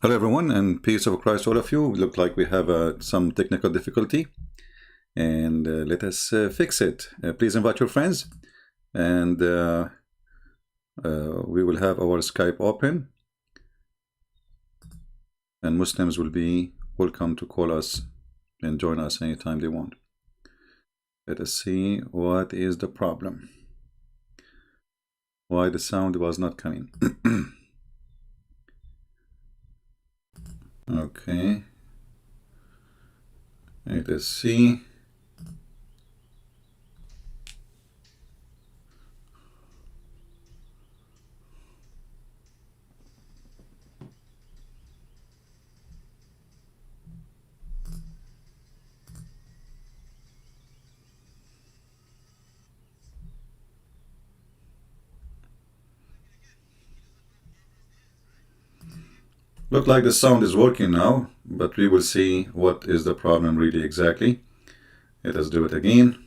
Hello everyone, and peace of Christ to all of you. Look like we have some technical difficulty, and let us fix it. Please invite your friends, and we will have our Skype open, and Muslims will be welcome to call us and join us anytime they want. Let us see what is the problem. Why the sound was not coming. Okay, let us see. Look like the sound is working now, but we will see what is the problem really exactly. Let us do it again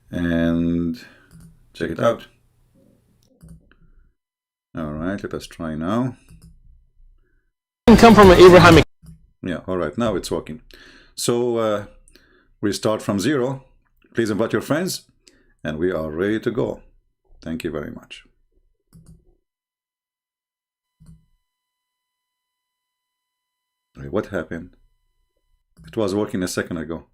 and check it out. All right, let us try now. Come from an Abrahamic. Yeah, all right, now it's working. So we start from zero. Please invite your friends, and we are ready to go. Thank you very much. What happened? It was working a second ago.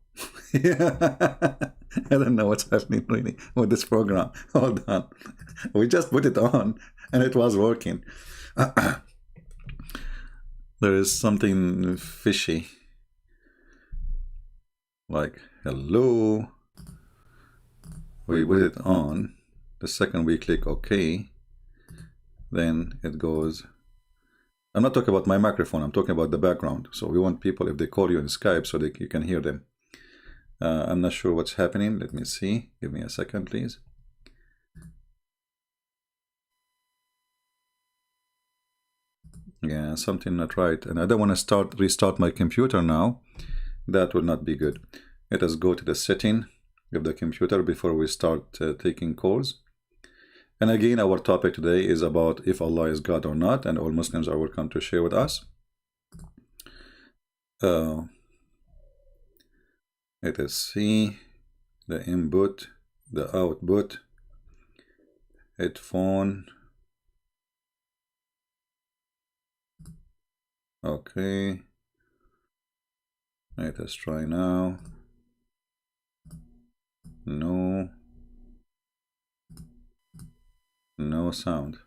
I don't know what's happening really with this program. Hold on. We just put it on and it was working. There is something fishy. Like, hello. We put it on. The second we click OK, then it goes. I'm not talking about my microphone, I'm talking about the background. So we want people, if they call you in Skype, so you can hear them. I'm not sure what's happening. Let me see. Give me a second, please. Yeah, something not right. And I don't want to restart my computer now. That will not be good. Let us go to the setting of the computer before we start taking calls. And again, our topic today is about if Allah is God or not, and all Muslims are welcome to share with us. Let us see the input, the output, headphone. Okay. Let us try now. No. No sound.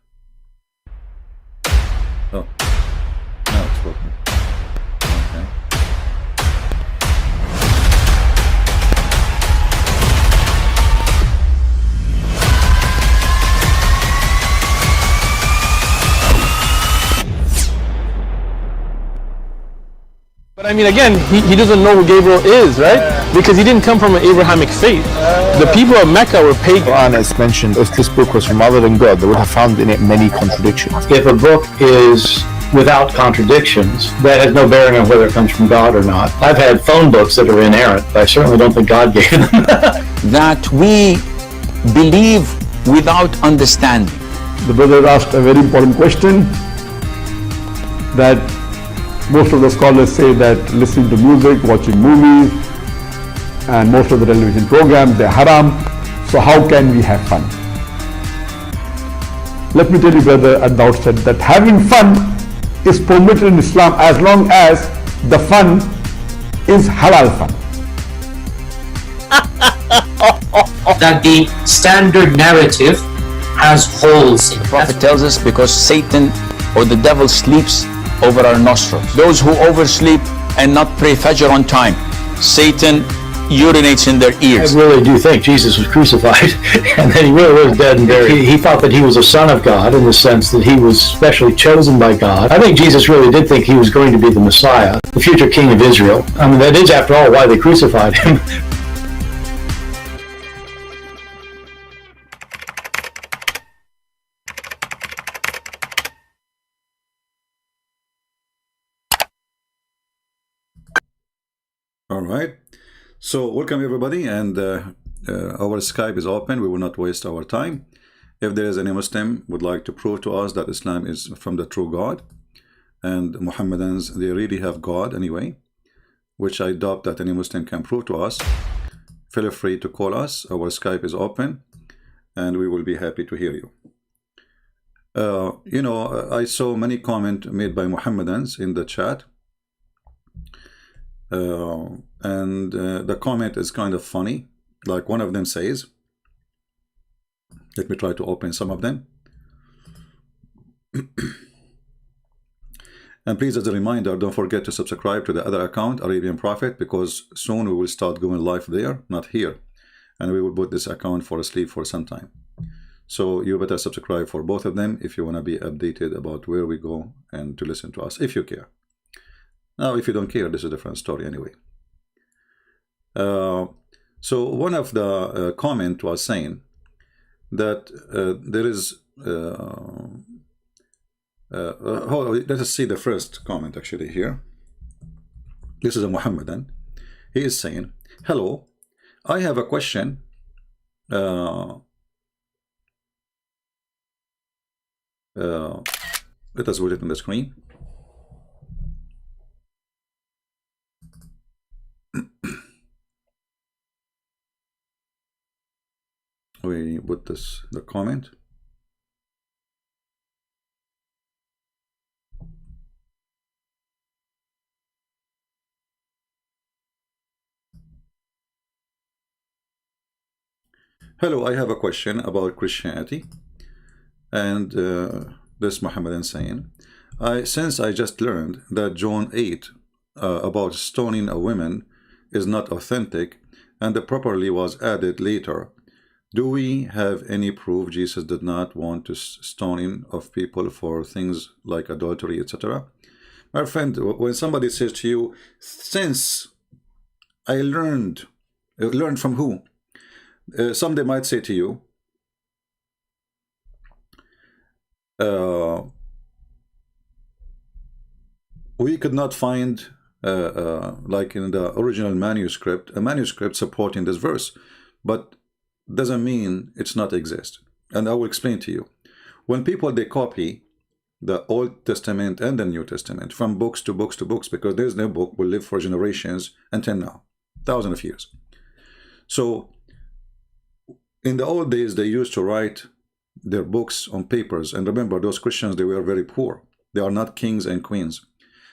Oh, now it's working. Okay. But I mean, again, he doesn't know who Gabriel is, right? Because he didn't come from an Abrahamic faith. The people of Mecca were pagan. Quran has mentioned if this book was from other than God, they would have found in it many contradictions. If a book is without contradictions, that has no bearing on whether it comes from God or not. I've had phone books that are inerrant, but I certainly don't think God gave them. That we believe without understanding. The brother asked a very important question, that most of the scholars say that listening to music, watching movies, and most of the television programs, they're haram. So how can we have fun? Let me tell you, brother, at the outset that having fun is permitted in Islam as long as the fun is halal fun. That the standard narrative has holes in it. The Prophet tells us because Satan or the devil sleeps over our nostrils. Those who oversleep and not pray Fajr on time, Satan urinates in their ears. I really do think Jesus was crucified and that he really was dead and buried. He thought that he was a son of God in the sense that he was specially chosen by God. I think Jesus really did think he was going to be the Messiah, the future king of Israel. I mean, that is, after all, why they crucified him. All right. So welcome everybody, and our Skype is open. We will not waste our time. If there is any Muslim would like to prove to us that Islam is from the true God, and Mohammedans, they really have God anyway, which I doubt that any Muslim can prove to us, feel free to call us. Our Skype is open, and we will be happy to hear you. You know, I saw many comments made by Mohammedans in the chat, and the comment is kind of funny. Like one of them says, let me try to open some of them. And please, as a reminder, don't forget to subscribe to the other account, Arabian Prophet, because soon we will start going live there, not here, and we will put this account for asleep for some time. So you better subscribe for both of them if you want to be updated about where we go and to listen to us, if you care. Now, if you don't care, this is a different story anyway. So one of the comment was saying that there is let us see the first comment actually here. This is a Mohammedan. He is saying, hello, I have a question. Let us put it on the screen. We put this, the comment. Hello, I have a question about Christianity. And this Mohammedan saying, since I just learned that John 8 about stoning a woman is not authentic and the properly was added later, do we have any proof Jesus did not want to stoning of people for things like adultery, etc.? My friend, when somebody says to you, since I learned from who? Somebody might say to you, we could not find, like in the original manuscript, a manuscript supporting this verse, but doesn't mean it's not exist. And I will explain to you. When people, they copy the Old Testament and the New Testament from books to books to books, because there's no book will live for generations until now, thousands of years. So in the old days, they used to write their books on papers. And remember, those Christians, they were very poor. They are not kings and queens.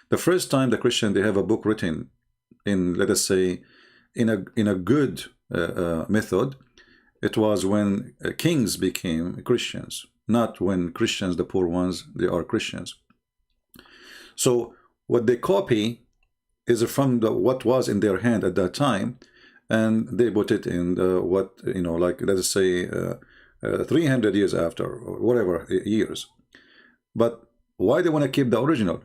The first time the Christian, they have a book written in, let us say, in a good method, it was when kings became Christians, not when Christians, the poor ones, they are Christians. So what they copy is from what was in their hand at that time, and they put it in what, you know, like, let us say 300 years after, or whatever years. But why they want to keep the original?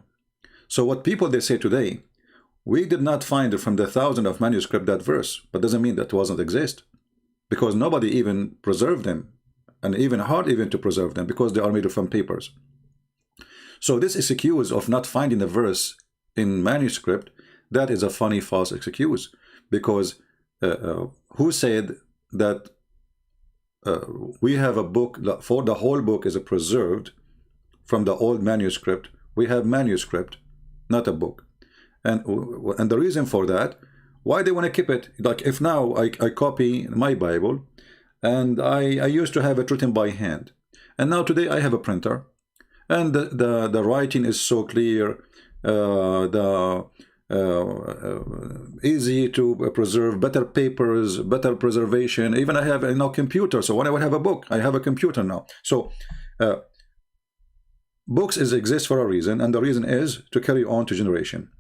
So what people, they say today, we did not find from the thousands of manuscript that verse, but doesn't mean that doesn't exist, because nobody even preserved them, and even hard even to preserve them, because they are made from papers. So this excuse of not finding the verse in manuscript, that is a funny false excuse, because who said that we have a book for the whole book is preserved from the old manuscript? We have manuscript, not a book. And the reason for that, why they want to keep it, like if now I copy my Bible, and I used to have it written by hand, and now today I have a printer, and the writing is so clear, easy to preserve, better papers, better preservation. Even I have a computer, so when I would have a book, I have a computer now. So books exist for a reason, and the reason is to carry on to generation.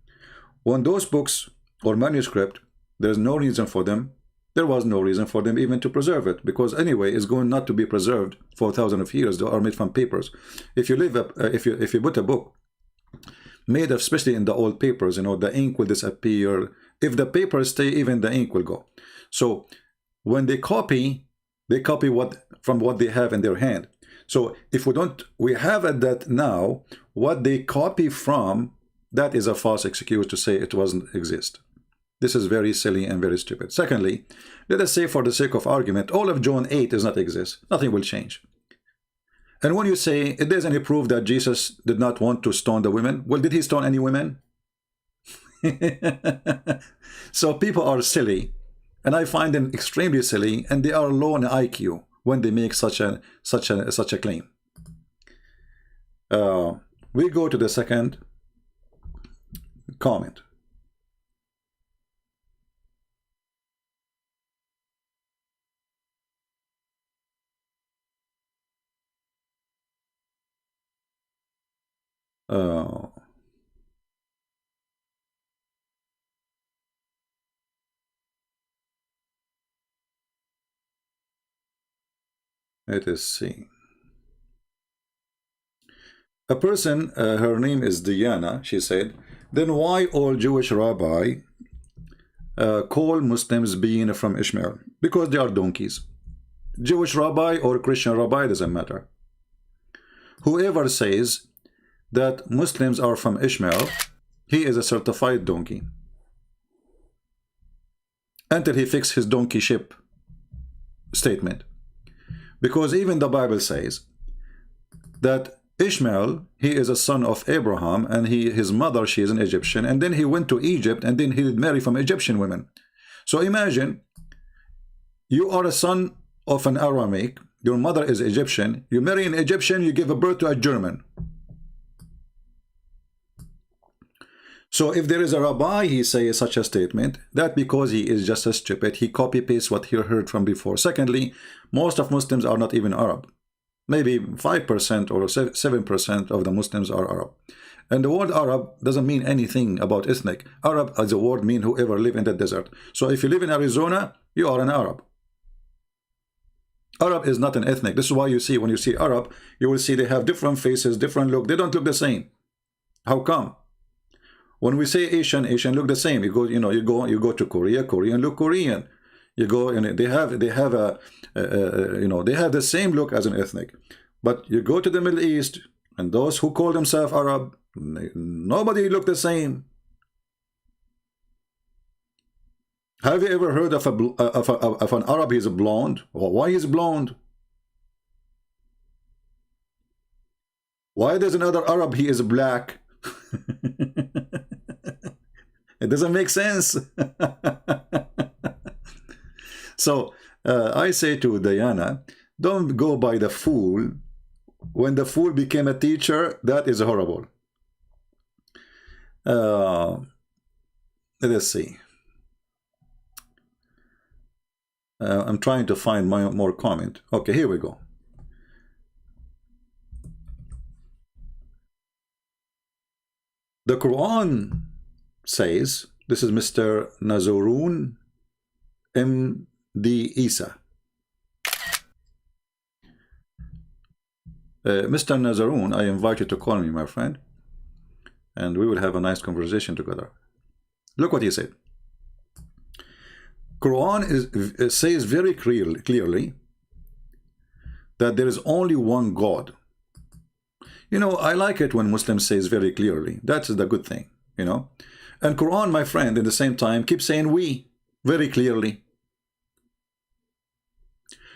When those books or manuscript, there's no reason for them. There was no reason for them even to preserve it, because anyway, it's going not to be preserved for thousands of years. They are made from papers. If you leave if you put a book made of, especially in the old papers, you know, the ink will disappear. If the papers stay, even the ink will go. So when they copy what from what they have in their hand. So if we have at that now, what they copy from, that is a false excuse to say it doesn't exist. This is very silly and very stupid. Secondly, let us say for the sake of argument, all of John 8 does not exist. Nothing will change. And when you say it doesn't any proof that Jesus did not want to stone the women, well, did he stone any women? So people are silly, and I find them extremely silly, and they are low in IQ when they make such a claim. We go to the second comment. Let us see. A person, her name is Diana, she said, then why all Jewish rabbi call Muslims being from Ishmael? Because they are donkeys. Jewish rabbi or Christian rabbi, doesn't matter. Whoever says that Muslims are from Ishmael, he is a certified donkey. Until he fixes his donkeyship statement. Because even the Bible says that Ishmael, he is a son of Abraham, and his mother, she is an Egyptian, and then he went to Egypt, and then he did marry from Egyptian women. So imagine, you are a son of an Aramaic, your mother is Egyptian, you marry an Egyptian, you give a birth to a German. So if there is a rabbi, he says such a statement, that because he is just a stupid, he copy-pastes what he heard from before. Secondly, most of Muslims are not even Arab. Maybe 5% or 7% of the Muslims are Arab. And the word Arab doesn't mean anything about ethnic. Arab as a word means whoever live in the desert. So if you live in Arizona, you are an Arab. Arab is not an ethnic. This is why you see, when you see Arab, you will see they have different faces, different look. They don't look the same. How come? When we say Asian, Asian look the same. You go to Korea, Korean look Korean. You go, and they have the same look as an ethnic. But you go to the Middle East, and those who call themselves Arab, nobody look the same. Have you ever heard of an Arab? He's blonde. Well, why is blonde? Why there's another Arab? He is black. It doesn't make sense. So I say to Diana, don't go by the fool. When the fool became a teacher, that is horrible. Let's see. I'm trying to find more comment. Okay, here we go. The Quran says, this is Mr. Nazarun M.D. Isa. Mr. Nazarun, I invite you to call me, my friend, and we will have a nice conversation together. Look what he said. Quran says very clearly that there is only one God. You know, I like it when Muslims says very clearly. That's the good thing, you know. And Quran, my friend, at the same time, keeps saying we very clearly.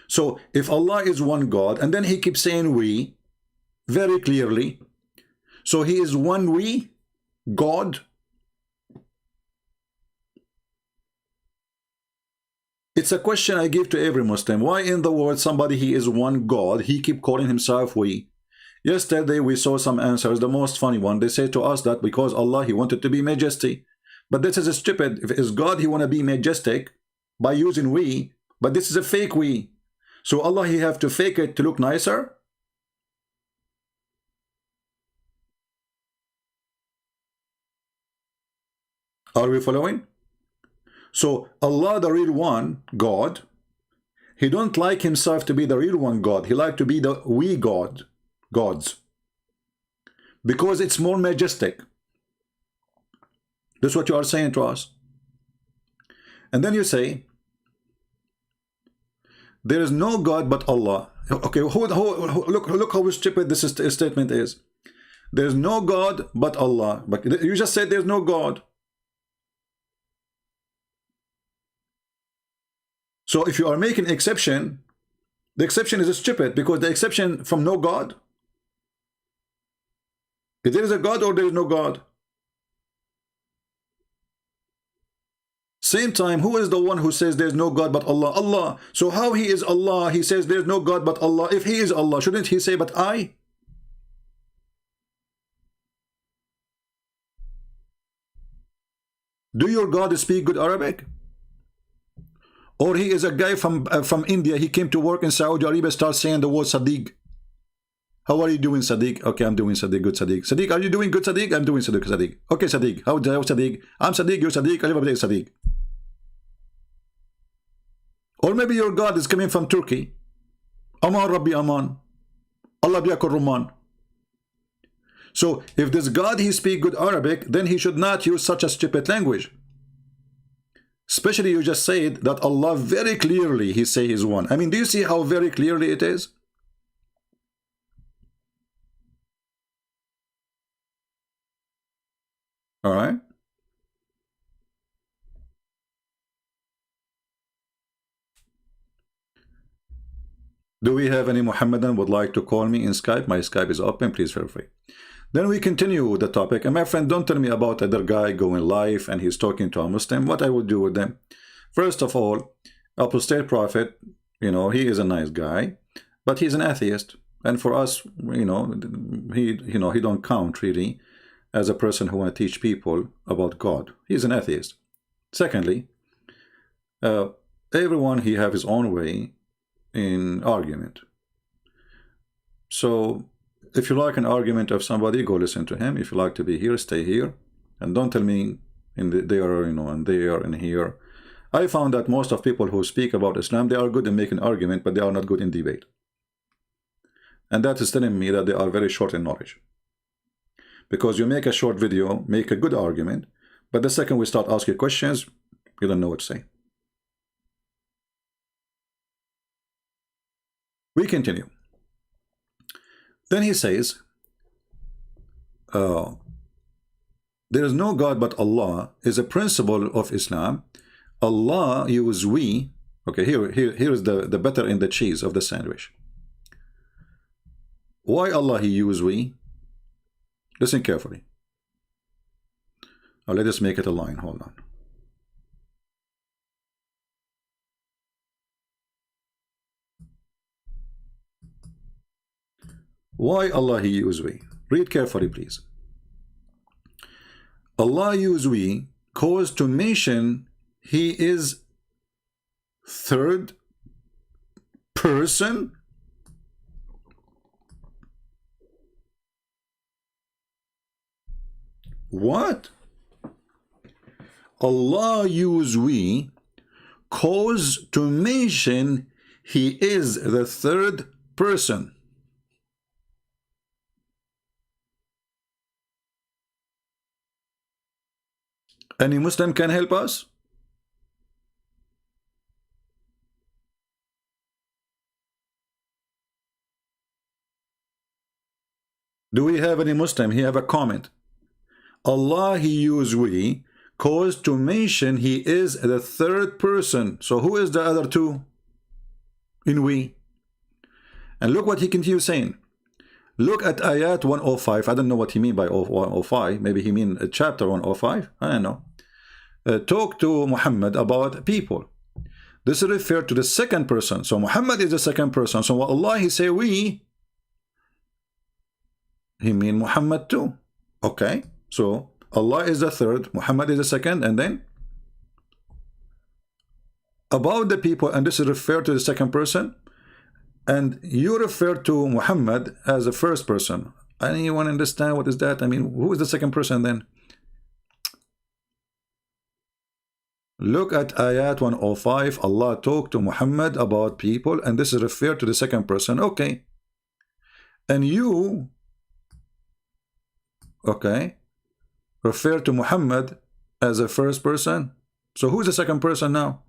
So if Allah is one God, and then he keeps saying we very clearly, so he is one we, God. It's a question I give to every Muslim. Why in the world somebody he is one God, he keep calling himself we? Yesterday we saw some answers, the most funny one. They say to us that because Allah, he wanted to be majestic. But this is a stupid. If it's God, he want to be majestic by using we, but this is a fake we. So Allah, he have to fake it to look nicer? Are we following? So Allah, the real one, God, he don't like himself to be the real one God. He like to be the we God. Gods, because it's more majestic. That's what you are saying to us. And then you say there is no God but Allah. Okay, look how stupid this statement is. There is no God but Allah. But you just said there's no God. So if you are making exception The exception is stupid, because the exception from no God. If there is a God or there is no God. Same time, who is the one who says there's no God but Allah? Allah. So how he is Allah? He says there's no God but Allah. If he is Allah, shouldn't he say but I? Do your God speak good Arabic? Or he is a guy from India, he came to work in Saudi Arabia, starts saying the word Sadiq. How are you doing, Sadiq? Okay, I'm doing Sadiq, good Sadiq. Sadiq, are you doing good, Sadiq? I'm doing Sadiq, Sadiq. Okay, Sadiq. How Sadiq? I'm Sadiq, you're Sadiq, everybody is Sadiq. Or maybe your God is coming from Turkey. Aman Rabbi Aman. Allah biyakur Ruman. So if this God, he speak good Arabic, then he should not use such a stupid language. Especially you just said that Allah very clearly, he say he's one. I mean, do you see how very clearly it is? All right. Do we have any Muhammadan would like to call me in Skype? My Skype is open, please feel free. Then we continue with the topic. And my friend, don't tell me about other guy going live and he's talking to a Muslim. What I would do with them? First of all, apostate prophet, you know, he is a nice guy, but he's an atheist. And for us, you know, he don't count really as a person who want to teach people about God. He's an atheist. Secondly, everyone, he have his own way in argument. So if you like an argument of somebody, go listen to him. If you like to be here, stay here, and don't tell me there, you know, and there and here. I found that most of people who speak about Islam, they are good in making argument, but they are not good in debate. And that is telling me that they are very short in knowledge. Because you make a short video, make a good argument, but the second we start asking questions, you don't know what to say. We continue. Then he says, there is no God but Allah is a principle of Islam. Allah use we. Okay, here is the butter in the cheese of the sandwich. Why Allah he use we? Listen carefully. Now let us make it a line. Hold on. Why Allah he use we? Read carefully, please. Allah use we cause to mention he is third person. What? Allah use we cause to mention he is the third person. Any Muslim can help us? Do we have any Muslim? He have a comment. Allah he use we cause to mention he is the third person. So who is the other two in we? And look what he continues saying. Look at ayat 105. I don't know what he mean by 105. Maybe he mean chapter 105. I don't know. Talk to Muhammad about people. This is referred to the second person. So Muhammad is the second person. So Allah he say we, he mean Muhammad too. Okay. So Allah is the third, Muhammad is the second, and then about the people, and this is referred to the second person, and you refer to Muhammad as the first person. Anyone understand what is that? I mean, who is the second person then? Look at ayat 105. Allah talked to Muhammad about people, and this is referred to the second person. Okay. And you, okay, refer to Muhammad as a first person. So who is the second person now?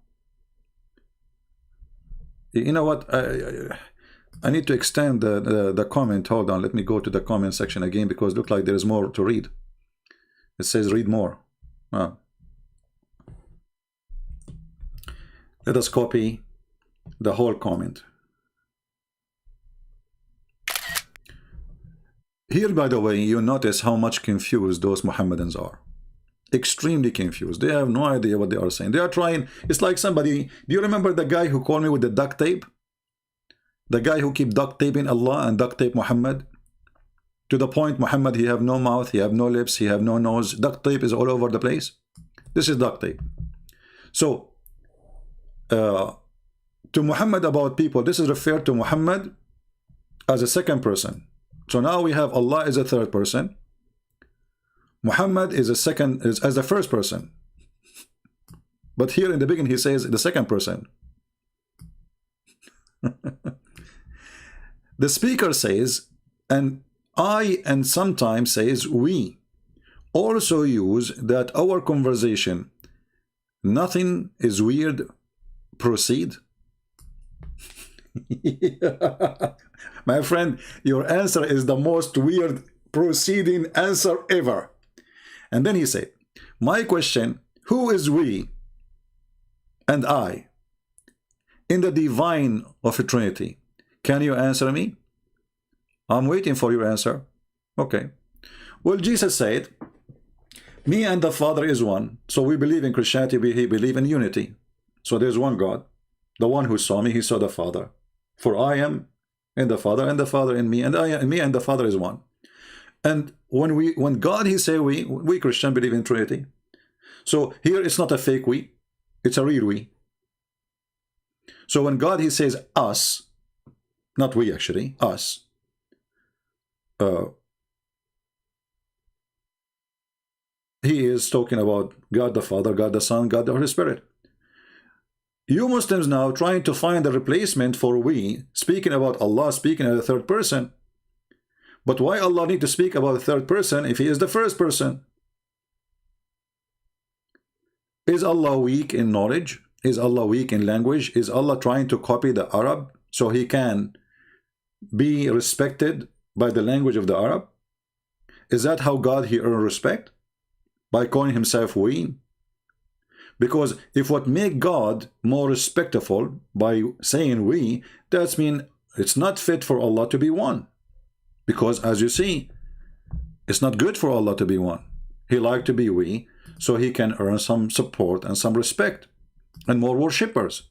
You know what? I need to extend the comment. Hold on. Let me go to the comment section again because it looks like there is more to read. It says read more. Let us copy the whole comment. Here, by the way, you notice how much confused those Mohammedans are. Extremely confused. They have no idea what they are saying. They are trying. It's like somebody. Do you remember the guy who called me with the duct tape? The guy who keep duct taping Allah and duct tape Muhammad? To the point, Muhammad, he have no mouth, he have no lips, he have no nose. Duct tape is all over the place. This is duct tape. So, to Muhammad about people, this is referred to Muhammad as a second person. So now we have Allah as a third person. Muhammad is a second, is as the first person. But here in the beginning he says the second person. The speaker says, and I, and sometimes says we, also use that our conversation, nothing is weird, proceed. My friend, your answer is the most weird proceeding answer ever. And then he said, my question, who is we and I in the divine of a Trinity? Can you answer me? I'm waiting for your answer. Okay. Well, Jesus said, me and the Father is one. So we believe in Christianity, we believe in unity. So there's one God. The one who saw me, he saw the Father. For I am in the Father, and the Father in me, and I and me and the Father is one. And when God, he say we Christian believe in Trinity. So here it's not a fake we, it's a real we. So when God, he says us, not we actually, us, he is talking about God the Father, God the Son, God the Holy Spirit. You Muslims now trying to find a replacement for we, speaking about Allah, speaking as the third person. But why Allah need to speak about the third person if he is the first person? Is Allah weak in knowledge? Is Allah weak in language? Is Allah trying to copy the Arab so he can be respected by the language of the Arab? Is that how God he earned respect? By calling himself we? Because if what make God more respectful by saying we, that's mean it's not fit for Allah to be one. Because as you see, it's not good for Allah to be one. He like to be we, so he can earn some support and some respect and more worshippers.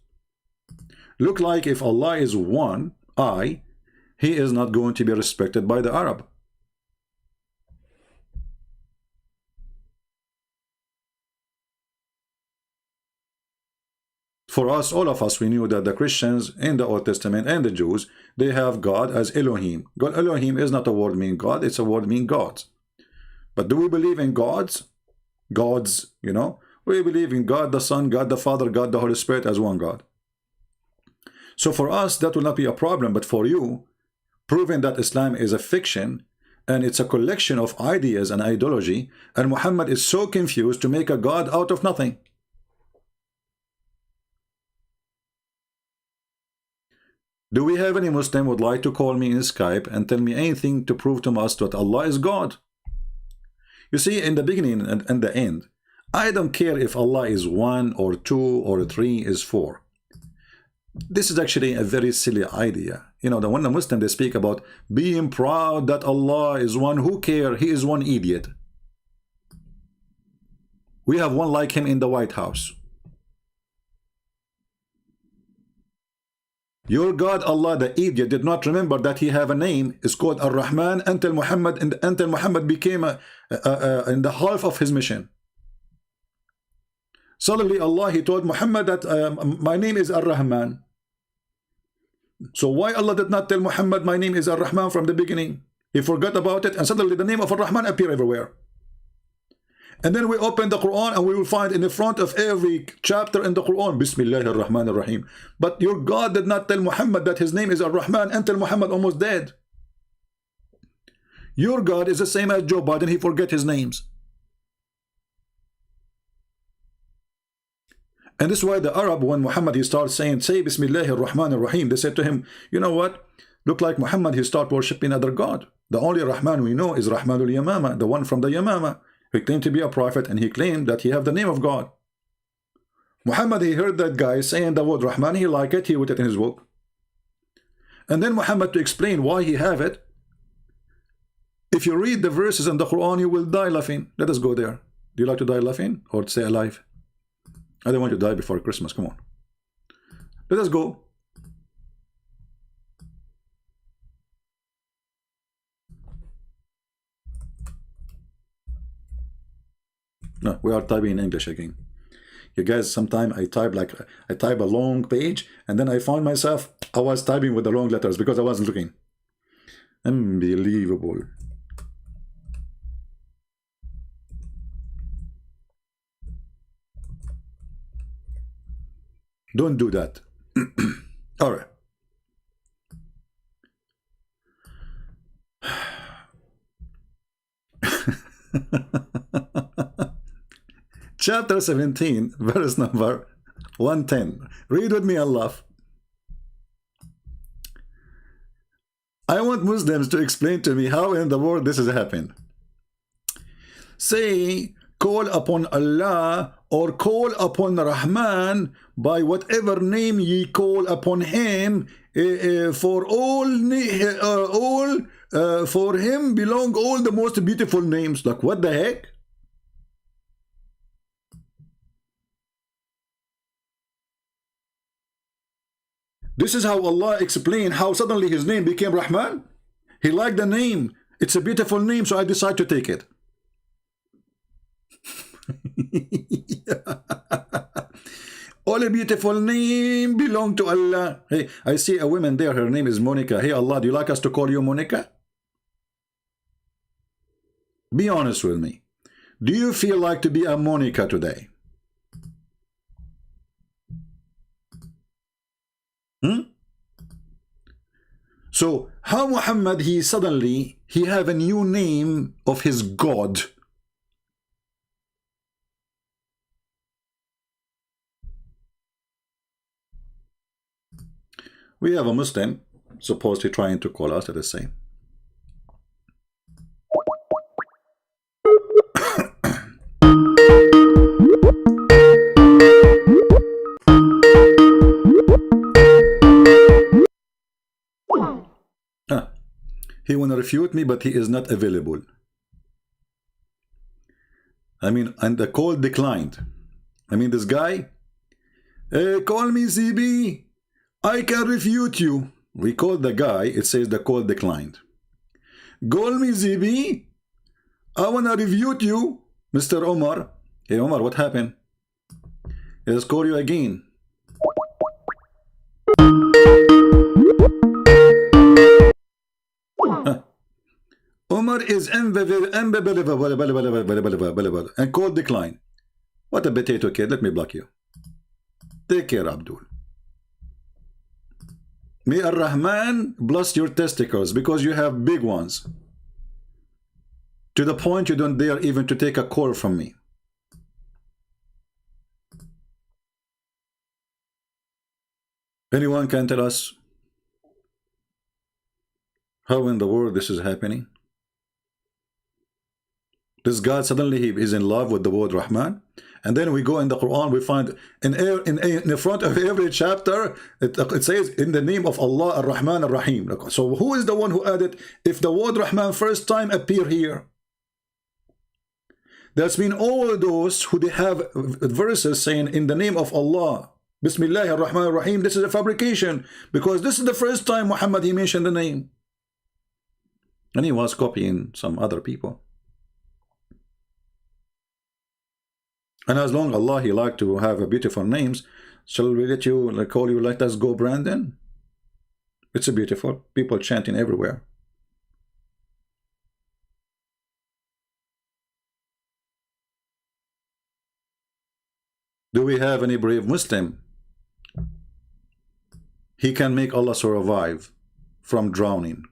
Look like if Allah is one, he is not going to be respected by the Arab. For us, all of us, we knew that the Christians in the Old Testament and the Jews, they have God as Elohim. God, Elohim is not a word meaning God, it's a word meaning gods. But do we believe in gods? Gods, you know? We believe in God the Son, God the Father, God the Holy Spirit as one God. So for us, that will not be a problem. But for you, proving that Islam is a fiction and it's a collection of ideas and ideology, and Muhammad is so confused to make a God out of nothing. Do we have any Muslim would like to call me in Skype and tell me anything to prove to us that Allah is God? You see, in the beginning and the end, I don't care if Allah is 1 or 2 or 3 is 4. This is actually a very silly idea. You know, when the Muslim, they speak about being proud that Allah is one, who care? He is one idiot. We have one like him in the White House. Your God Allah, the idiot, did not remember that he have a name. It's called Ar-Rahman until Muhammad became in the half of his mission. Suddenly Allah, he told Muhammad that my name is Ar-Rahman. So why Allah did not tell Muhammad my name is Ar-Rahman from the beginning? He forgot about it, and suddenly the name of Ar-Rahman appear everywhere. And then we open the Quran and we will find in the front of every chapter in the Quran, Bismillah ar-Rahman ar-Rahim. But your God did not tell Muhammad that his name is Ar-Rahman until Muhammad almost dead. Your God is the same as Joe Biden, he forget his names. And this is why the Arab, when Muhammad he starts saying, say Bismillah ar-Rahman ar-Rahim, they said to him, you know what? Look like Muhammad, he start worshipping other God. The only Rahman we know is Rahmanul Yamama, the one from the Yamama. He claimed to be a prophet and he claimed that he have the name of God. Muhammad, he heard that guy saying the word Rahman, he liked it, he put it in his book. And then Muhammad, to explain why he have it, If you read the verses in the Quran, you will die laughing. Let us go there. Do you like to die laughing or to stay alive? I don't want to die before Christmas. Come on. Let us go. No, we are typing in English again. You guys, sometimes I type a long page and then I found myself I was typing with the wrong letters because I wasn't looking. Unbelievable. Don't do that. All right. Chapter 17, verse number 110. Read with me and laugh. I want Muslims to explain to me how in the world this has happened. Say, call upon Allah or call upon Rahman by whatever name ye call upon him, for for him belong all the most beautiful names. Like, what the heck? This is how Allah explained how suddenly his name became Rahman. He liked the name. It's a beautiful name, so I decided to take it. All a beautiful name belong to Allah. Hey, I see a woman there. Her name is Monica. Hey, Allah, do you like us to call you Monica? Be honest with me. Do you feel like to be a Monica today? So how Muhammad, he have a new name of his God. We have a Muslim supposedly trying to call us at the same. He want to refute me, but he is not available. I mean, and the call declined. I mean, this guy, call me CB, I can refute you. We called the guy, it says the call declined. Call me CB, I want to refute you, Mr. Omar. Hey Omar, what happened? Let's call you again. Omar is unbelievable and call decline. What a potato kid. Let me block you. Take care, Abdul. May Ar-Rahman bless your testicles because you have big ones. To the point you don't dare even to take a call from me. Anyone can tell us how in the world this is happening? This God suddenly he is in love with the word Rahman, and then we go in the Quran, we find in the front of every chapter it says in the name of Allah Ar-Rahman Ar-Rahim. So who is the one who added if the word Rahman first time appear here? That's been all those who they have verses saying in the name of Allah, Bismillah Ar-Rahman Ar-Rahim. This is a fabrication because this is the first time Muhammad he mentioned the name, and he was copying some other people. And as long Allah he like to have beautiful names, shall we let you call you let us go Brandon? It's a beautiful people chanting everywhere. Do we have any brave Muslim? He can make Allah survive from drowning.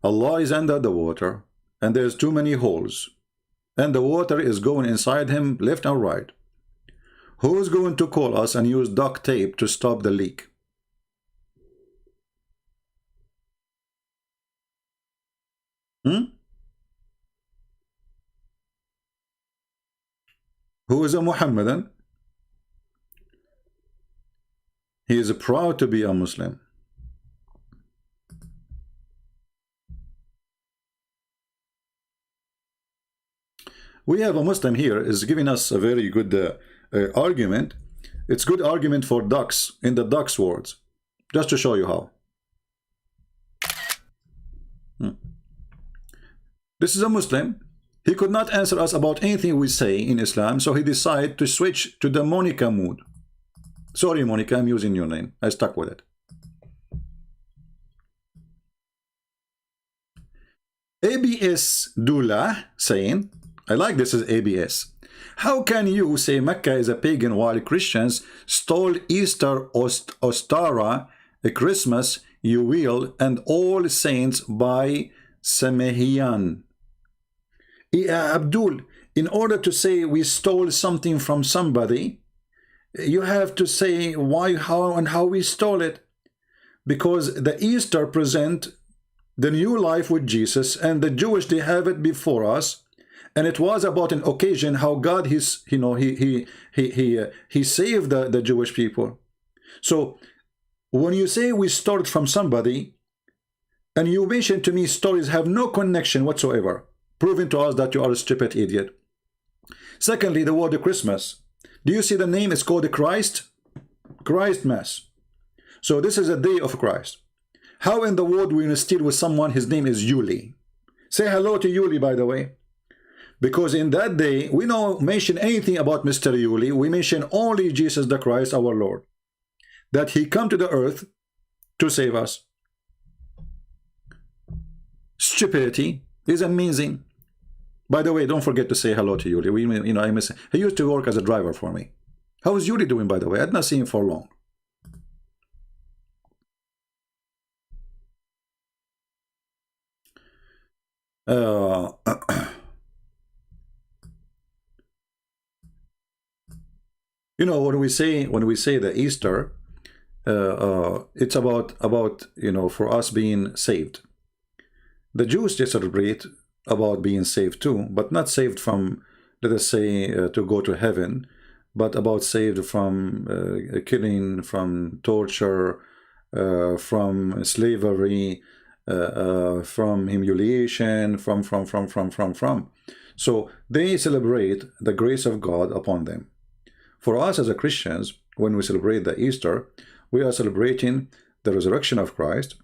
Allah is under the water and there's too many holes. And the water is going inside him left and right. Who is going to call us and use duct tape to stop the leak? Who is a Muhammadan? He is proud to be a Muslim. we have a Muslim here is giving us a very good argument. It's good argument for ducks in the ducks words. Just to show you how. This is a Muslim. He could not answer us about anything we say in Islam, so he decided to switch to the Monica mood. Sorry, Monica, I'm using your name. I stuck with it. ABS Dula saying, I like this as ABS. How can you say Mecca is a pagan while Christians stole Easter, Ostara, Christmas, Yule, and All Saints by Samahian? Abdul, in order to say we stole something from somebody, you have to say why, how, and how we stole it. Because the Easter present the new life with Jesus, and the Jewish, they have it before us, and it was about an occasion how God he saved the Jewish people. So when you say we stole it from somebody, and you mention to me stories have no connection whatsoever, proving to us that you are a stupid idiot. Secondly, the word Christmas. Do you see the name? It's called the Christ Mass. So this is a day of Christ. How in the world we steal with someone, his name is Yuli? Say hello to Yuli, by the way. Because in that day, we don't mention anything about Mr. Yuli. We mention only Jesus the Christ, our Lord. That he come to the earth to save us. Stupidity is amazing. By the way, don't forget to say hello to Yuli. I miss him. He used to work as a driver for me. How is Yuli doing, by the way? I had not seen him for long. When we say the Easter, it's about for us being saved. The Jews, they celebrate about being saved too, but not saved from, let us say, to go to heaven, but about saved from killing, from torture, from slavery, from humiliation, from. So they celebrate the grace of God upon them. For us as a Christians, when we celebrate the Easter, we are celebrating the resurrection of Christ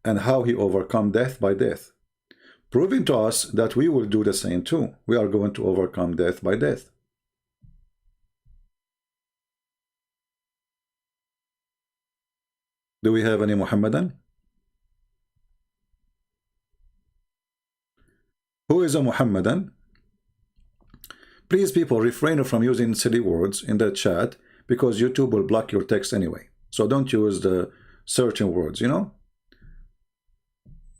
and how he overcome death by death, proving to us that we will do the same too. We are going to overcome death by death. Do we have any Muhammadan? Who is a Muhammadan? Please, people, refrain from using silly words in the chat because YouTube will block your text anyway. So don't use the certain words,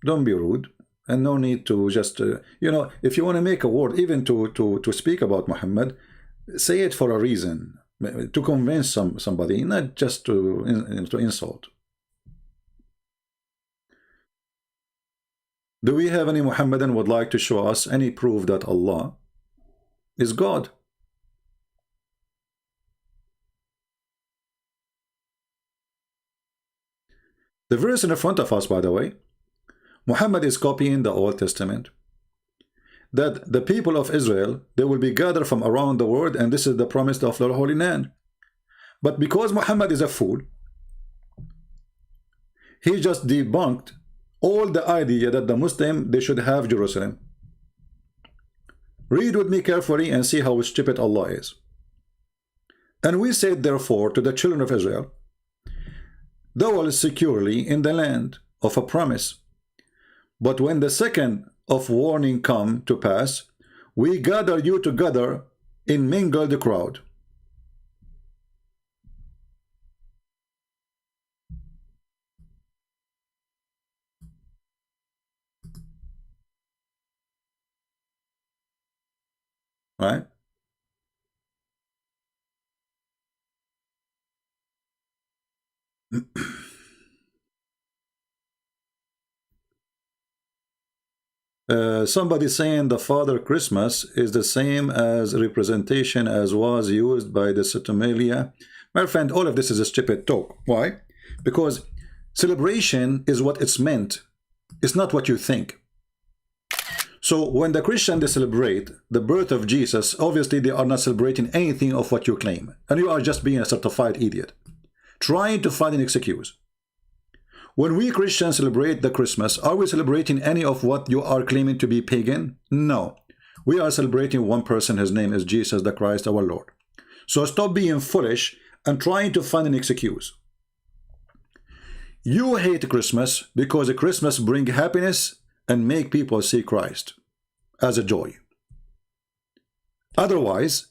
Don't be rude, and no need to just, if you want to make a word, even to speak about Muhammad, say it for a reason, to convince somebody, not just to insult. Do we have any Muhammadan would like to show us any proof that Allah is God? The verse in the front of us, by the way, Muhammad is copying the Old Testament, that the people of Israel, they will be gathered from around the world, and this is the promise of the Holy Land. But because Muhammad is a fool, he just debunked all the idea that the Muslim, they should have Jerusalem. Read with me carefully and see how stupid Allah is. And we said, therefore, to the children of Israel, dwell securely in the land of a promise. But when the second of warning come to pass, we gather you together in mingled crowd. Right? Somebody saying the Father Christmas is the same as representation as was used by the Sotomalia. My friend, all of this is a stupid talk. Why? Because celebration is what it's meant. It's not what you think. So when the Christians, they celebrate the birth of Jesus, obviously they are not celebrating anything of what you claim. And you are just being a certified idiot, trying to find an excuse. When we Christians celebrate the Christmas, are we celebrating any of what you are claiming to be pagan? No. We are celebrating one person. His name is Jesus the Christ, our Lord. So stop being foolish and trying to find an excuse. You hate Christmas because Christmas brings happiness and make people see Christ as a joy. Otherwise,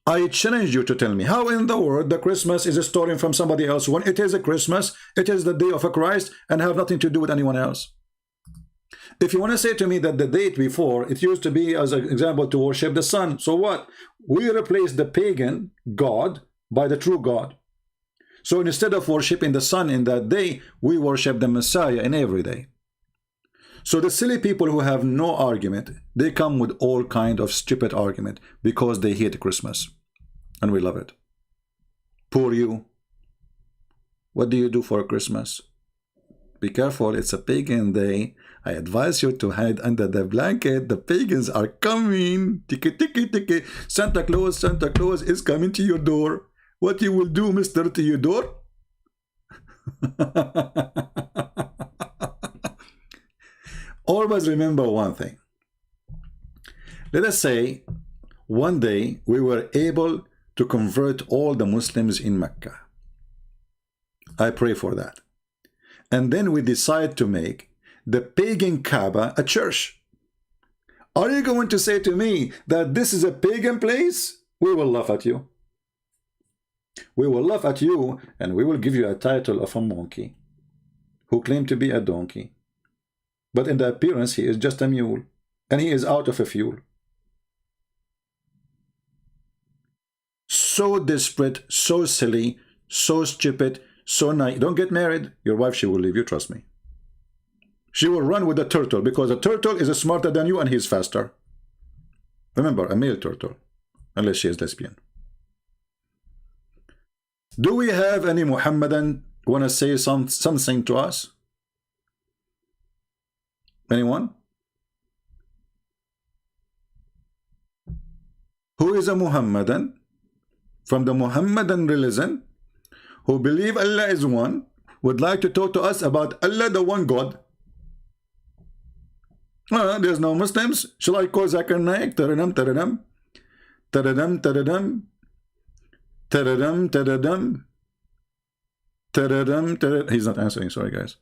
I challenge you to tell me how in the world the Christmas is stolen from somebody else when it is a Christmas, it is the day of a Christ and have nothing to do with anyone else. If you want to say to me that the date before, it used to be, as an example, to worship the sun. So what? We replace the pagan God by the true God. So instead of worshiping the sun in that day, we worship the Messiah in every day. So the silly people who have no argument, they come with all kind of stupid argument because they hate Christmas. And we love it. Poor you. What do you do for Christmas? Be careful, it's a pagan day. I advise you to hide under the blanket. The pagans are coming. Tiki, tiki, tiki. Santa Claus is coming to your door. What you will do, Mr. Theodore? Always remember one thing. Let us say one day we were able to convert all the Muslims in Mecca. I pray for that. And then we decide to make the pagan Kaaba a church. Are you going to say to me that this is a pagan place? We will laugh at you. We will laugh at you and we will give you a title of a monkey who claimed to be a donkey. But in the appearance, he is just a mule and he is out of a fuel. So desperate, so silly, so stupid, so naive. Don't get married. Your wife, she will leave you, trust me. She will run with the turtle because a turtle is smarter than you and he's faster. Remember, a male turtle, unless she is lesbian. Do we have any Muhammadan want to say something to us? Anyone? Who is a Muhammadan from the Muhammadan religion who believe Allah is one, would like to talk to us about Allah the one God? There's no Muslims. Shall I call Zakir Naik? Taradam, taradam. Taradam, taradam. Taradam, taradam. Taradam, taradam. He's not answering, sorry guys.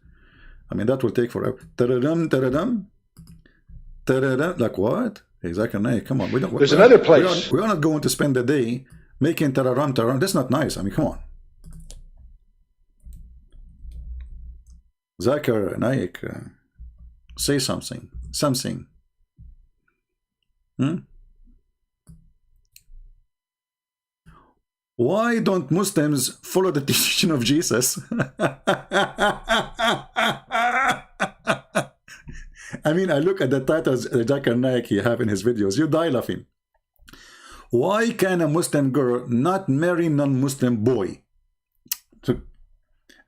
I mean, that will take forever. Taradam, taradam. Taradam. Like what? Hey, Zakir Naik, come on. There's another place. We are not going to spend the day making tararam, tararam. That's not nice. I mean, come on. Zakir Naik, say something. Something. Why don't Muslims follow the teaching of Jesus? I mean, I look at the titles Zakir Naik he have in his videos. You die laughing. Why can a Muslim girl not marry non-Muslim boy?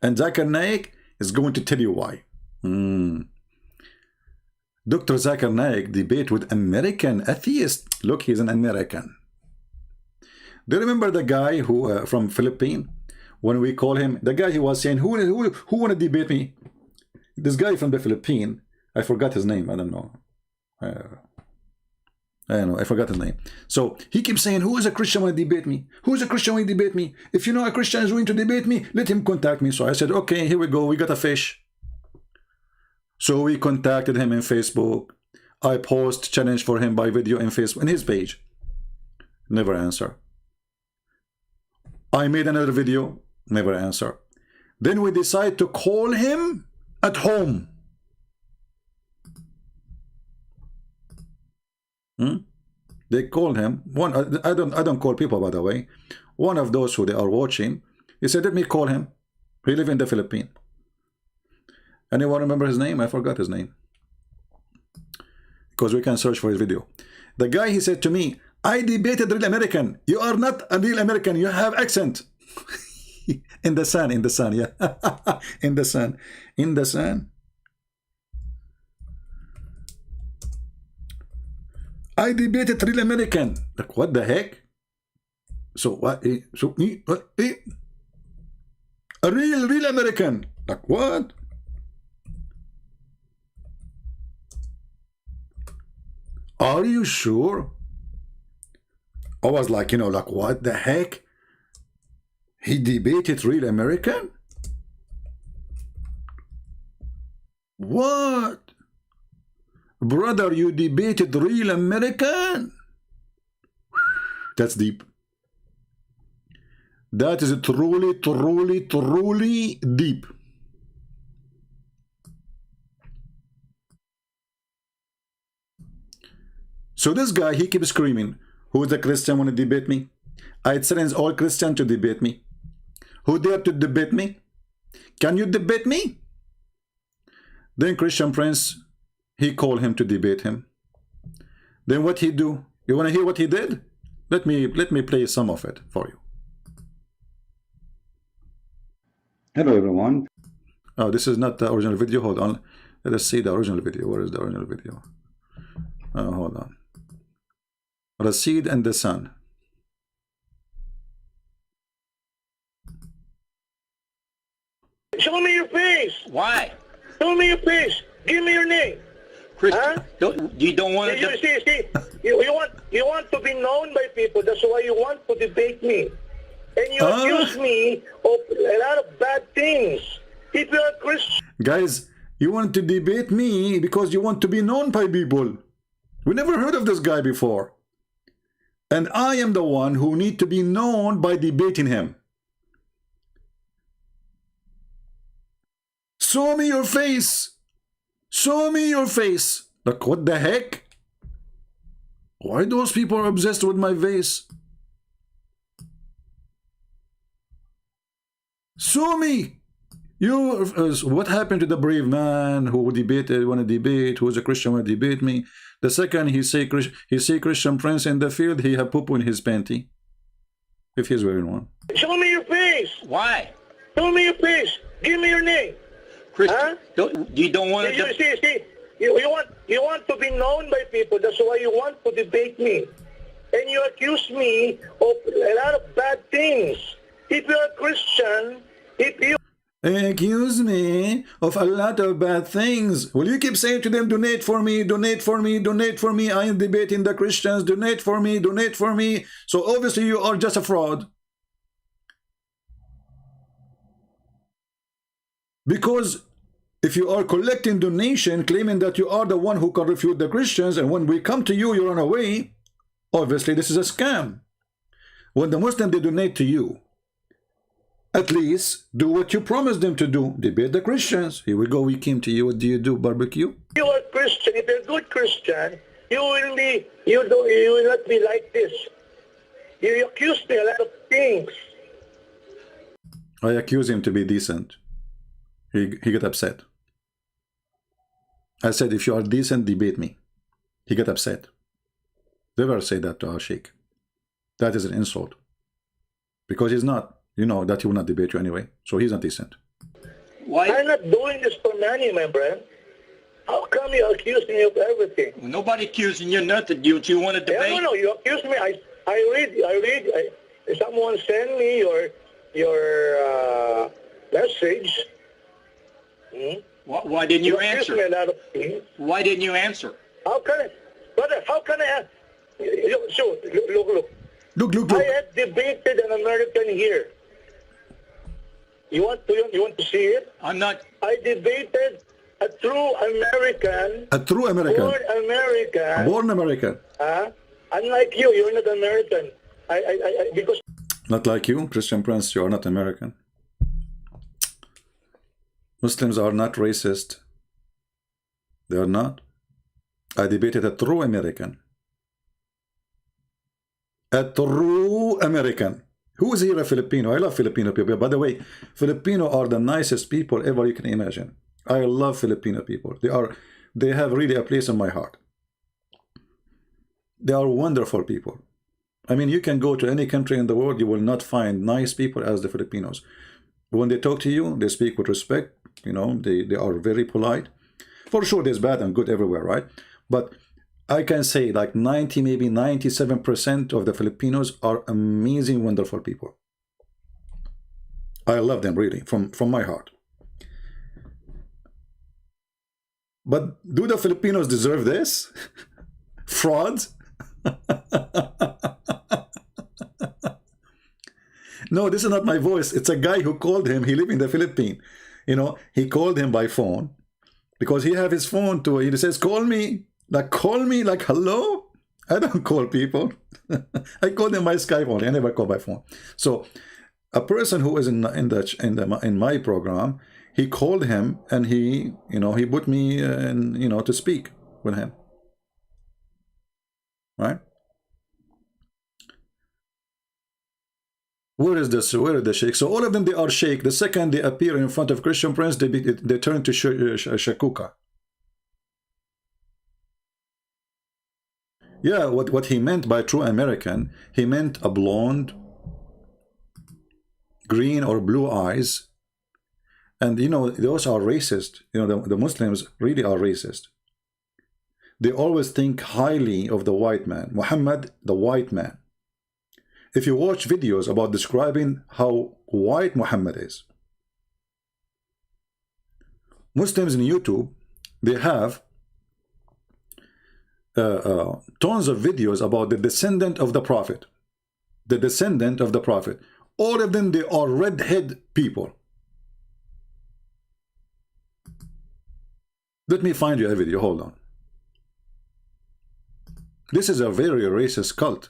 And Zakir Naik is going to tell you why. Dr. Zakir Naik debate with American atheist. Look, he's an American. Do you remember the guy who from Philippines? When we call him, the guy he was saying, who want to debate me? This guy from the Philippines. I forgot his name. I don't know. I don't know. I forgot his name. So he keeps saying, who is a Christian want to debate me? Who is a Christian want to debate me? If you know a Christian is willing to debate me, let him contact me. So I said, okay, here we go. We got a fish. So we contacted him in Facebook. I post challenge for him by video in Facebook, in his page. Never answer. I made another video. Never answer. Then we decide to call him at home. They called him. I don't call people, by the way. One of those who they are watching, he said, let me call him. He lives in the Philippines. Anyone remember his name? I forgot his name. Because we can search for his video. The guy, he said to me, I debated real American. You are not a real American. You have accent. In the sun, yeah. In the sun. I debated real American. Like, what the heck? So what? So what? A real American. Like, what? Are you sure? I was like, you know, like, what the heck? He debated real American? What? Brother, you debated real American? That's deep. That is truly deep. So this guy, he keeps screaming, who is the Christian want to debate me? I challenge all Christians to debate me. Who dare to debate me? Can you debate me? Then Christian Prince, he called him to debate him. Then what he do? You want to hear what he did? Let me play some of it for you. Hello everyone. Oh, this is not the original video. Hold on. Let us see the original video. Where is the original video? Oh, hold on. Rashid and the Sun. Show me your face. Why? Show me your face. Give me your name. Chris, Huh? you don't want You you want to be known by people. That's why you want to debate me. And you accuse me of a lot of bad things. If you're a Christian. Guys, you want to debate me because you want to be known by people. We never heard of this guy before. And I am the one who need to be known by debating him. Show me your face. Show me your face. Like, what the heck? Why those people are obsessed with my face? Show me. You. What happened to the brave man who debated, want to debate, who is a Christian, want to debate me? The second he say Christian Prince in the field, he have poo-poo in his panty. If he's wearing one. Show me your face. Why? Show me your face. Give me your name. Chris, Huh? you don't want to. You want to be known by people. That's why you want to debate me. And you accuse me of a lot of bad things. If you're a Christian, if you Accuse me of a lot of bad things. Will you keep saying to them, donate for me, donate for me, donate for me? I am debating the Christians, donate for me, donate for me. So obviously you are just a fraud. Because if you are collecting donation, claiming that you are the one who can refute the Christians, and when we come to you, you run away, obviously this is a scam. When the Muslims, they donate to you, at least do what you promised them to do. Debate the Christians. Here we go. We came to you. What do you do? Barbecue? you are Christian, if you're a good Christian, you will not be like this. You accuse me a lot of things. I accuse him to be decent. He got upset. I said, if you are decent, debate me. He got upset. Never say that to our sheikh. That is an insult. Because he's not. You know that he will not debate you anyway. So he's not decent. Why? I'm not doing this for money, my friend. How come you accuse me of everything? Nobody accusing you nothing. You want to debate? No, you accuse me. I read. Someone sent me your message. Why didn't you accuse answer? me a lot of things. Why didn't you answer? How can I, brother? How can I? So look. Look. I have debated an American here. You want to see it? I'm not. I debated a true American. A true American. Born American. Born American. Unlike you, you're not American. Because. Not like you, Christian Prince, you are not American. Muslims are not racist. They are not. I debated a true American. A true American. Who is here a Filipino? I love Filipino people. By the way, Filipino are the nicest people ever you can imagine. I love Filipino people. They have really a place in my heart. They are wonderful people. I mean, you can go to any country in the world, you will not find nice people as the Filipinos. When they talk to you, they speak with respect. You know, they are very polite. For sure, there's bad and good everywhere, right? But I can say like 90, maybe 97% of the Filipinos are amazing, wonderful people. I love them really from my heart. But do the Filipinos deserve this? Frauds? No, this is not my voice. It's a guy who called him. He lived in the Philippines. You know, he called him by phone because he have his phone too. He says, call me like hello. I don't call people. I call them by Skype only. I never call by phone. So a person who is in my program, he called him and he put me in, to speak with him. Right? Where is this? Where is the sheikh? So all of them, they are sheikh. The second they appear in front of Christian Prince, they turn to shakuka. Yeah, what he meant by true American, he meant a blonde, green or blue eyes. And those are racist. The Muslims really are racist. They always think highly of the white man. Muhammad, the white man. If you watch videos about describing how white Muhammad is, Muslims in YouTube, they have tons of videos about the descendant of the Prophet. The descendant of the Prophet. All of them, they are redhead people. Let me find you a video. Hold on. This is a very racist cult.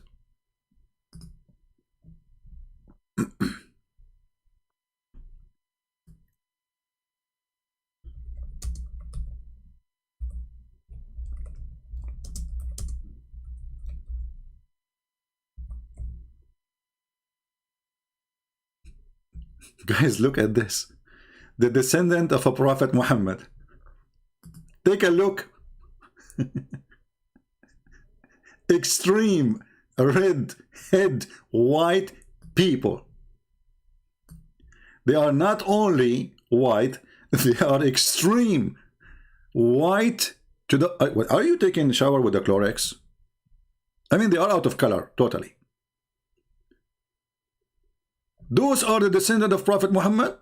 Guys, look at this. The descendant of a Prophet Muhammad. Take a look. Extreme red head white people. They are not only white, they are extreme white to the... Are you taking a shower with the Clorox? I mean, they are out of color, totally. Those are the descendants of Prophet Muhammad.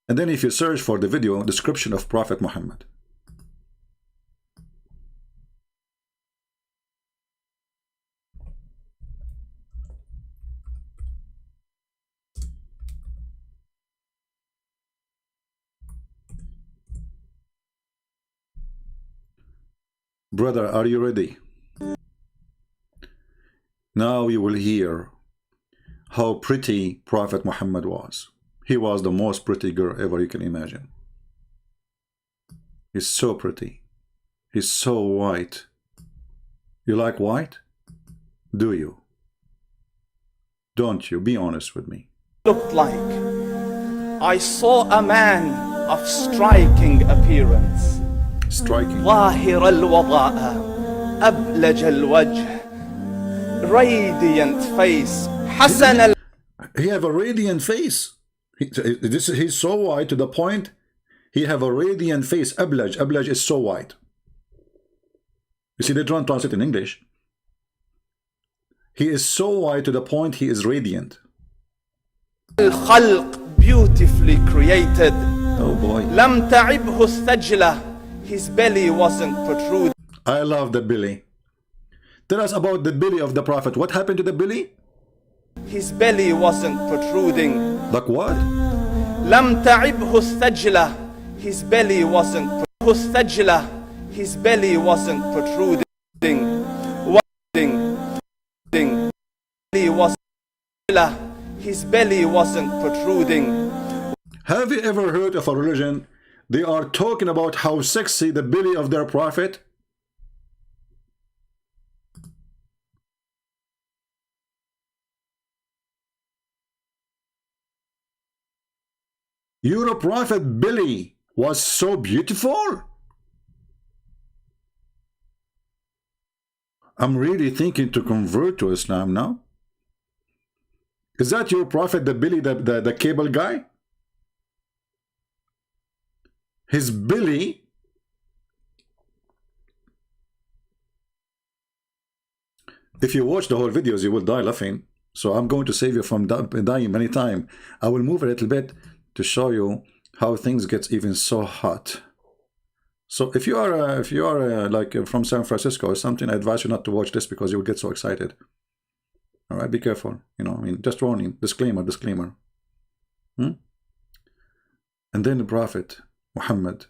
And then if you search for the video description of Prophet Muhammad, brother, are you ready? Now you will hear how pretty Prophet Muhammad was. He was the most pretty girl ever you can imagine. He's so pretty. He's so white. You like white? Do you? Don't you? Be honest with me. Looked like I saw a man of striking appearance. Striking. ظاهر الوضاء أبلج الوجه radiant face حسن. He have a radiant face. He's so white to the point he have a radiant face. Ablaj. Ablaj is so white. You see, they don't translate in English. He is so white to the point he is radiant. الخلق beautifully created. Oh boy. لم تعبه الثجلة. His belly wasn't protruding. I love the belly. Tell us about the belly of the Prophet. What happened to the belly? His belly wasn't protruding. Like what? لم تعبه الثجلة. His belly wasn't الثجلة. His belly wasn't protruding. His belly wasn't protruding. Have you ever heard of a religion? They are talking about how sexy the belly of their Prophet. Your Prophet belly was so beautiful. I'm really thinking to convert to Islam now. Is that your Prophet, the belly, the cable guy? his belly. If you watch the whole videos, you will die laughing. So I'm going to save you from dying many times. I will move a little bit to show you how things get even so hot. So if you are like from San Francisco or something, I advise you not to watch this because you will get so excited. All right, be careful. You know, I mean, just warning, disclaimer. And then the Prophet Muhammad.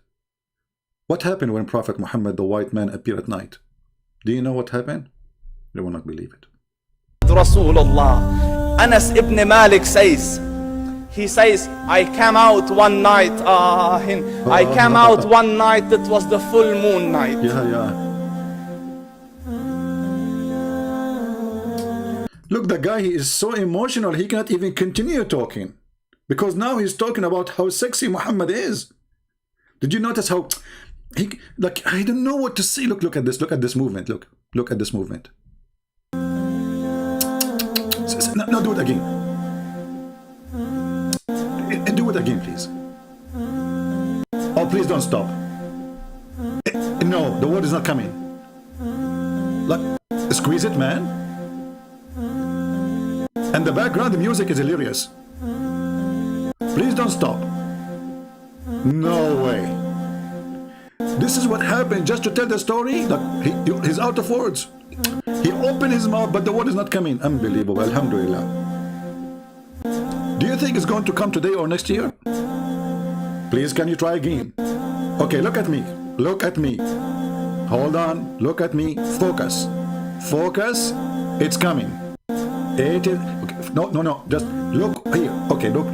What happened when Prophet Muhammad, the white man, appeared at night? Do you know what happened? You will not believe it. Rasulullah. Anas ibn Malik says, he says, I came out one night, I came out one night, it was the full moon night. Yeah. Look, the guy, he is so emotional, he cannot even continue talking. Because now he's talking about how sexy Muhammad is. Did you notice how, like, I don't know what to say. Look at this movement, look at this movement. No, do it again. Do it again, please. Oh, please don't stop. No, the word is not coming. Like, squeeze it, man. And the background, the music is hilarious. Please don't stop. No way. This is what happened just to tell the story. Like, he's out of words. He opened his mouth, but the word is not coming. Unbelievable. Alhamdulillah. Do you think it's going to come today or next year? Please, can you try again? Okay, look at me. Look at me. Hold on. Look at me. Focus. Focus. It's coming. It is. Okay. No. Just look here. Okay, look.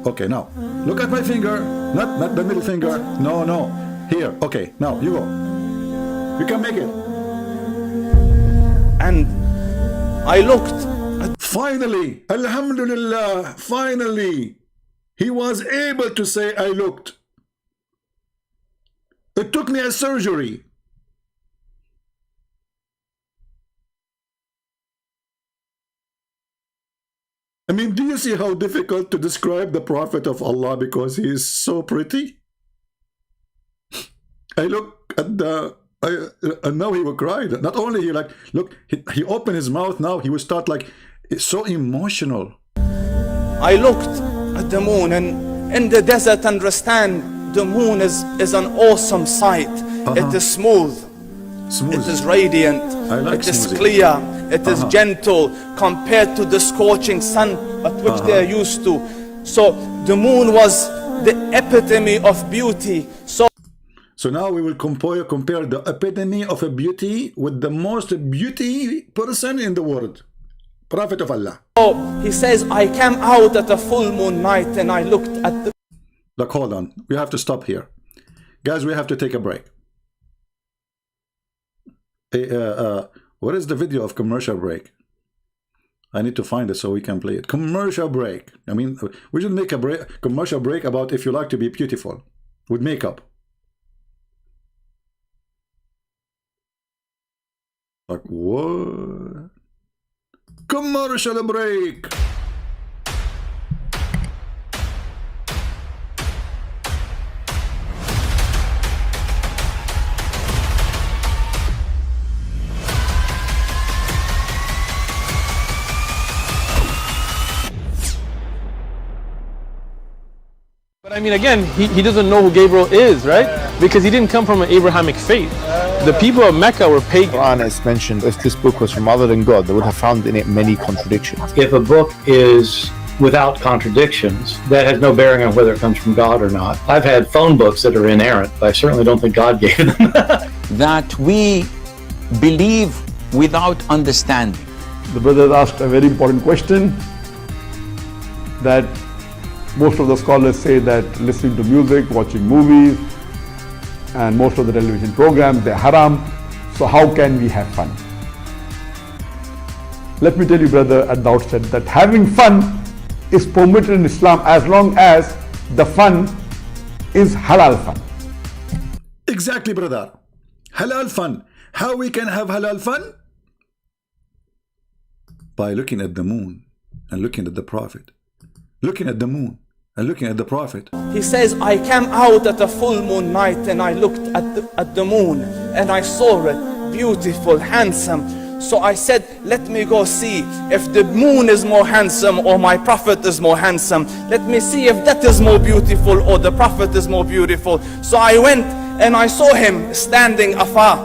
Okay, now. Look at my finger. Not the middle finger. No. Here. Okay, now you go. You can make it. And I looked. Finally, Alhamdulillah, finally, he was able to say, I looked. It took me a surgery. I mean, do you see how difficult to describe the Prophet of Allah because he is so pretty? I look at the... and now he will cry. Not only he like, look, he opened his mouth now, he will start like, it's so emotional. I looked at the moon, and in the desert, understand, the moon is an awesome sight. It is smooth. It is radiant. It is clear. It is gentle compared to the scorching sun at which they are used to. So the moon was the epitome of beauty. So now we will compare the epitome of a beauty with the most beauty person in the world, Prophet of Allah. So he says, I came out at a full moon night and I looked at the... Look, hold on. We have to stop here. Guys, we have to take a break. What is the video of commercial break? I need to find it so we can play it. Commercial break. I mean, we should make a commercial break about if you like to be beautiful with makeup. Like, what? Commercial break. But I mean, again, he doesn't know who Gabriel is, right? Because he didn't come from an Abrahamic faith. The people of Mecca were pagan. Quran has mentioned if this book was from other than God, they would have found in it many contradictions. If a book is without contradictions, that has no bearing on whether it comes from God or not. I've had phone books that are inerrant, but I certainly don't think God gave them. That we believe without understanding. The brother asked a very important question, that most of the scholars say that listening to music, watching movies, and most of the television programs, they're haram. So how can we have fun? Let me tell you, brother, at the outset that having fun is permitted in Islam as long as the fun is halal fun. Exactly, brother. Halal fun. How we can have halal fun? By looking at the moon and looking at the Prophet. Looking at the moon and looking at the Prophet. He says, I came out at a full moon night and I looked at the moon and I saw it, beautiful, handsome. So I said, let me go see if the moon is more handsome or my Prophet is more handsome. Let me see if that is more beautiful or the Prophet is more beautiful. So I went and I saw him standing afar.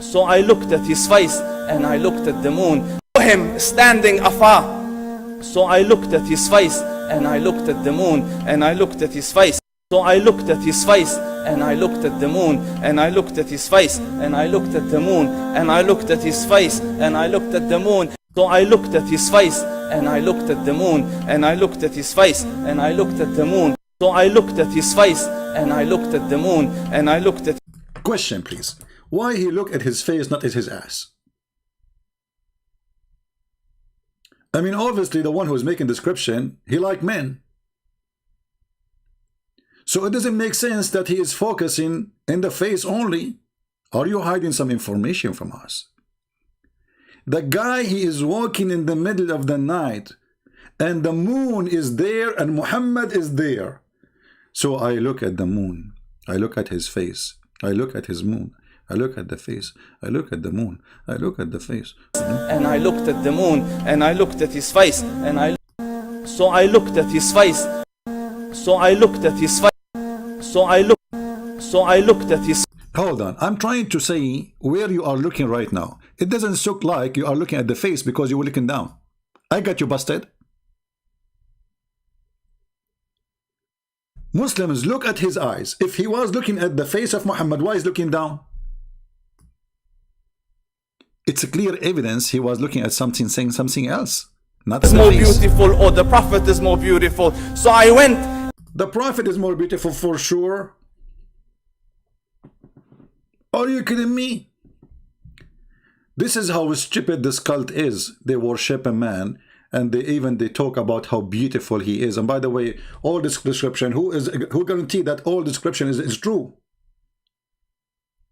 So I looked at his face and I looked at the moon. I saw him standing afar. So I looked at his face and I looked at the moon and I looked at his face. So I looked at his face and I looked at the moon and I looked at his face and I looked at the moon and I looked at his face and I looked at the moon. So I looked at his face and I looked at the moon and I looked at his face and I looked at the moon. So I looked at his face and I looked at the moon and I looked at... Question, please. Why he looked at his face, not at his ass? I mean, obviously the one who is making description, he liked men. So it doesn't make sense that he is focusing in the face only. Are you hiding some information from us? The guy, he is walking in the middle of the night and the moon is there and Muhammad is there. So I look at the moon, I look at his face, I look at his moon, I look at the face, I look at the moon, I look at the face. And I looked at the moon and I looked at his face and I... So I looked at his face. So I looked at his face. So I looked at his... Hold on, I'm trying to say where you are looking right now. It doesn't look like you are looking at the face because you were looking down. I got you busted. Muslims look at his eyes. If he was looking at the face of Muhammad, why is looking down? It's a clear evidence he was looking at something, saying something else. Not the more face. Beautiful or the Prophet is more beautiful. So I went... The Prophet is more beautiful for sure. Are you kidding me? This is how stupid this cult is. They worship a man and they talk about how beautiful he is. And by the way, all this description, who guarantee that all description is true?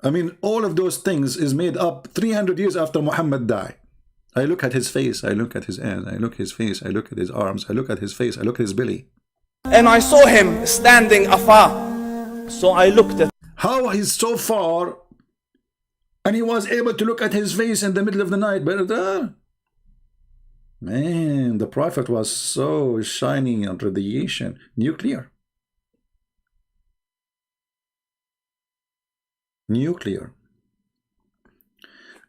I mean, all of those things is made up 300 years after Muhammad died. I look at his face, I look at his hands, I look at his face, I look at his arms, I look at his face, I look at his belly. And I saw him standing afar. So I looked at... How he's so far and he was able to look at his face in the middle of the night. But man, the Prophet was so shining on radiation. Nuclear. Nuclear.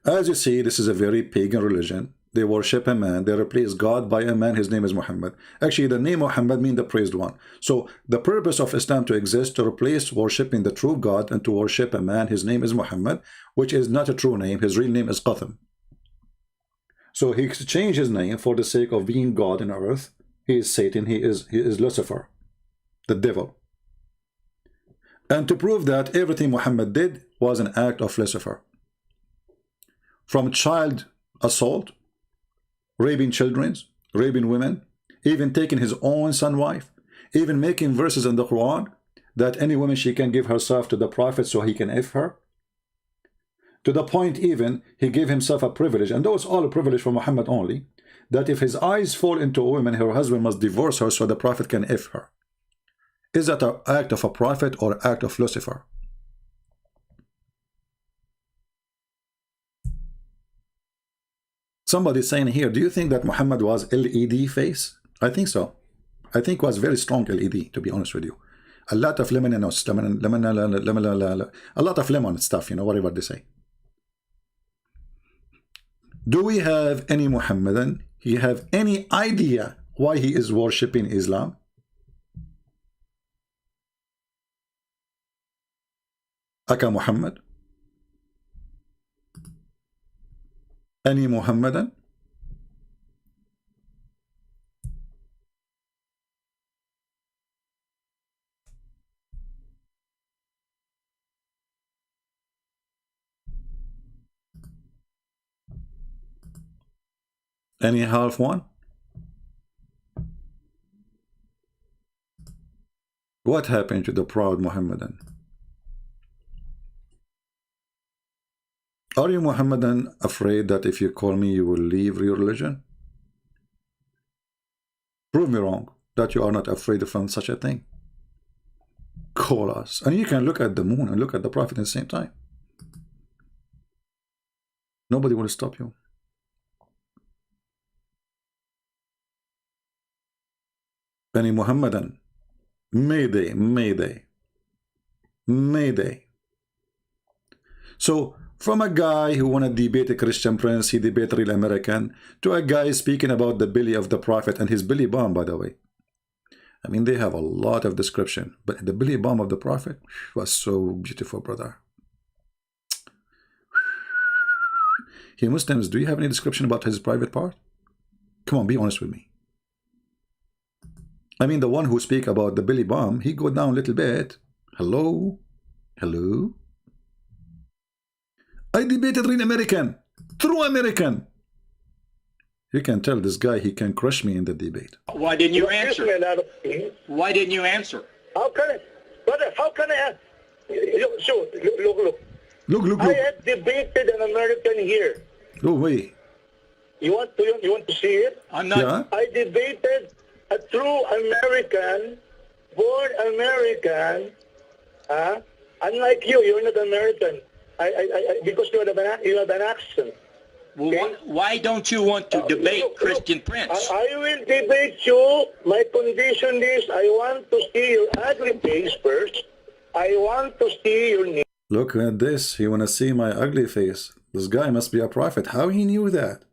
As you see, this is a very pagan religion. They worship a man, they replace God by a man, his name is Muhammad. Actually, the name Muhammad means the praised one. So the purpose of Islam to exist, to replace worshipping the true God and to worship a man, his name is Muhammad, which is not a true name, his real name is Qatham. So he changed his name for the sake of being God in earth. He is Satan, he is Lucifer, the devil. And to prove that everything Muhammad did was an act of Lucifer. From child assault, raping children, raping women, even taking his own son wife, even making verses in the Quran that any woman she can give herself to the Prophet so he can F her. To the point even he gave himself a privilege, and that was all a privilege for Muhammad only, that if his eyes fall into a woman, her husband must divorce her so the Prophet can F her. Is that an act of a prophet or an act of Lucifer? Somebody saying here, do you think that Muhammad was LED face? I think so. I think was very strong LED, to be honest with you. A lot of lemon, a lot of lemon stuff, you know, whatever they say. Do we have any Muhammadan? He have any idea why he is worshipping Islam? Aka Muhammad? Any Muhammadan? Any half one? What happened to the proud Muhammadan? Are you Muhammadan afraid that if you call me you will leave your religion? Prove me wrong. that you are not afraid from such a thing? Call us. And you can look at the moon and look at the Prophet at the same time. Nobody will stop you. Bani Muhammadan, Mayday, Mayday, Mayday. So, from a guy who want to debate a Christian prince, he debate real American, to a guy speaking about the belly of the Prophet and his belly bomb, by the way. I mean, they have a lot of description, but the belly bomb of the Prophet was so beautiful, brother. Hey, Muslims, do you have any description about his private part? Come on, be honest with me. I mean, the one who speak about the belly bomb, he go down a little bit. Hello? Hello? I debated real American, true American. You can tell this guy he can crush me in the debate. Why didn't you answer? Why didn't you answer? How can I, brother? How can I? Look. Look. I had debated an American here. Oh wait. You want to see it? I'm not. Yeah? I debated a true American, born American. Unlike you, you're not American. Because you have an accent. Well, okay? why don't you want to debate Christian Prince? I will debate you. My condition is I want to see your ugly face first. I want to see your name. Look at this. He want to see my ugly face. This guy must be a prophet. How he knew that?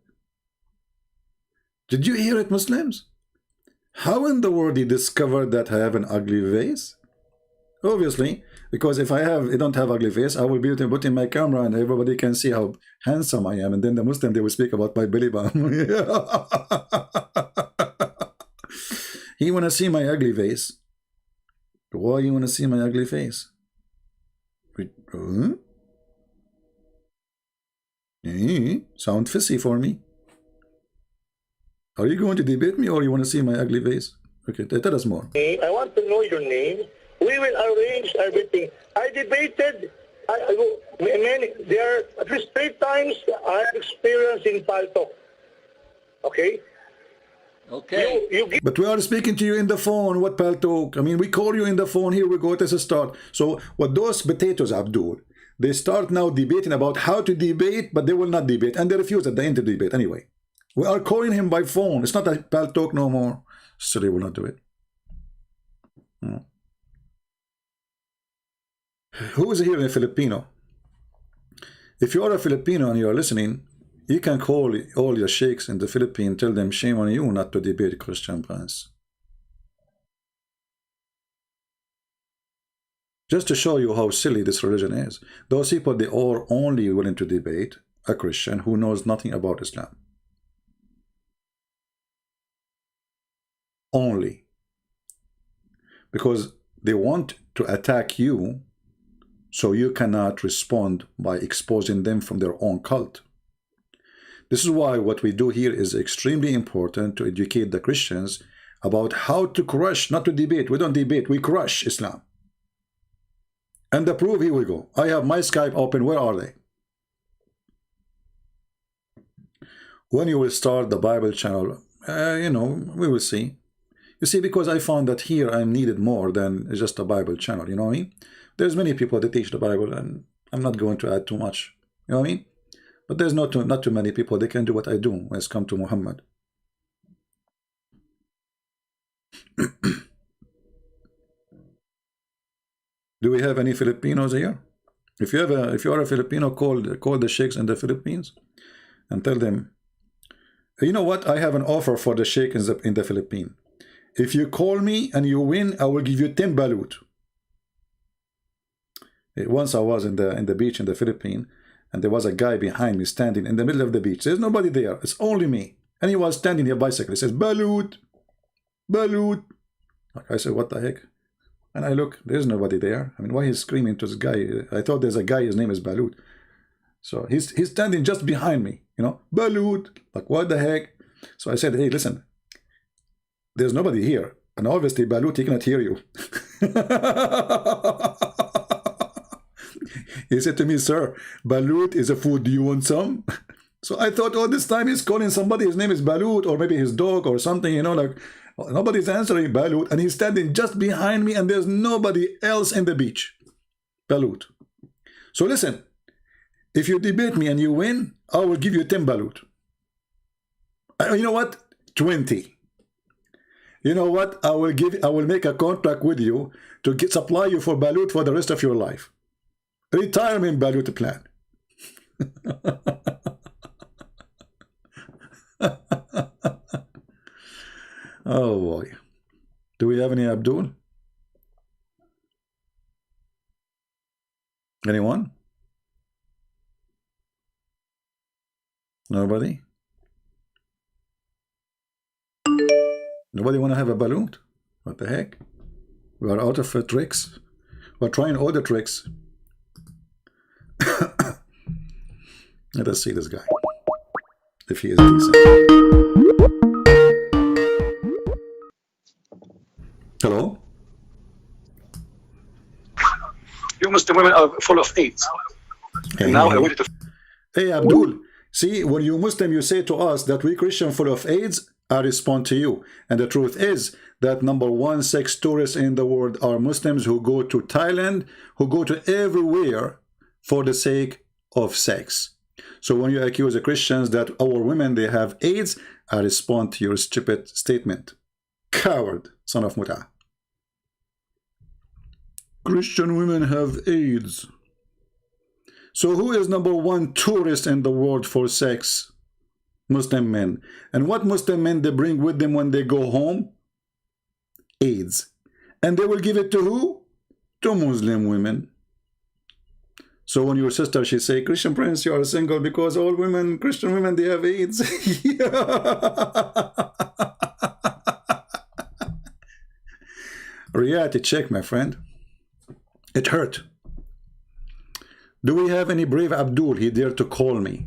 Did you hear it, Muslims? How in the world he discovered that I have an ugly face? Obviously, because if I don't have ugly face, I will be able to put in my camera and everybody can see how handsome I am. And then the Muslim, they will speak about my belly bump. He want to see my ugly face. Why you want to see my ugly face? Sound fishy for me. Are you going to debate me or you want to see my ugly face? Okay, tell us more. I want to know your name. We will arrange everything. I debated there are at least 3 times I have experience in Paltalk. Okay? Okay. But we are speaking to you in the phone. What Paltalk? I mean, we call you in the phone. Here we go. This is start. So what those potatoes, Abdul, they start now debating about how to debate, but they will not debate. And they refuse at the end to debate anyway. We are calling him by phone. It's not a Paltalk no more. So they will not do it. Who is here a Filipino? If you are a Filipino and you are listening, you can call all your sheikhs in the Philippines, tell them shame on you not to debate Christian Prince. Just to show you how silly this religion is. Those people, they are only willing to debate a Christian who knows nothing about Islam. Only. Because they want to attack you, so you cannot respond by exposing them from their own cult. This is why what we do here is extremely important, to educate the Christians about how to crush, not to debate. We don't debate, we crush Islam. And the proof, here we go. I have my Skype open. Where are they? When you will start the Bible channel, we will see. You see, because I found that here I'm needed more than just a Bible channel, you know what I mean? There's many people that teach the Bible, and I'm not going to add too much, you know what I mean? But there's not too many people that can do what I do when it's come to Muhammad. Do we have any Filipinos here? If you are a Filipino, call the sheikhs in the Philippines and tell them, you know what? I have an offer for the sheikh in the Philippines. If you call me and you win, I will give you 10 balut. Once I was in the beach in the Philippines, and there was a guy behind me standing in the middle of the beach. There's nobody there. It's only me. And he was standing here bicycle. He says, balut, balut. Like I said, what the heck? And I look, there's nobody there. I mean, why he's screaming to this guy? I thought there's a guy, his name is Balut. So he's standing just behind me, Balut. Like, what the heck? So I said, hey, listen, there's nobody here. And obviously, Balut, he cannot hear you. He said to me, sir, Balut is a food. Do you want some? So I thought all this time he's calling somebody. His name is Balut, or maybe his dog or something, like Nobody's answering Balut, and he's standing just behind me, and there's nobody else in the beach. Balut. So listen, if you debate me and you win, I will give you 10 Balut. You know what? 20. You know what? I will make a contract with you to supply you for Balut for the rest of your life. Retirement Balut plan. Oh boy. Do we have any Abdul? Anyone? Nobody? Nobody want to have a Balut? What the heck? We are out of tricks. We're trying all the tricks. Let us see this guy, if he is decent. Hello? You Muslim women are full of AIDS. Hey, now I wanted to... Hey Abdul, see, when you Muslim, you say to us that we Christian full of AIDS, I respond to you. And the truth is that number one, sex tourists in the world are Muslims who go to Thailand, who go to everywhere for the sake of sex. So when you accuse the Christians that our women, they have AIDS, I respond to your stupid statement. Coward, son of Muta. Christian women have AIDS. So who is number one tourist in the world for sex? Muslim men. And what Muslim men they bring with them when they go home? AIDS. And they will give it to who? To Muslim women. So when your sister, she say, Christian Prince, you are single because all women, Christian women, they have AIDS. Reality check, my friend. It hurt. Do we have any brave Abdul? He dared to call me.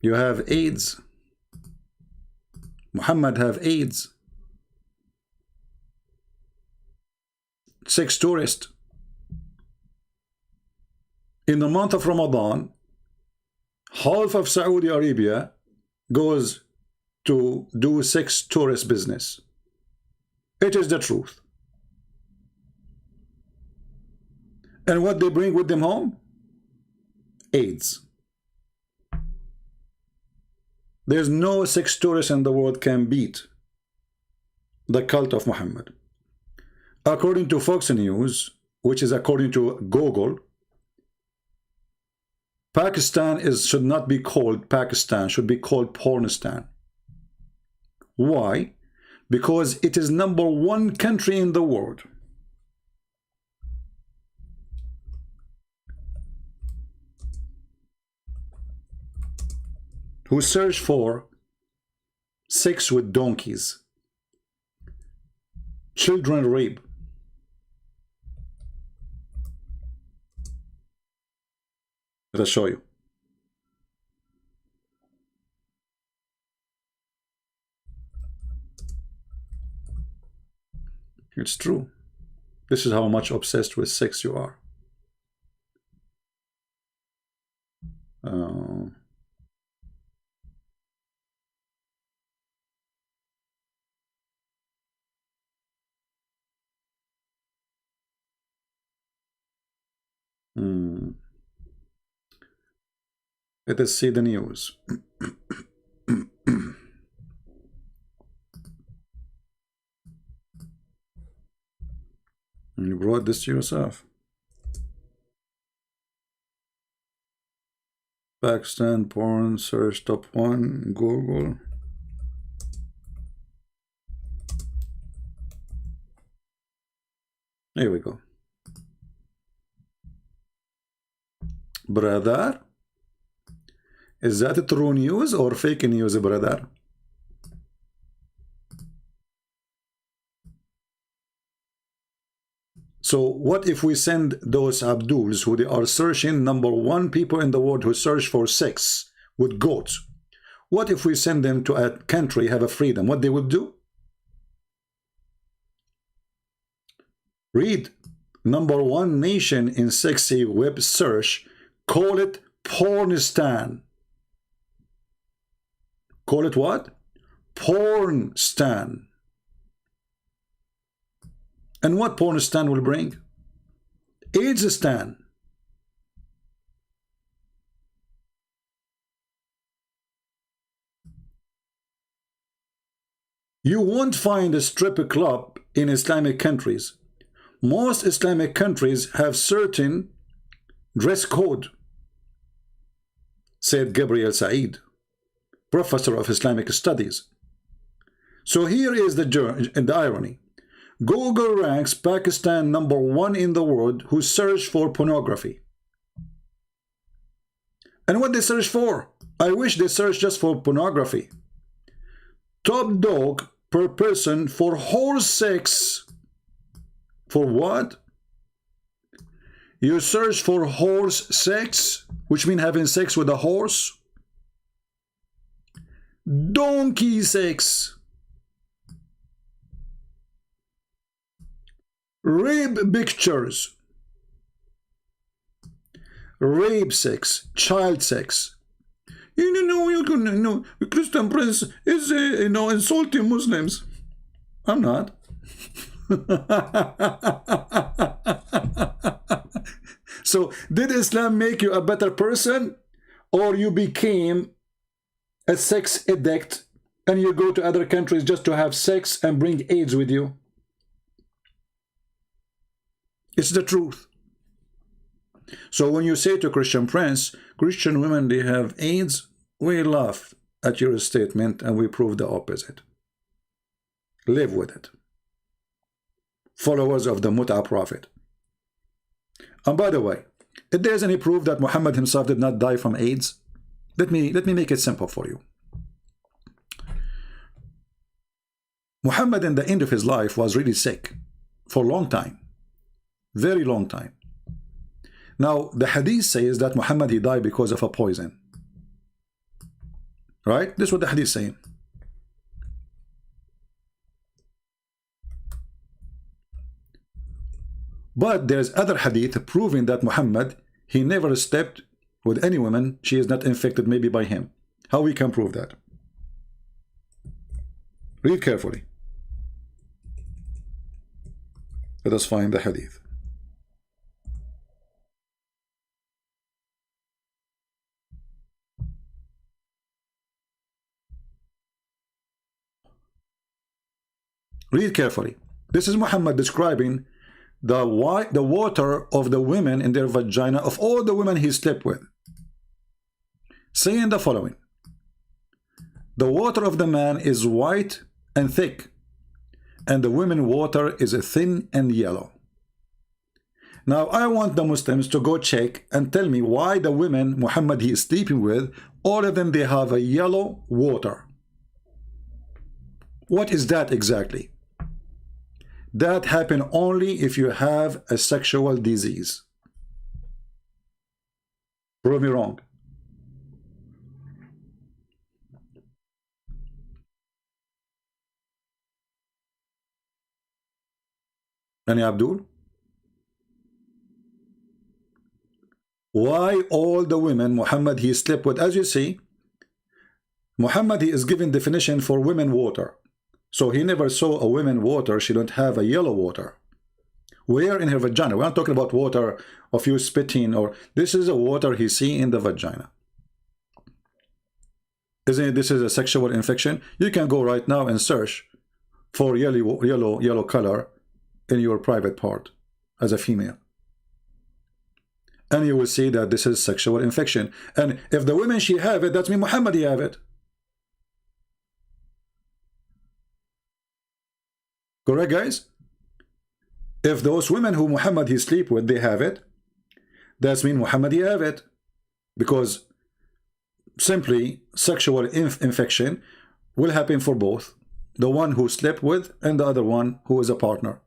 You have AIDS. Muhammad have AIDS. Sex tourist. In the month of Ramadan, half of Saudi Arabia goes to do sex tourist business. It is the truth. And what they bring with them home? AIDS. There's no sex tourist in the world can beat the cult of Muhammad. According to Fox News, which is according to Google, Pakistan should not be called Pakistan, should be called Pornistan. Why? Because it is number one country in the world. Who search for sex with donkeys, children rape. Let us show you. It's true. This is how much obsessed with sex you are. Let us see the news. You brought this to yourself. Pakistan porn search top 1 Google. Here we go. Brother, is that true news or fake news, brother? So what if we send those Abduls who they are searching, number one people in the world who search for sex with goats? What if we send them to a country have a freedom? What they would do? Read. Number one nation in sexy web search, call it Pornistan. Call it what? porn stan. And what porn stan will bring? AIDS stan. You won't find a strip club in Islamic countries. Most Islamic countries have certain dress code, said Gabriel Said, professor of Islamic studies. So here is the irony. Google ranks Pakistan #1 in the world who search for pornography. And what they search for? I wish they search just for pornography. Top dog per person for horse sex. For what? You search for horse sex, which means having sex with a horse. Donkey sex. Rape pictures. Rape sex. Child sex. You know, Christian Prince is, insulting Muslims. I'm not. So, did Islam make you a better person? Or you became a sex addict and you go to other countries just to have sex and bring AIDS with you? It's the truth. So when you say to Christian Prince, Christian women, they have AIDS, we laugh at your statement and we prove the opposite. Live with it. Followers of the Mut'a Prophet. And by the way, if there's any proof that Muhammad himself did not die from AIDS, let me make it simple for you. Muhammad in the end of his life was really sick for a long time. Very long time. Now, the hadith says that Muhammad, he died because of a poison. Right? This is what the hadith is saying. But there's other hadith proving that Muhammad, he never slept with any woman. She is not infected maybe by him. How we can prove that? Read carefully. Let us find the hadith. Read carefully. This is Muhammad describing the water of the women in their vagina of all the women he slept with, saying the following: the water of the man is white and thick, and the women water is thin and yellow. Now I want the Muslims to go check and tell me why the women Muhammad he is sleeping with, all of them, they have a yellow water. What is that exactly? That happens only if you have a sexual disease. Prove me wrong. Any Abdul? Why all the women Muhammad he slept with? As you see, Muhammad he is giving definition for women water. So he never saw a woman water, she don't have a yellow water. Where in her vagina? We're not talking about water of you spitting, or this is a water he see in the vagina. Isn't it, this is a sexual infection? You can go right now and search for yellow color in your private part as a female. And you will see that this is sexual infection. And if the women she have it, that means Muhammad he have it. Correct, guys? If those women who Muhammad he sleep with, they have it, that means Muhammad he have it. Because simply sexual infection will happen for both. The one who slept with and the other one who is a partner.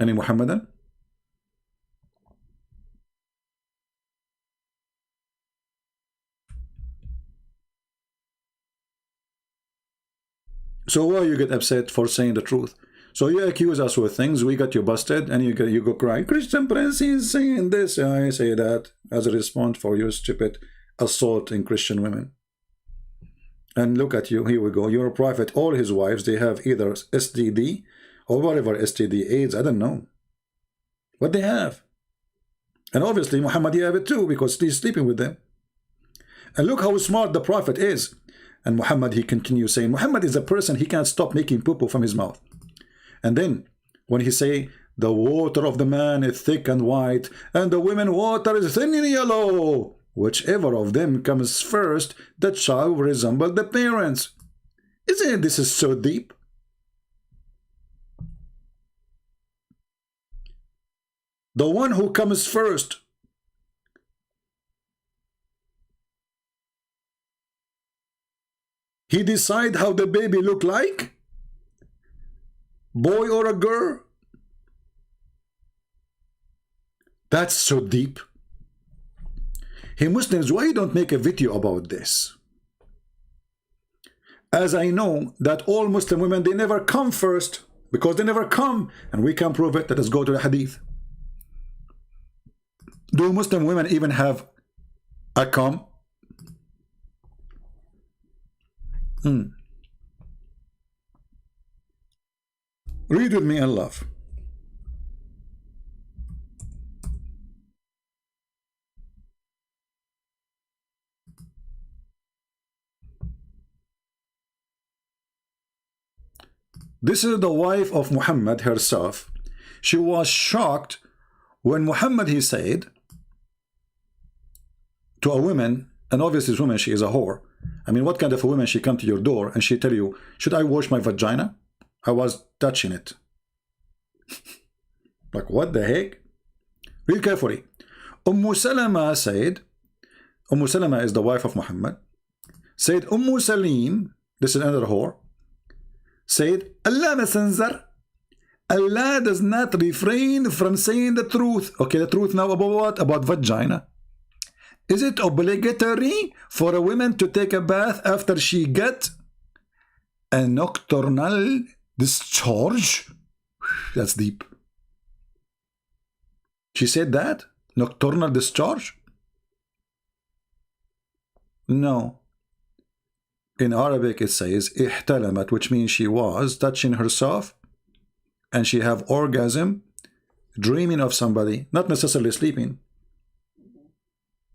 Any Muhammadan? So why you get upset for saying the truth? So you accuse us with things, we got you busted, and you go cry, Christian Prince is saying this, I say that as a response for your stupid assault in Christian women. And look at you, here we go, you're a prophet, all his wives, they have either STD or whatever STD, AIDS, I don't know what they have. And obviously Muhammad, you have it too, because he's sleeping with them. And look how smart the prophet is. And Muhammad, he continues saying, Muhammad is a person, he can't stop making poo-poo from his mouth. And then when he say, the water of the man is thick and white, and the women water is thin and yellow, whichever of them comes first, the child will resemble the parents. Isn't it, this is so deep? The one who comes first, he decide how the baby look like, boy or a girl. That's so deep. Hey Muslims, why you don't make a video about this? As I know that all Muslim women, they never come first, because they never come, and we can prove it. Let us go to the hadith. Do Muslim women even have a cum? Read with me and laugh. This is the wife of Muhammad herself. She was shocked when Muhammad, he said to a woman, and obviously this woman, she is a whore. I mean, what kind of a woman, she come to your door and she tell you, should I wash my vagina? I was touching it. Like, what the heck? Read carefully. Salama said, Salama is the wife of Muhammad, said, Salim, this is another whore, said, Allah Messenger, Allah does not refrain from saying the truth. Okay, the truth now about what? About vagina. Is it obligatory for a woman to take a bath after she get a nocturnal discharge? That's deep. She said that? Nocturnal discharge? No. In Arabic it says ihtalamat, which means she was touching herself and she have orgasm, dreaming of somebody, not necessarily sleeping.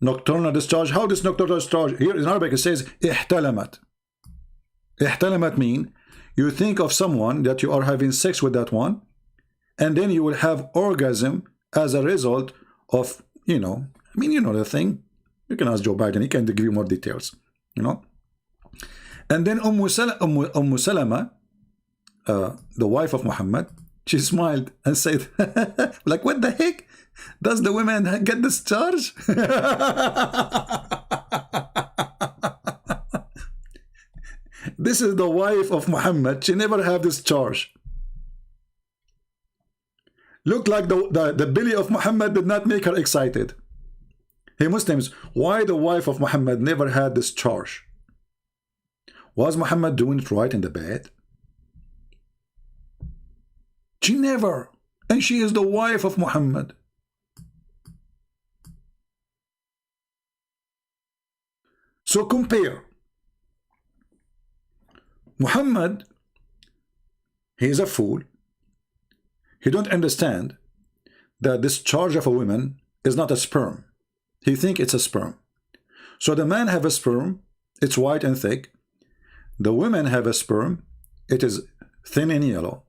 Nocturnal discharge. How does nocturnal discharge? Here in Arabic it says ihtalamat. Ihtalamat mean you think of someone that you are having sex with that one, and then you will have orgasm as a result of, you know, I mean, you know the thing. You can ask Joe Biden, he can give you more details, you know. And then Salama, the wife of Muhammad, she smiled and said, like, what the heck? Does the women get discharged? This is the wife of Muhammad. She never had discharge. Looked like the belly of Muhammad did not make her excited. Hey Muslims, why the wife of Muhammad never had discharge? Was Muhammad doing it right in the bed? She never. And she is the wife of Muhammad. So compare. Muhammad, he is a fool. He don't understand that this charge of a woman is not a sperm. He think it's a sperm. So the man have a sperm, it's white and thick. The women have a sperm, it is thin and yellow.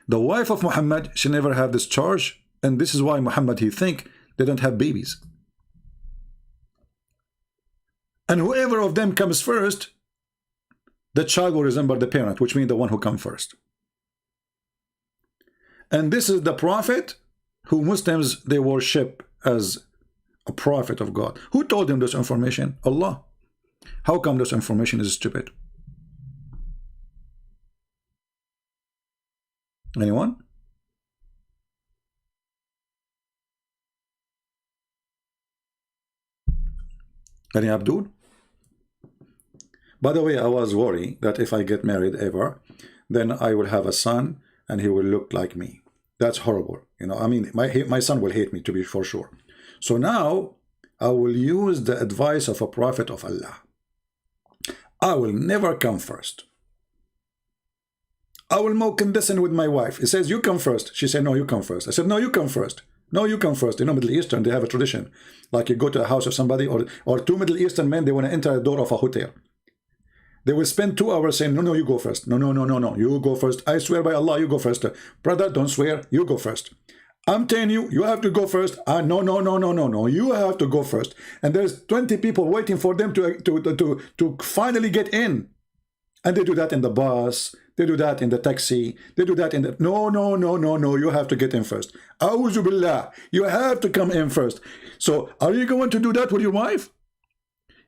The wife of Muhammad, she never have this charge, and this is why Muhammad, he think they don't have babies. And whoever of them comes first, the child will resemble the parent, which means the one who comes first. And this is the prophet who Muslims, they worship as a prophet of God. Who told them this information? Allah. How come this information is stupid? Anyone? Any Abdul? By the way, I was worried that if I get married ever, then I will have a son and he will look like me. That's horrible. You know, I mean, my son will hate me, to be for sure. So now I will use the advice of a prophet of Allah. I will never come first. I will more condescend with my wife. He says, you come first. She said, no, you come first. I said, no, you come first. No, you come first. You know, Middle Eastern, they have a tradition. Like you go to a house of somebody, or two Middle Eastern men, they want to enter the door of a hotel. They will spend 2 hours saying, no, no, you go first. No, no, no, no, no, you go first. I swear by Allah, you go first. Brother, don't swear, you go first. I'm telling you, you have to go first. No, no, no, no, no, no, you have to go first. And there's 20 people waiting for them to finally get in. And they do that in the bus, they do that in the taxi, they do that in the... No, no, no, no, no, you have to get in first. A'udhu billah, you have to come in first. So, are you going to do that with your wife?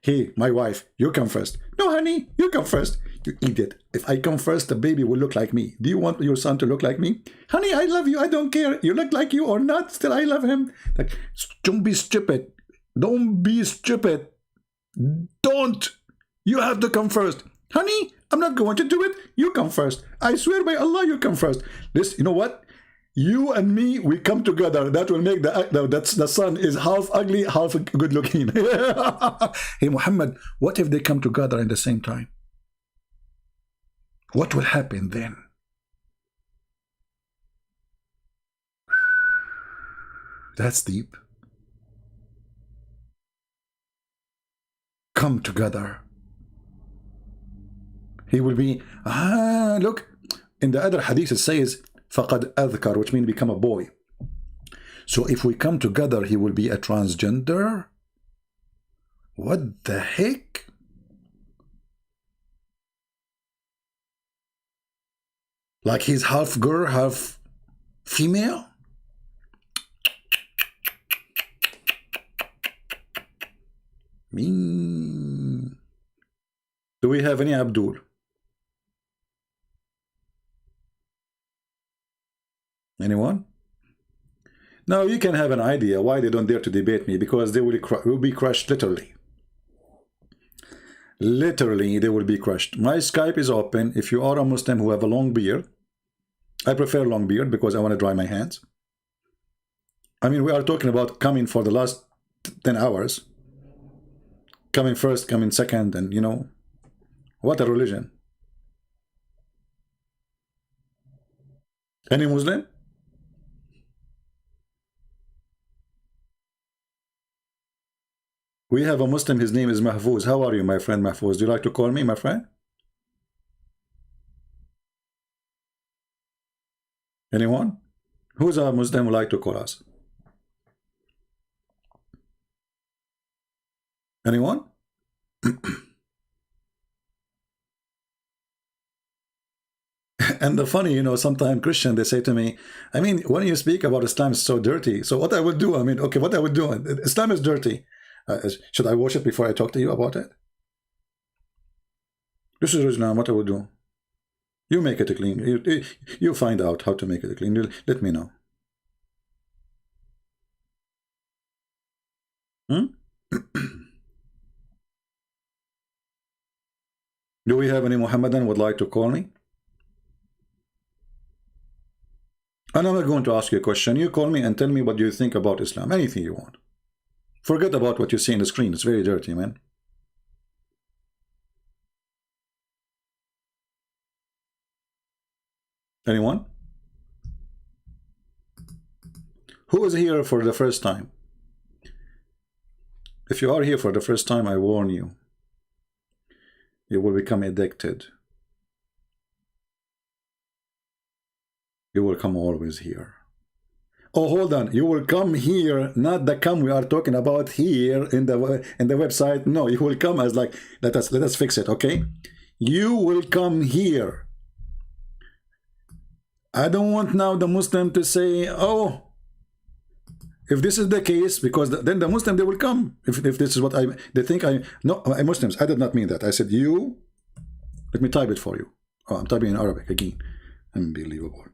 Hey, my wife, you come first. No, honey, you come first. You idiot. If I come first, the baby will look like me. Do you want your son to look like me? Honey, I love you. I don't care. You look like you or not. Still, I love him. Like, don't be stupid. Don't be stupid. Don't. You have to come first. Honey, I'm not going to do it. You come first. I swear by Allah, you come first. This, you know what? You and me, we come together. That will make the son is half ugly, half good looking. Hey, Muhammad, what if they come together in the same time? What will happen then? That's deep. Come together. He will be, look, in the other hadith it says, فَقَدْ أَذْكَرْ, which means become a boy. So if we come together, he will be a transgender? What the heck? Like he's half girl, half female? Do we have any Abdul? Anyone? Now you can have an idea why they don't dare to debate me, because they will be crushed literally. Literally, they will be crushed. My Skype is open. If you are a Muslim who have a long beard, I prefer long beard because I want to dry my hands. I mean, we are talking about coming for the last 10 hours. Coming first, coming second, and you know, what a religion. Any Muslim? We have a Muslim, his name is Mahfouz. How are you, my friend Mahfouz? Do you like to call me, my friend? Anyone? Who's a Muslim who like to call us? Anyone? And the funny, you know, sometimes Christian, they say to me, I mean, when you speak about Islam, it's so dirty. So what I would do, I mean, okay, what I would do, Islam is dirty. Should I worship before I talk to you about it? This is Islam, what I would do. You make it clean. You find out how to make it clean. Let me know. Do we have any Muhammadan would like to call me? And I'm not going to ask you a question. You call me and tell me what you think about Islam. Anything you want. Forget about what you see on the screen. It's very dirty, man. Anyone? Who is here for the first time? If you are here for the first time, I warn you. You will become addicted. You will come always here. Oh, hold on. You will come here, not the come we are talking about here in the website. No, you will come as like, let us fix it, okay? You will come here. I don't want now the Muslim to say, oh, if this is the case, because then the Muslim, they will come. If this is what they think no, Muslims, I did not mean that. I said you, let me type it for you. Oh, I'm typing in Arabic again. Unbelievable.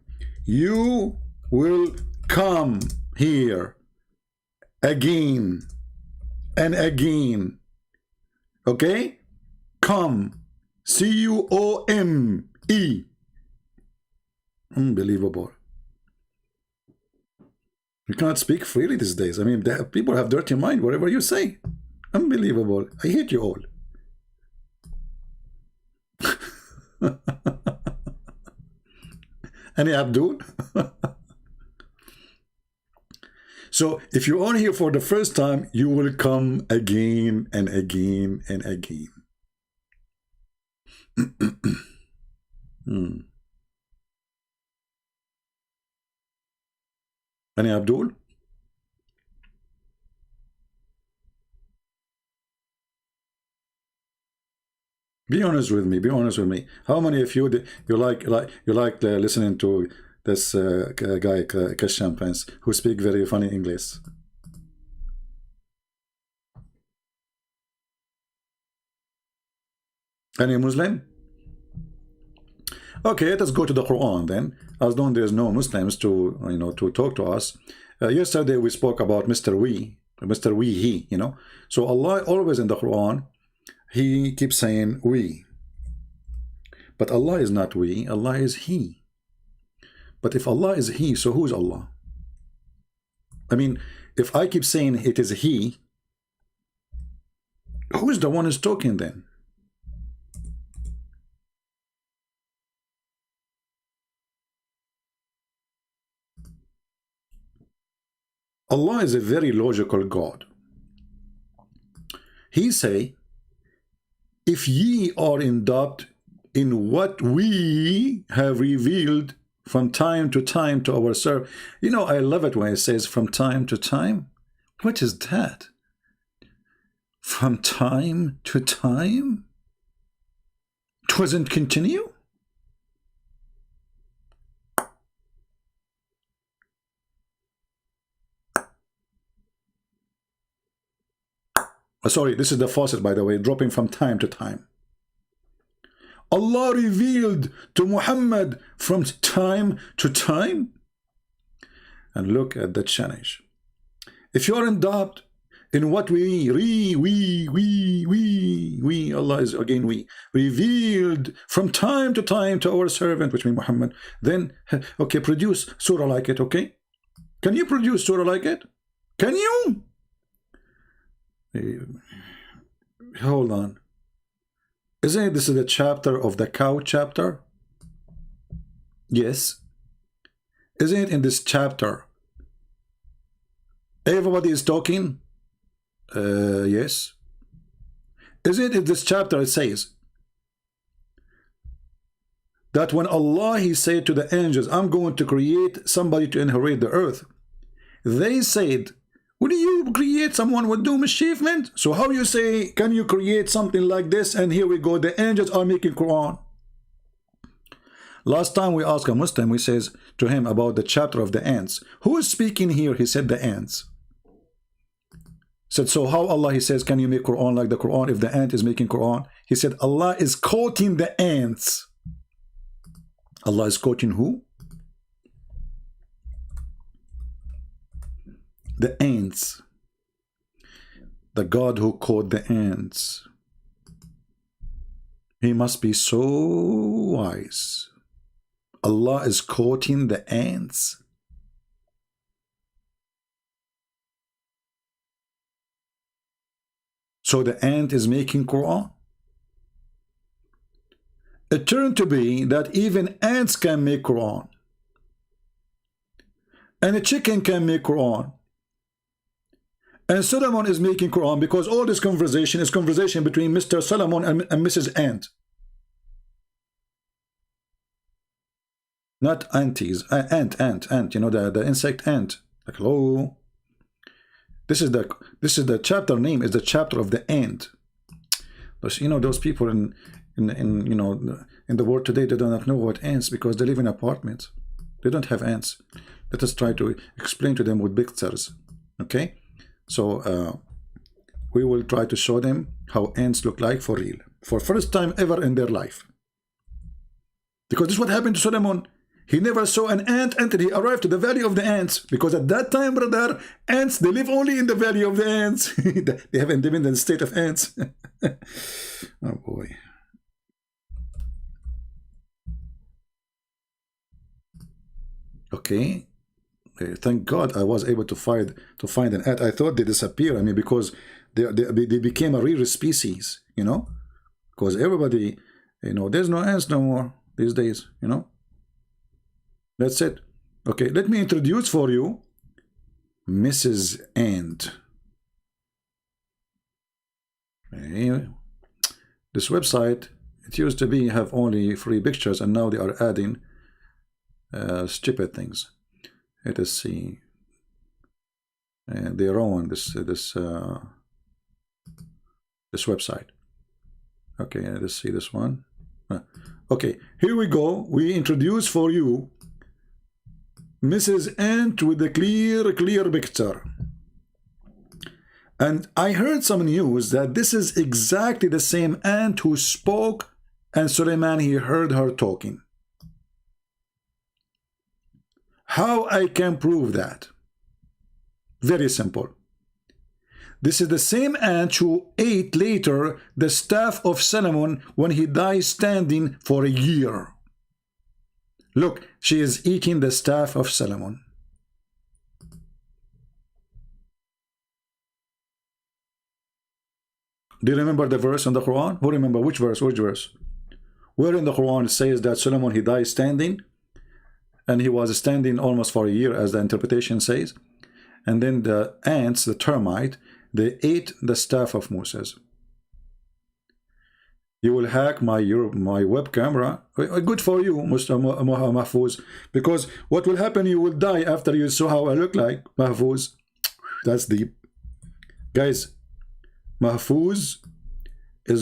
You will come here again and again. Okay? Come. C-U-O-M-E. Unbelievable. You cannot speak freely these days. I mean, people have dirty mind, whatever you say. Unbelievable. I hate you all. Any Abdul? So if you're on here for the first time, you will come again and again and again. Any Abdul? Be honest with me. Be honest with me. How many of you like listening to this guy Christian Prince who speak very funny English? Any Muslim? Okay, let us go to the Quran then. As long as there's no Muslims to to talk to us. Yesterday we spoke about Mr. We, he. So Allah always in the Quran, He keeps saying we. But Allah is not we. Allah is He. But if Allah is He, so who is Allah? I mean, if I keep saying it is He, who is the one who's talking then? Allah is a very logical God. He say, if ye are in doubt in what we have revealed from time to time to our servant. I love it when it says from time to time. What is that? From time to time? Doesn't continue? Sorry, this is the faucet, by the way, dropping from time to time. Allah revealed to Muhammad from time to time. And look at the challenge. If you are in doubt in what we, Allah is again we, revealed from time to time to our servant, which means Muhammad, then, okay, produce surah like it, okay? Can you produce surah like it? Can you? Hold on. Isn't it this is the chapter of the cow chapter? Yes. Isn't it in this chapter everybody is talking? Yes. Isn't it in this chapter it says that when Allah He said to the angels, I'm going to create somebody to inherit the earth, they said, will you create someone with doom achievement? So how you say, can you create something like this? And here we go, the angels are making Quran. Last time we asked a Muslim, we says to him about the chapter of the ants. Who is speaking here? He said the ants. Said, so how Allah, He says, can you make Quran like the Quran if the ant is making Quran? He said, Allah is quoting the ants. Allah is quoting who? The ants. The God who caught the ants. He must be so wise. Allah is quoting the ants. So the ant is making Quran. It turned to be that even ants can make Quran. And a chicken can make Quran. And Solomon is making Quran, because all this conversation is conversation between Mr. Solomon and Mrs. Ant. Not aunties, ant, the insect ant. Like, hello. This is the chapter name, is the chapter of the ant. But those people in the world today, they do not know what ants, because they live in apartments. They don't have ants. Let us try to explain to them with pictures. Okay? So we will try to show them how ants look like for real, for first time ever in their life. Because this is what happened to Solomon. He never saw an ant until he arrived to the valley of the ants. Because at that time, brother, ants, they live only in the valley of the ants. They have independent state of ants. Oh boy. Okay, thank God I was able to find an ant. I thought they disappear. I mean, because they became a rare species, you know, because everybody, you know, there's no ants no more these days, you know. That's it. Okay, let me introduce for you Mrs. Ant. Okay. This website, it used to be have only 3 pictures, and now they are adding stupid things. Let us see. They own this website. Okay, let's see this one. Okay, here we go. We introduce for you Mrs. Ant with a clear picture. And I heard some news that this is exactly the same ant who spoke, and Suleiman, he heard her talking. How I can prove that? Very simple. This is the same ant who ate later the staff of Solomon when he died standing for a year. Look, she is eating the staff of Solomon. Do you remember the verse in the Quran? Who remember which verse? Which verse? Where in the Quran it says that Solomon, he died standing, and he was standing almost for a year, as the interpretation says, and then the ants, the termite, they ate the staff of Moses. You will hack my web camera. Good for you, Mr. Mahfouz, because what will happen, you will die after you saw how I look like, Mahfouz. That's deep. Guys, Mahfouz is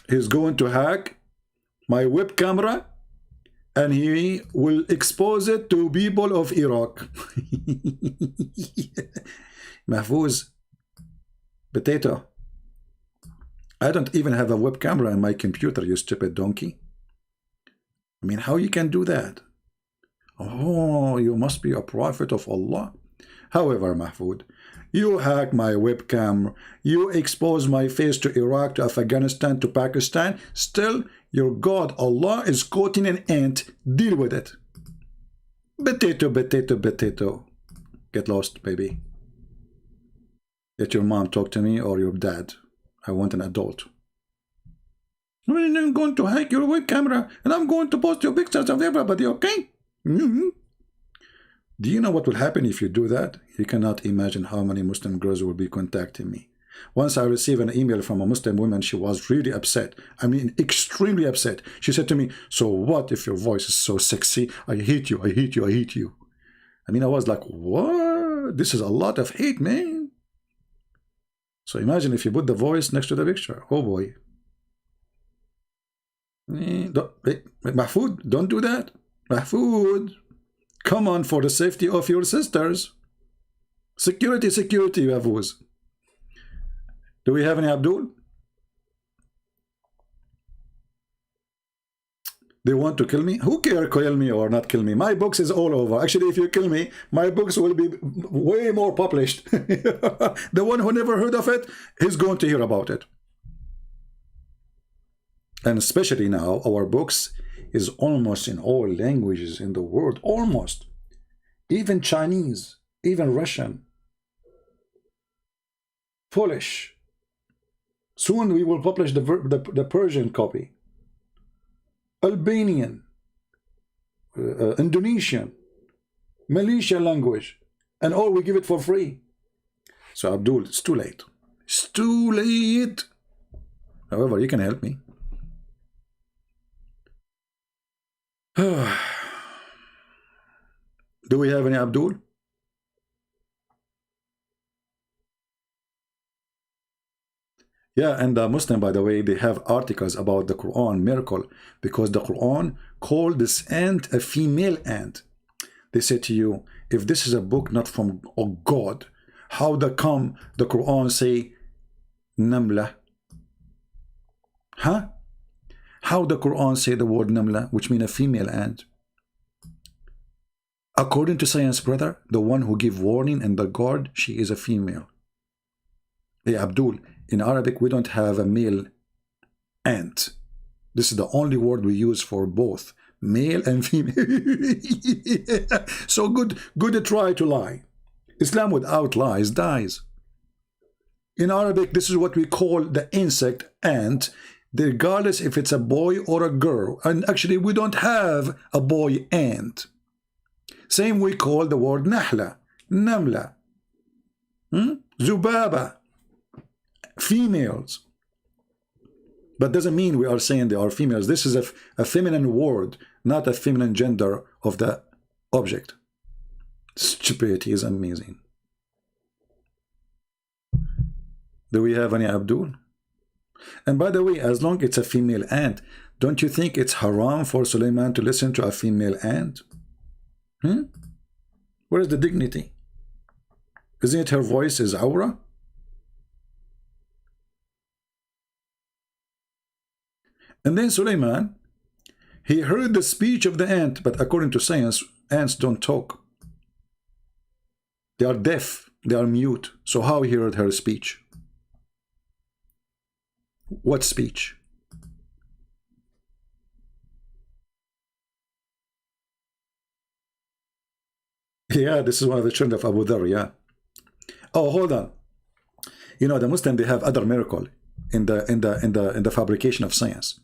he's going to hack my web camera, and he will expose it to people of Iraq. Mahfouz, potato, I don't even have a web camera in my computer, you stupid donkey. I mean, how you can do that? Oh, you must be a prophet of Allah. However, Mahfouz, you hack my webcam, you expose my face to Iraq, to Afghanistan, to Pakistan, still your God Allah is quoting an ant. Deal with it. Potato, potato, potato. Get lost, baby. Let your mom talk to me, or your dad. I want an adult. I'm going to hack your web camera, and I'm going to post your pictures of everybody, okay? Do you know what will happen if you do that? You cannot imagine how many Muslim girls will be contacting me. Once I received an email from a Muslim woman, she was really upset. I mean, extremely upset. She said to me, so what if your voice is so sexy? I hate you, I hate you, I hate you. I mean, I was like, what? This is a lot of hate, man. So imagine if you put the voice next to the picture. Oh boy. Mahfouz, don't do that. Mahfouz, come on, for the safety of your sisters. Security, security, Mahfouz. Do we have any Abdul? They want to kill me? Who cares kill me or not kill me? My books is all over. Actually, if you kill me, my books will be way more published. The one who never heard of it, he's going to hear about it. And especially now, our books is almost in all languages in the world. Almost. Even Chinese, even Russian, Polish. Soon we will publish the Persian copy. Albanian, Indonesian, Malaysian language, and all we give it for free. So Abdul, it's too late. It's too late. However, you can help me. Do we have any Abdul? Yeah, and the Muslim, by the way, they have articles about the Quran miracle, because the Quran called this ant a female ant. They say to you, if this is a book not from God, how come the Quran say Namla? Huh? How the Quran say the word Namla, which means a female ant? According to science, brother, the one who give warning and the guard, she is a female. Hey, Abdul, in Arabic, we don't have a male ant. This is the only word we use for both male and female. So good try to lie. Islam without lies dies. In Arabic, this is what we call the insect ant, regardless if it's a boy or a girl. And actually, we don't have a boy ant. Same we call the word nahla, namla, zubaba, females. But doesn't mean we are saying they are females. This is a feminine word, not a feminine gender of the object. Stupidity is amazing. Do we have any Abdul? And by the way, as long as it's a female ant, don't you think it's haram for Suleiman to listen to a female ant? Where is the dignity? Isn't it her voice is aura? And then Suleiman, he heard the speech of the ant, but according to science, ants don't talk. They are deaf, they are mute. So how he heard her speech? What speech? Yeah, this is one of the children of Abu Dhar, yeah. Oh, hold on. You know, the Muslim, they have other miracle in the fabrication of science.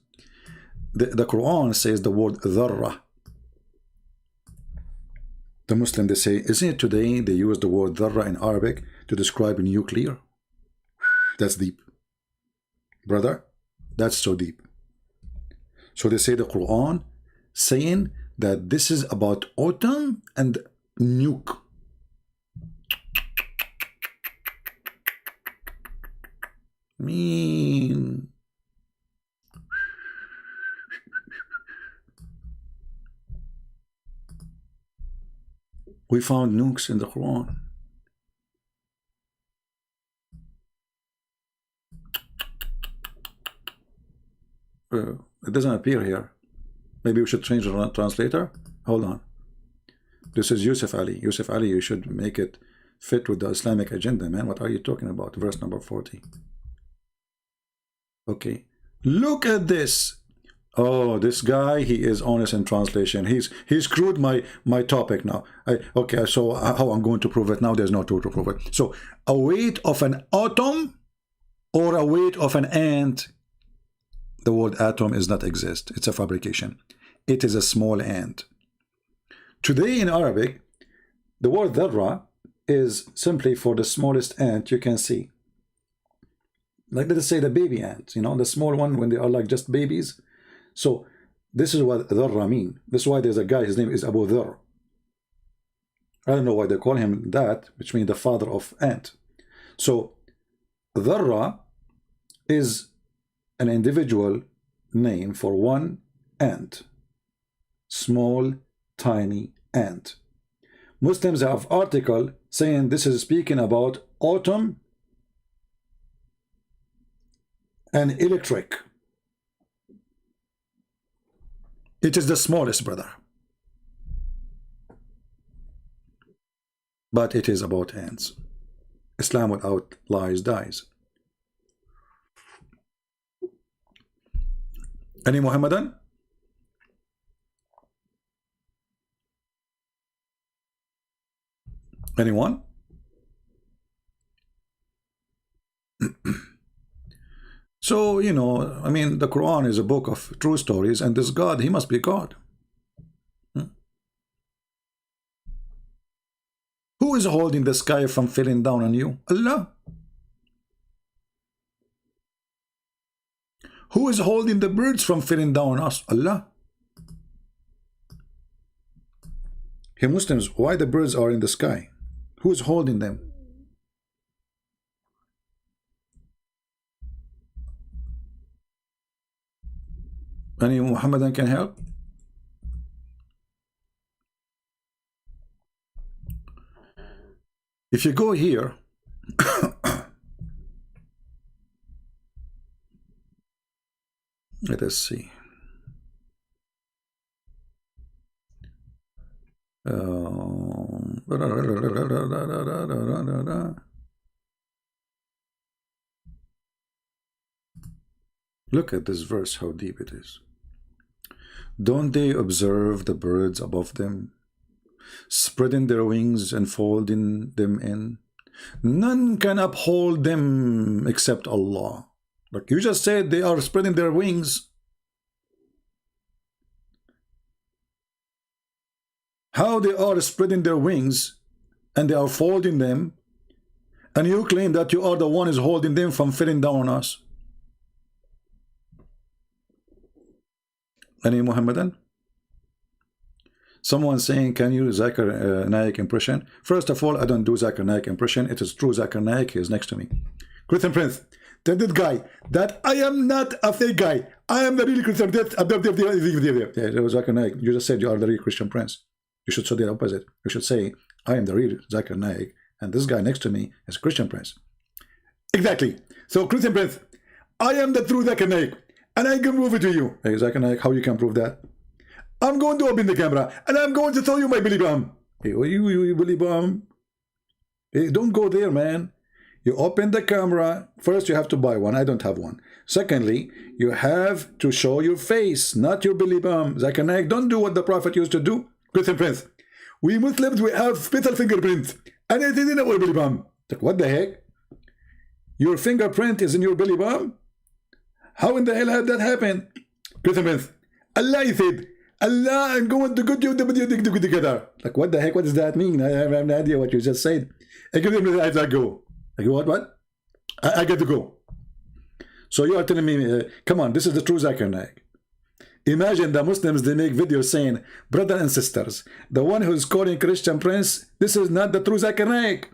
The Quran says the word dharra. The Muslim, they say, isn't it today they use the word dharra in Arabic to describe nuclear? That's deep. Brother, that's so deep. So they say the Quran saying that this is about autumn and nuke. Mean. We found nukes in the Quran. It doesn't appear here. Maybe we should change the translator. Hold on. This is Yusuf Ali. Yusuf Ali, you should make it fit with the Islamic agenda, man. What are you talking about? Verse number 40. Okay. Look at this. Oh, this guy, he is honest in translation. He screwed my topic now. Okay, so how I'm going to prove it now? There's no tool to prove it. So a weight of an atom or a weight of an ant. The word atom does not exist. It's a fabrication. It is a small ant. Today in Arabic, the word dharra is simply for the smallest ant you can see. Like, let us say the baby ants, you know, the small one when they are like just babies. So this is what dharra mean. This is why there's a guy, his name is Abu Dhar. I don't know why they call him that, which means the father of ant. So dharra is an individual name for one ant. Small, tiny ant. Muslims have article saying this is speaking about autumn and electric. It is the smallest, brother. But it is about ants. Islam without lies dies. Any Muhammadan? Anyone? So, you know, I mean, the Quran is a book of true stories, and this God, he must be God. Who is holding the sky from falling down on you? Allah. Who is holding the birds from falling down on us? Allah. Hey Muslims, why the birds are in the sky? Who is holding them? Any Muhammadan can help? If you go here, let us see. Look at this verse, how deep it is. Don't they observe the birds above them, spreading their wings and folding them in? None can uphold them except Allah. Like you just said, they are spreading their wings. How they are spreading their wings and they are folding them, and you claim that you are the one who is holding them from falling down on us? Any Muhammadan? Someone saying, can you Zakir Naik impression? First of all, I don't do Zakir Naik impression. It is true Zakir Naik. He is next to me. Christian Prince, tell that guy that I am not a fake guy. I am the real Christian Prince. Zakir Naik, you just said you are the real Christian Prince. You should say the opposite. You should say, I am the real Zakir Naik, and this guy next to me is Christian Prince. Exactly. So, Christian Prince, I am the true Zakir Naik, and I can prove it to you. Hey, Zakir Naik, how you can prove that? I'm going to open the camera, and I'm going to tell you my Billy Bomb. Hey, you Billy Bomb? Hey, don't go there, man. You open the camera. First, you have to buy one. I don't have one. Secondly, you have to show your face, not your Billy Bomb. Zakir Naik, don't do what the Prophet used to do. Christian Prince, we Muslims, we have special fingerprints, and it is in our belly bump. Like, what the heck? Your fingerprint is in your belly bump? How in the hell had that happened? Christian Prince, Allah said, Allah, I'm going to get you together. Like, what the heck? What does that mean? I have no idea what you just said. I give him I go. I go, what? I get to go. So you are telling me, come on, this is the true Zakir Naik. Imagine the Muslims, they make videos saying, brothers and sisters, the one who is calling Christian Prince, this is not the true Zakir Naik.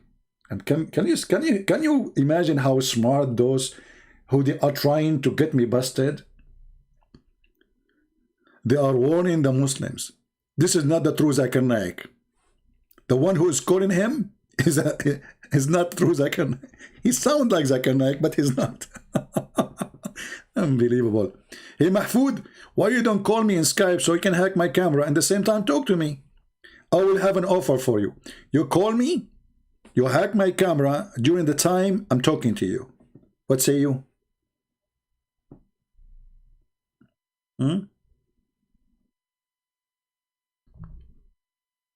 And can you imagine how smart those who they are trying to get me busted? They are warning the Muslims. This is not the true Zakir Naik. The one who is calling him is not true Zakir Naik. He sounds like Zakir Naik, but he's not. Unbelievable. Hey Mahfoud, why you don't call me in Skype so you can hack my camera and at the same time talk to me? I will have an offer for you. You call me, you hack my camera during the time I'm talking to you. What say you?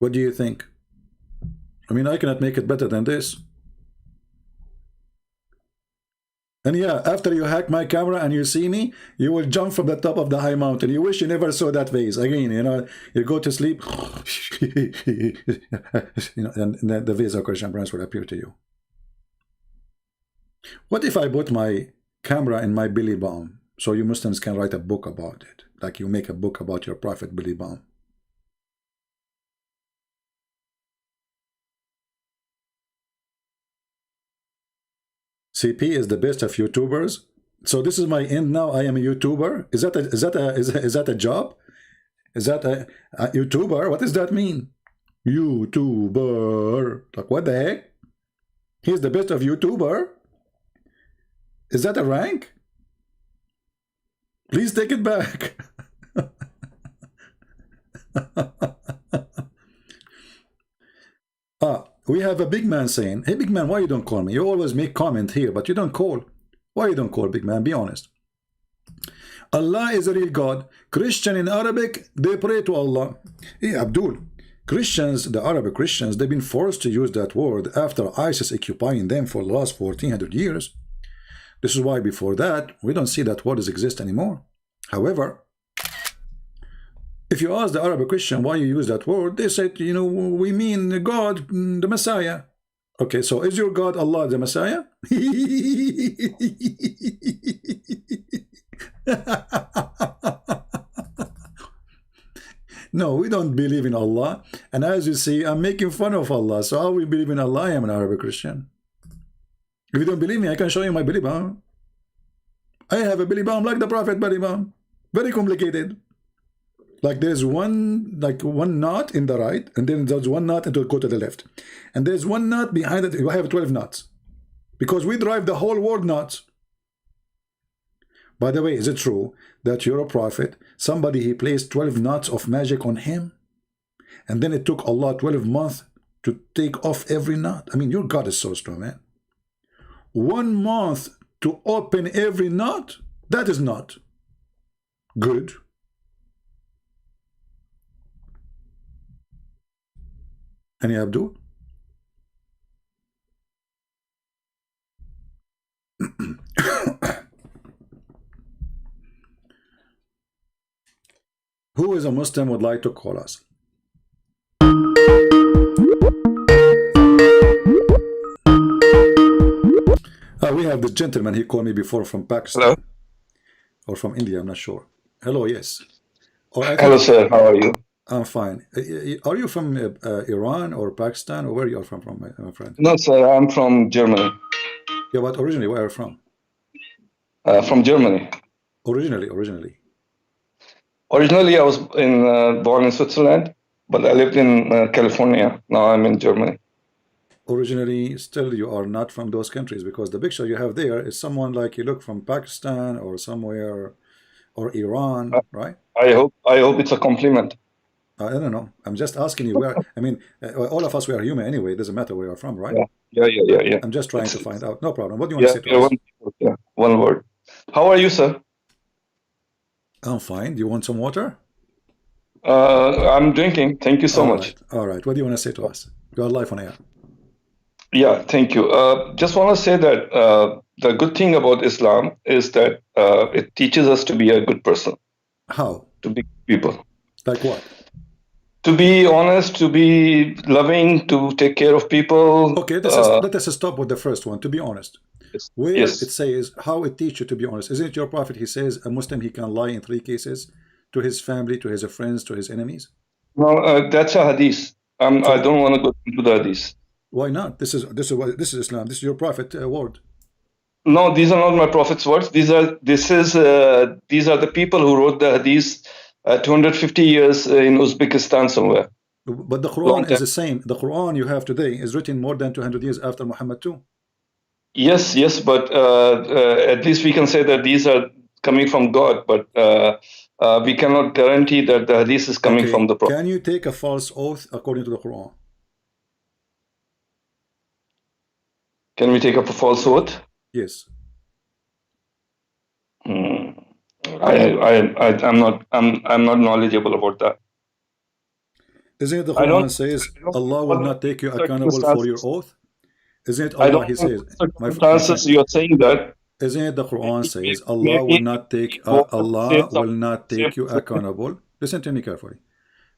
What do you think? I mean, I cannot make it better than this. And yeah, after you hack my camera and you see me, you will jump from the top of the high mountain. You wish you never saw that face. Again, you know, you go to sleep, you know, and the face of Christian Prince will appear to you. What if I put my camera in my Billy Bomb so you Muslims can write a book about it? Like you make a book about your Prophet Billy Bomb. CP is the best of YouTubers. So this is my end now. I am a YouTuber. Is that a job? Is that a YouTuber? What does that mean? YouTuber. Like what the heck? He's the best of YouTuber. Is that a rank? Please take it back. We have a big man saying, hey big man, why you don't call me? You always make comment here, but you don't call. Why you don't call, big man? Be honest. Allah is a real God. Christian in Arabic, they pray to Allah. Hey Abdul, Christians, the Arabic Christians, they've been forced to use that word after ISIS occupying them for the last 1400 years. This is why before that, we don't see that word exist anymore. However, if you ask the Arabic Christian why you use that word, they say, you know, we mean God, the Messiah. Okay, so is your God Allah the Messiah? No, we don't believe in Allah. And as you see, I'm making fun of Allah. So how we believe in Allah? I am an Arabic Christian. If you don't believe me, I can show you my belly bomb. I have a belly bomb like the Prophet belly bomb. Very complicated. Like there's one knot in the right, and then there's one knot and it'll go to the left. And there's one knot behind it. You have 12 knots. Because we drive the whole world nuts. By the way, is it true that you're a prophet? Somebody, he placed 12 knots of magic on him, and then it took Allah 12 months to take off every knot? I mean, your God is so strong, man. 1 month to open every knot? That is not good. Any Abdul? Who is a Muslim would like to call us? We have the gentleman, he called me before from Pakistan. Hello? Or from India, I'm not sure. Hello, yes. Hello, sir. How are you? I'm fine. Are you from Iran or Pakistan, or where you are from, my friend? No, sir. I'm from Germany. Yeah, but originally, where are you from? From Germany. Originally. Originally, I was born in Switzerland, but I lived in California. Now I'm in Germany. Originally, still you are not from those countries, because the picture you have there is someone like you look from Pakistan or somewhere, or Iran, right? I hope it's a compliment. I don't know. I'm just asking you where. I mean, all of us, we are human anyway. It doesn't matter where you're from, right? Yeah. I'm just trying to find out. No problem. What do you want to say to us? One word. How are you, sir? I'm fine. Do you want some water? I'm drinking. Thank you so much. All right. What do you want to say to us? You are live on air. Yeah, thank you. Just want to say that the good thing about Islam is that it teaches us to be a good person. How? To be people. Like what? To be honest, to be loving, to take care of people. Okay, let us stop with the first one, to be honest. Where it says how it teaches you to be honest. Isn't it your prophet, he says a Muslim, he can lie in 3 cases, to his family, to his friends, to his enemies? No, that's a hadith. I don't want to go into the hadith. Why not? This is Islam. This is your prophet word. No, these are not my prophet's words. These are the people who wrote the hadith 250 years in Uzbekistan somewhere. But the Quran is the same. The Quran you have today is written more than 200 years after Muhammad too. Yes, but at least we can say that these are coming from God, but we cannot guarantee that the hadith is coming from the prophet. Can you take a false oath according to the Quran? Can we take up a false oath? Yes. I'm not knowledgeable about that. Isn't it the Quran says Allah will not take you accountable for your oath? Isn't it Allah, he says, you're saying that? Isn't it the Quran says Allah will not take you accountable? Listen to me carefully.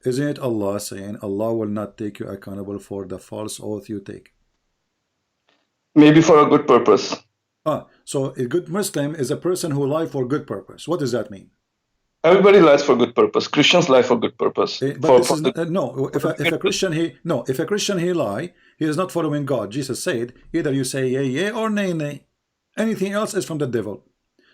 Isn't it Allah saying Allah will not take you accountable for the false oath you take? Maybe for a good purpose. So a good Muslim is a person who lies for good purpose. What does that mean? Everybody lies for good purpose. Christians lie for good purpose. If a Christian he lie, he is not following God. Jesus said, either you say yea or nay. Anything else is from the devil.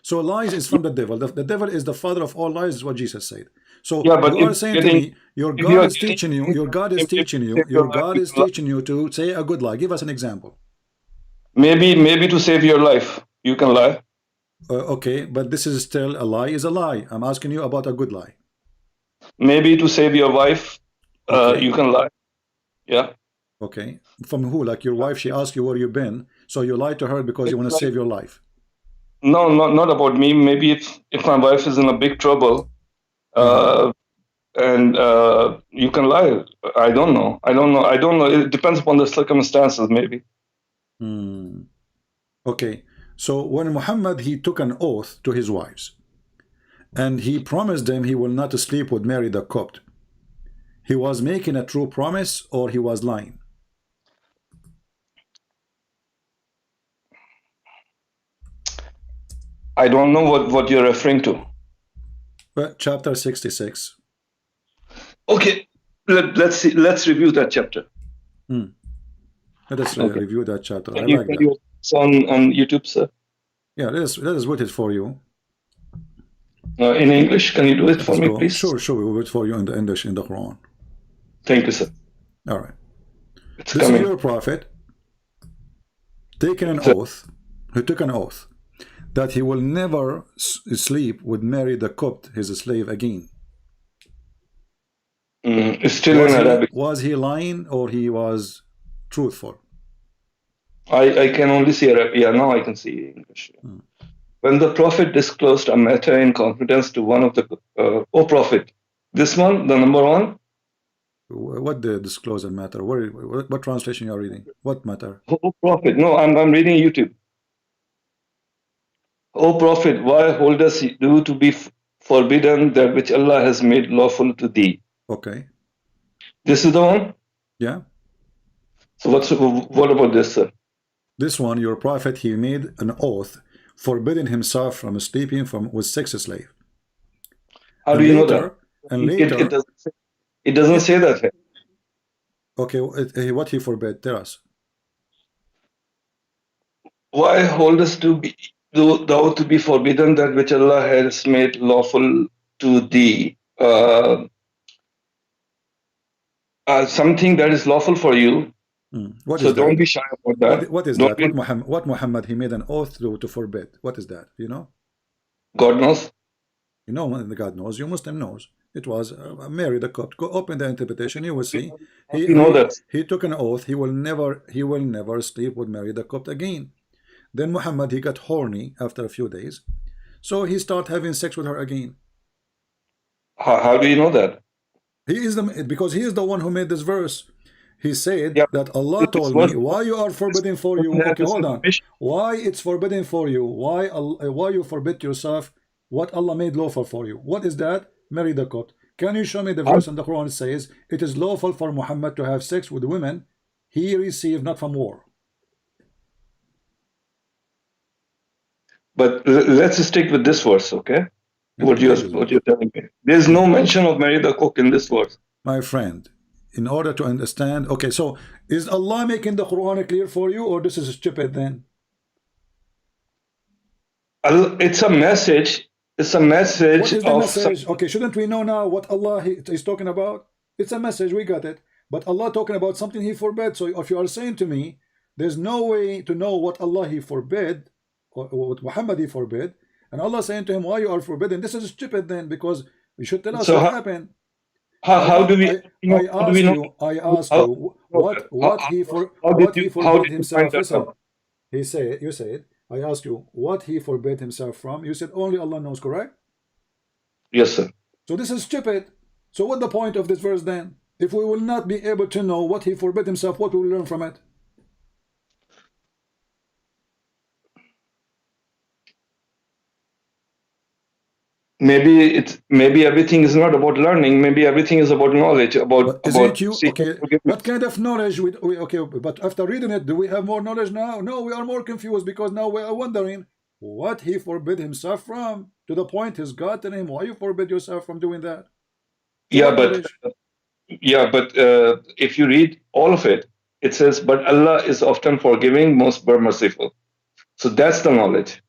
So lies is from the devil. The devil is the father of all lies, is what Jesus said. So you are saying to me, your God is teaching you to say a good lie. Give us an example. Maybe to save your life, you can lie. Okay, but this is still a lie is a lie. I'm asking you about a good lie. Maybe to save your wife, you can lie. Yeah. Okay. From who? Like your wife, she asked you where you've been, so you lied to her because you want to save your life. No, not about me. Maybe if my wife is in a big trouble, and you can lie. I don't know. It depends upon the circumstances, maybe. Okay. So when Muhammad, he took an oath to his wives, and he promised them he will not sleep with Mary the Copt. He was making a true promise, or he was lying? I don't know what you're referring to. But chapter 66. Okay, let's see. Let's review that chapter. Let us review that chapter. Can you it's on YouTube, sir? Yeah, let us wait it for you. In English, can you do it for me, please? Sure, we will wait for you in the English in the Quran. Thank you, sir. All right. This is your prophet taking an oath. He took an oath that he will never sleep with Mary the Copt, his slave, again. It's still in Arabic. Was he lying or he was truthful? I can only see Arabic. Yeah, now I can see English. When the prophet disclosed a matter in confidence to one of the, O prophet, this one, the number one, What the disclosure matter? What translation you are reading? What matter? Oh Prophet, no, I'm reading YouTube. O Prophet, why holdest you to be forbidden that which Allah has made lawful to thee? Okay. This is the one? Yeah. So what about this, sir? This one, your prophet, he made an oath forbidding himself from sleeping with sex slave. How do you know that? And later, it doesn't say that here. Okay, what he forbid? Tell us. Why holdest thou to be forbidden that which Allah has made lawful to thee? Something that is lawful for you. So don't be shy about that. What is that? What Muhammad, he made an oath to forbid. What is that? You know? God knows. You know, God knows. You Muslim knows. It was Mary the Copt. Go open the interpretation. You will see. He took an oath. He will never sleep with Mary the Copt again. Then Muhammad, he got horny after a few days, so he started having sex with her again. How do you know that? Because he is the one who made this verse. He said that Allah told me, why you are forbidden for you. Okay, hold on. Why it's forbidden for you? Why you forbid yourself what Allah made lawful for you? What is that? Marry the Copt. Can you show me the verse in the Quran? It says it is lawful for Muhammad to have sex with women he received not from war. But let's stick with this verse, okay? What you're telling me. There's no mention of Mary the Cook in this verse. My friend, in order to understand, okay, so is Allah making the Quran clear for you, or this is stupid then? It's a message. It's a message. What is the message? Okay, shouldn't we know now what Allah is talking about? It's a message, we got it. But Allah talking about something he forbade. So if you are saying to me, there's no way to know what Allah he forbade, or what Muhammad he forbid, and Allah saying to him, why you are forbidden? This is stupid then, because you should tell us what happened. How do we? I ask you what he forbid himself. Listen, you said. I asked you what he forbade himself from. You said only Allah knows, correct? Yes, sir. So this is stupid. So what the point of this verse then? If we will not be able to know what he forbid himself, what will we learn from it? Maybe everything is not about learning. Maybe everything is about knowledge. Okay, what kind of knowledge? Okay, but after reading it, do we have more knowledge now? No, we are more confused, because now we are wondering what he forbid himself from, to the point his God telling him, why you forbid yourself from doing that? But if you read all of it, it says, but Allah is often forgiving, most merciful. So that's the knowledge.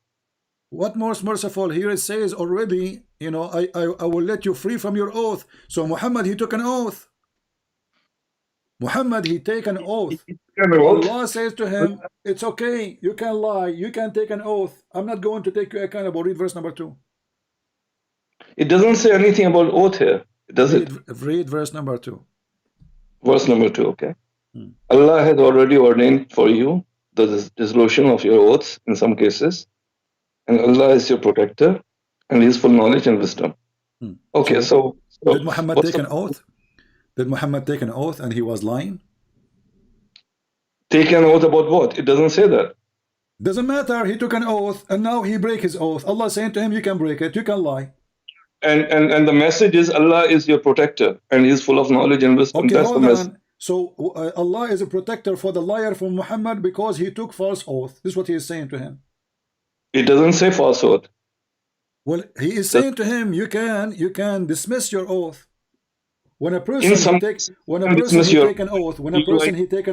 What most merciful? Here it says already, you know, I will let you free from your oath. So Muhammad, he took an oath. Muhammad, he take an oath. Allah says to him, it's okay, you can lie, you can take an oath. I'm not going to take you accountable. Read verse number 2. It doesn't say anything about oath here, does it? Read verse number 2. Verse number 2, okay. Allah has already ordained for you the dissolution of your oaths in some cases. And Allah is your protector, and He is full knowledge and wisdom. Okay, so did Muhammad take an oath? Did Muhammad take an oath and he was lying? Take an oath about what? It doesn't say that. Doesn't matter. He took an oath and now he break his oath. Allah saying to him, you can break it, you can lie. And the message is Allah is your protector, and He is full of knowledge and wisdom. Okay, that's the message. So Allah is a protector for the liar from Muhammad because he took false oath. This is what he is saying to him. It doesn't say falsehood. Well, he is saying to him, you can dismiss your oath. When a person take an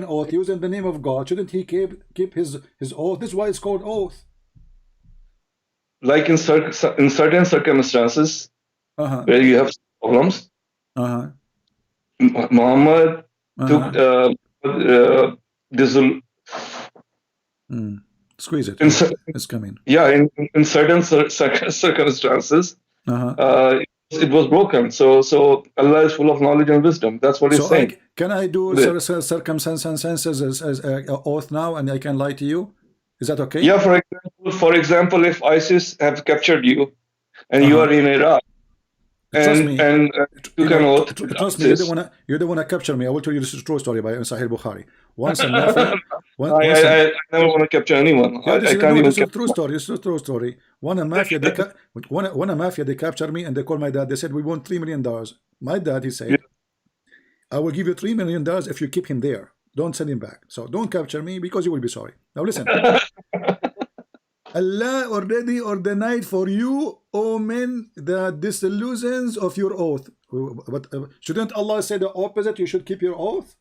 oath using the name of God, shouldn't he keep his oath? This is why it's called oath. Like in certain circumstances where you have problems, Muhammad took squeeze it. It's coming. Yeah, in certain circumstances, it was broken. So Allah is full of knowledge and wisdom. That's what He's saying. Can I do circumstances as oath now, and I can lie to you? Is that okay? Yeah. For example, if ISIS have captured you, and you are in Iraq, Trust me. and took an oath. Trust me, you're the one that captured me. I will tell you this true story by Sahih Bukhari. Once in Mafia, I never want to capture anyone. Yeah, I can't even this is a true story. It's a true story. One in Mafia, they captured me and they called my dad. They said, we want $3 million. My dad, he said, I will give you $3 million if you keep him there. Don't send him back. So don't capture me because you will be sorry. Now listen. Allah already ordained for you, O men, the disillusions of your oath. But shouldn't Allah say the opposite? You should keep your oath?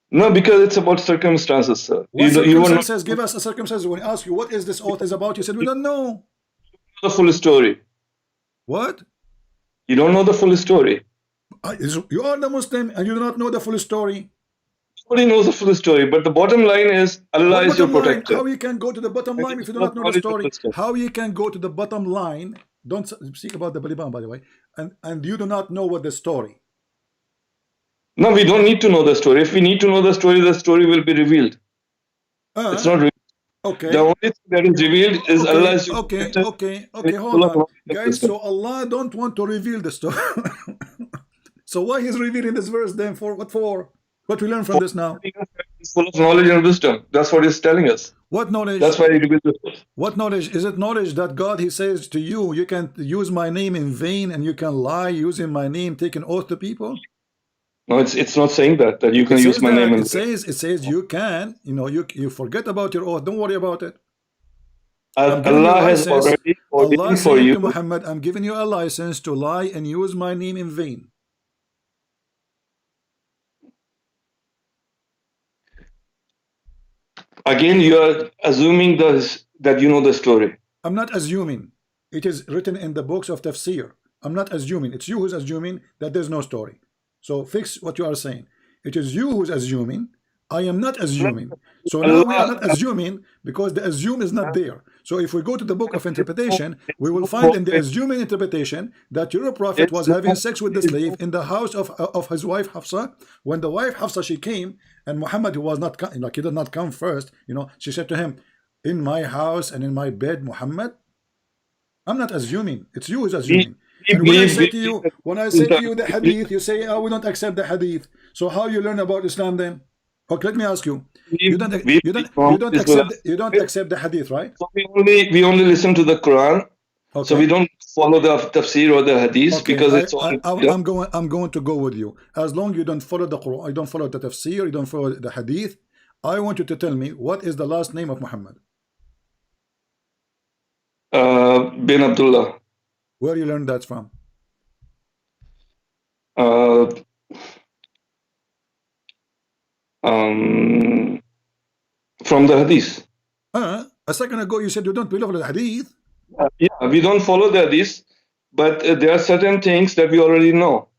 No, because it's about circumstances, sir. What circumstances? Give us a circumstance. When we ask you what is this oath is about, you said we don't know. The full story. What? You don't know the full story. You are the Muslim and you do not know the full story. Nobody knows the full story, but the bottom line is Allah is your protector. How you can go to the bottom line if you do not know the story? How you can go to the bottom line? Don't speak about the Baliban, by the way, and you do not know what the story. No, we don't need to know the story. If we need to know the story will be revealed. It's not revealed. Okay. The only thing that is revealed is Allah is your protector. Okay, hold on. Guys, so Allah don't want to reveal the story. So why he's revealing this verse then? For what for? What we learn from this now? He's full of knowledge and wisdom. That's what he's telling us. What knowledge? That's why he revealed this. What knowledge? Is it knowledge that God, he says to you, you can use my name in vain and you can lie using my name, take an oath to people? No, it's not saying that you can use my name in vain. It says you can, you forget about your oath. Don't worry about it. Allah has already ordained for you. To Muhammad, I'm giving you a license to lie and use my name in vain. Again, you are assuming that you know the story. I'm not assuming. It is written in the books of tafsir. I'm not assuming. It's you who's assuming that there's no story. So fix what you are saying. It is you who's assuming. I am not assuming. So now we are not assuming because the assume is not there. So if we go to the book of interpretation, we will find in the assuming interpretation that your prophet was having sex with the slave in the house of his wife Hafsa. When the wife Hafsa, she came, and Muhammad, who was not, like, he did not come first, she said to him, in my house and in my bed, Muhammad. I'm not assuming. It's you who's assuming. And when I say to you the hadith, you say, oh, we don't accept the hadith. So how you learn about Islam then? Okay, let me ask you. You don't accept the hadith, right? So we only listen to the Quran. Okay. So we don't follow the tafsir or the hadith because it's all. I'm going to go with you. As long as you don't follow the Quran, you don't follow the tafsir, you don't follow the hadith. I want you to tell me what is the last name of Muhammad? Bin Abdullah. Where you learned that from? From the hadith. A second ago you said you don't believe in the hadith. Yeah, we don't follow the hadith, but there are certain things that we already know.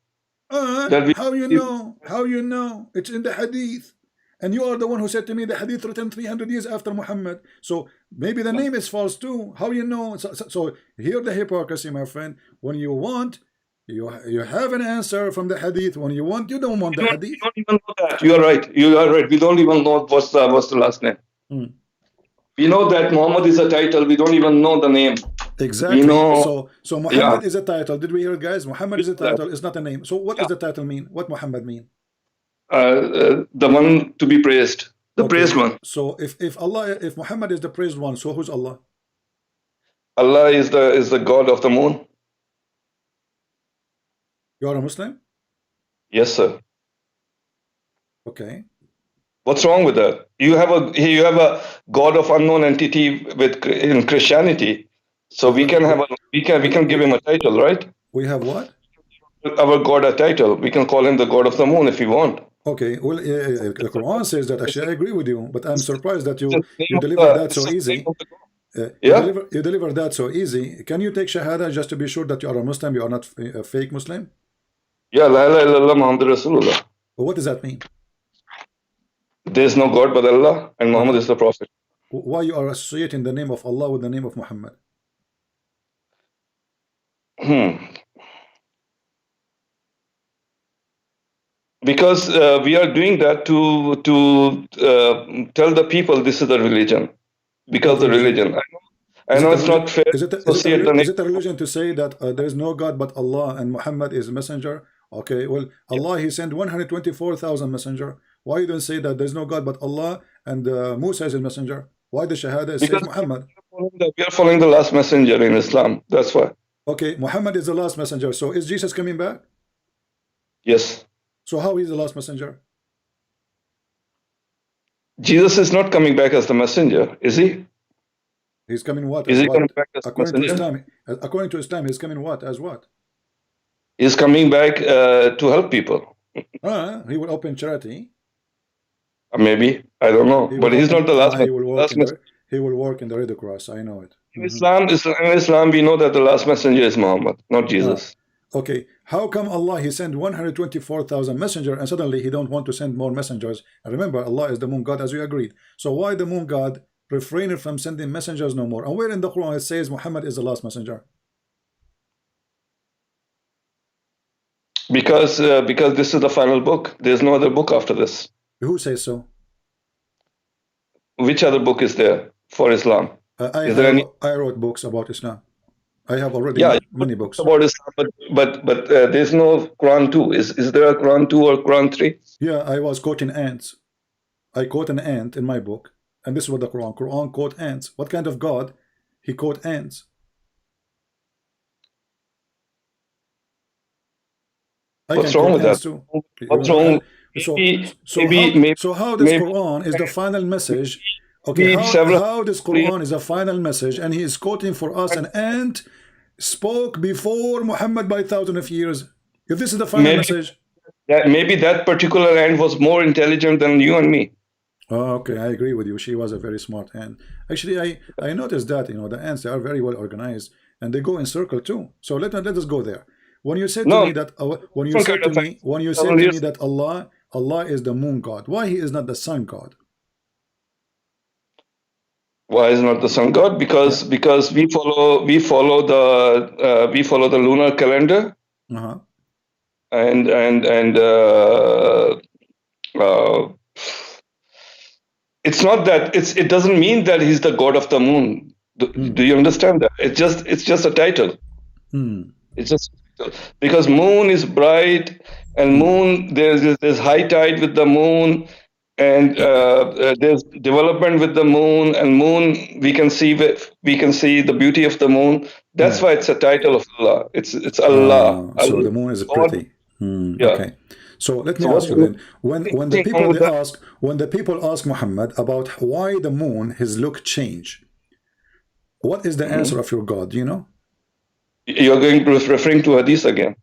How you know? How you know? It's in the hadith. And you are the one who said to me the hadith written 300 years after Muhammad. So maybe the name is false too. How you know? So here the hypocrisy, my friend. When you want, you have an answer from the hadith. When you want, you don't want the hadith. We don't even know that. You are right. You are right. We don't even know what's the last name. We know that Muhammad is a title. We don't even know the name. Exactly. So Muhammad is a title. Did we hear it, guys? Muhammad is a title. It's not a name. So what does the title mean? What Muhammad mean? The one to be praised, the praised one. So if Muhammad is the praised one, so who's Allah? Allah is the God of the moon. You are a Muslim? Yes, sir. Okay. What's wrong with that? You have a God of unknown entity in Christianity, so we can give him a title, right? We have what? Our God a title. We can call him the God of the moon if we want. Okay, well, the Quran says that. Actually, I agree with you, but I'm surprised that you deliver that so easy. You deliver that so easy. Can you take Shahada just to be sure that you are a Muslim, you are not a fake Muslim? Yeah, La ilaha illallah Muhammad Rasulullah. Well, what does that mean? There is no God but Allah, and Muhammad is the Prophet. Why you are associating the name of Allah with the name of Muhammad? Because we are doing that to tell the people this is the religion. Because the religion. I know it's not fair is it a religion to say that there is no God but Allah and Muhammad is a messenger? Okay, well, Allah, he sent 124,000 messenger. Why you don't say that there's no God but Allah and Musa is a messenger? Why the Shahada says Muhammad? We are following the last messenger in Islam. That's why. Okay, Muhammad is the last messenger. So is Jesus coming back? Yes. So how is the last messenger? Jesus is not coming back as the messenger, is he? He's coming what? Is he coming back as according messenger? to Islam? According to Islam, he's coming what? As what? He's coming back to help people. He will open charity. Maybe, I don't know, but he's not the last. He will work in the Red Cross. I know it. In Islam, we know that the last messenger is Muhammad, not Jesus. Okay, how come Allah, he sent 124,000 messengers and suddenly he don't want to send more messengers? And remember, Allah is the moon god as we agreed. So why the moon god refrained from sending messengers no more? And where in the Quran it says Muhammad is the last messenger? Because this is the final book. There's no other book after this. Who says so? Which other book is there for Islam? I wrote books about Islam. I have already many books about Islam, but there's no Quran 2. Is there a Quran 2 or Quran 3? Yeah, I was quoting ants. I quote an ant in my book, and this is what the Quran quote ants. What kind of God? He quote ants. What's wrong with that? What's wrong? So how this Quran is the final message? Okay, how this Quran is a final message, and he is quoting for us an ant spoke before Muhammad by thousands of years. If this is the final message, maybe that particular ant was more intelligent than you and me. Oh, okay, I agree with you. She was a very smart ant. Actually, I noticed that the ants, they are very well organized and they go in circle too. So let us go there. When you said to me that Allah is the moon god, why he is not the sun god? Why is not the sun god? Because we follow the lunar calendar, and it's not that it doesn't mean that he's the god of the moon. Do you understand that? It's just a title. It's just because moon is bright, and moon there's high tide with the moon. And there's development with the moon, and moon we can see the beauty of the moon. That's why it's a title of Allah. It's Allah. So the moon is pretty. Okay. So let me ask you then: when the people ask Muhammad about why the moon his look change, what is the answer of your God? Do you know? You're referring to hadith again.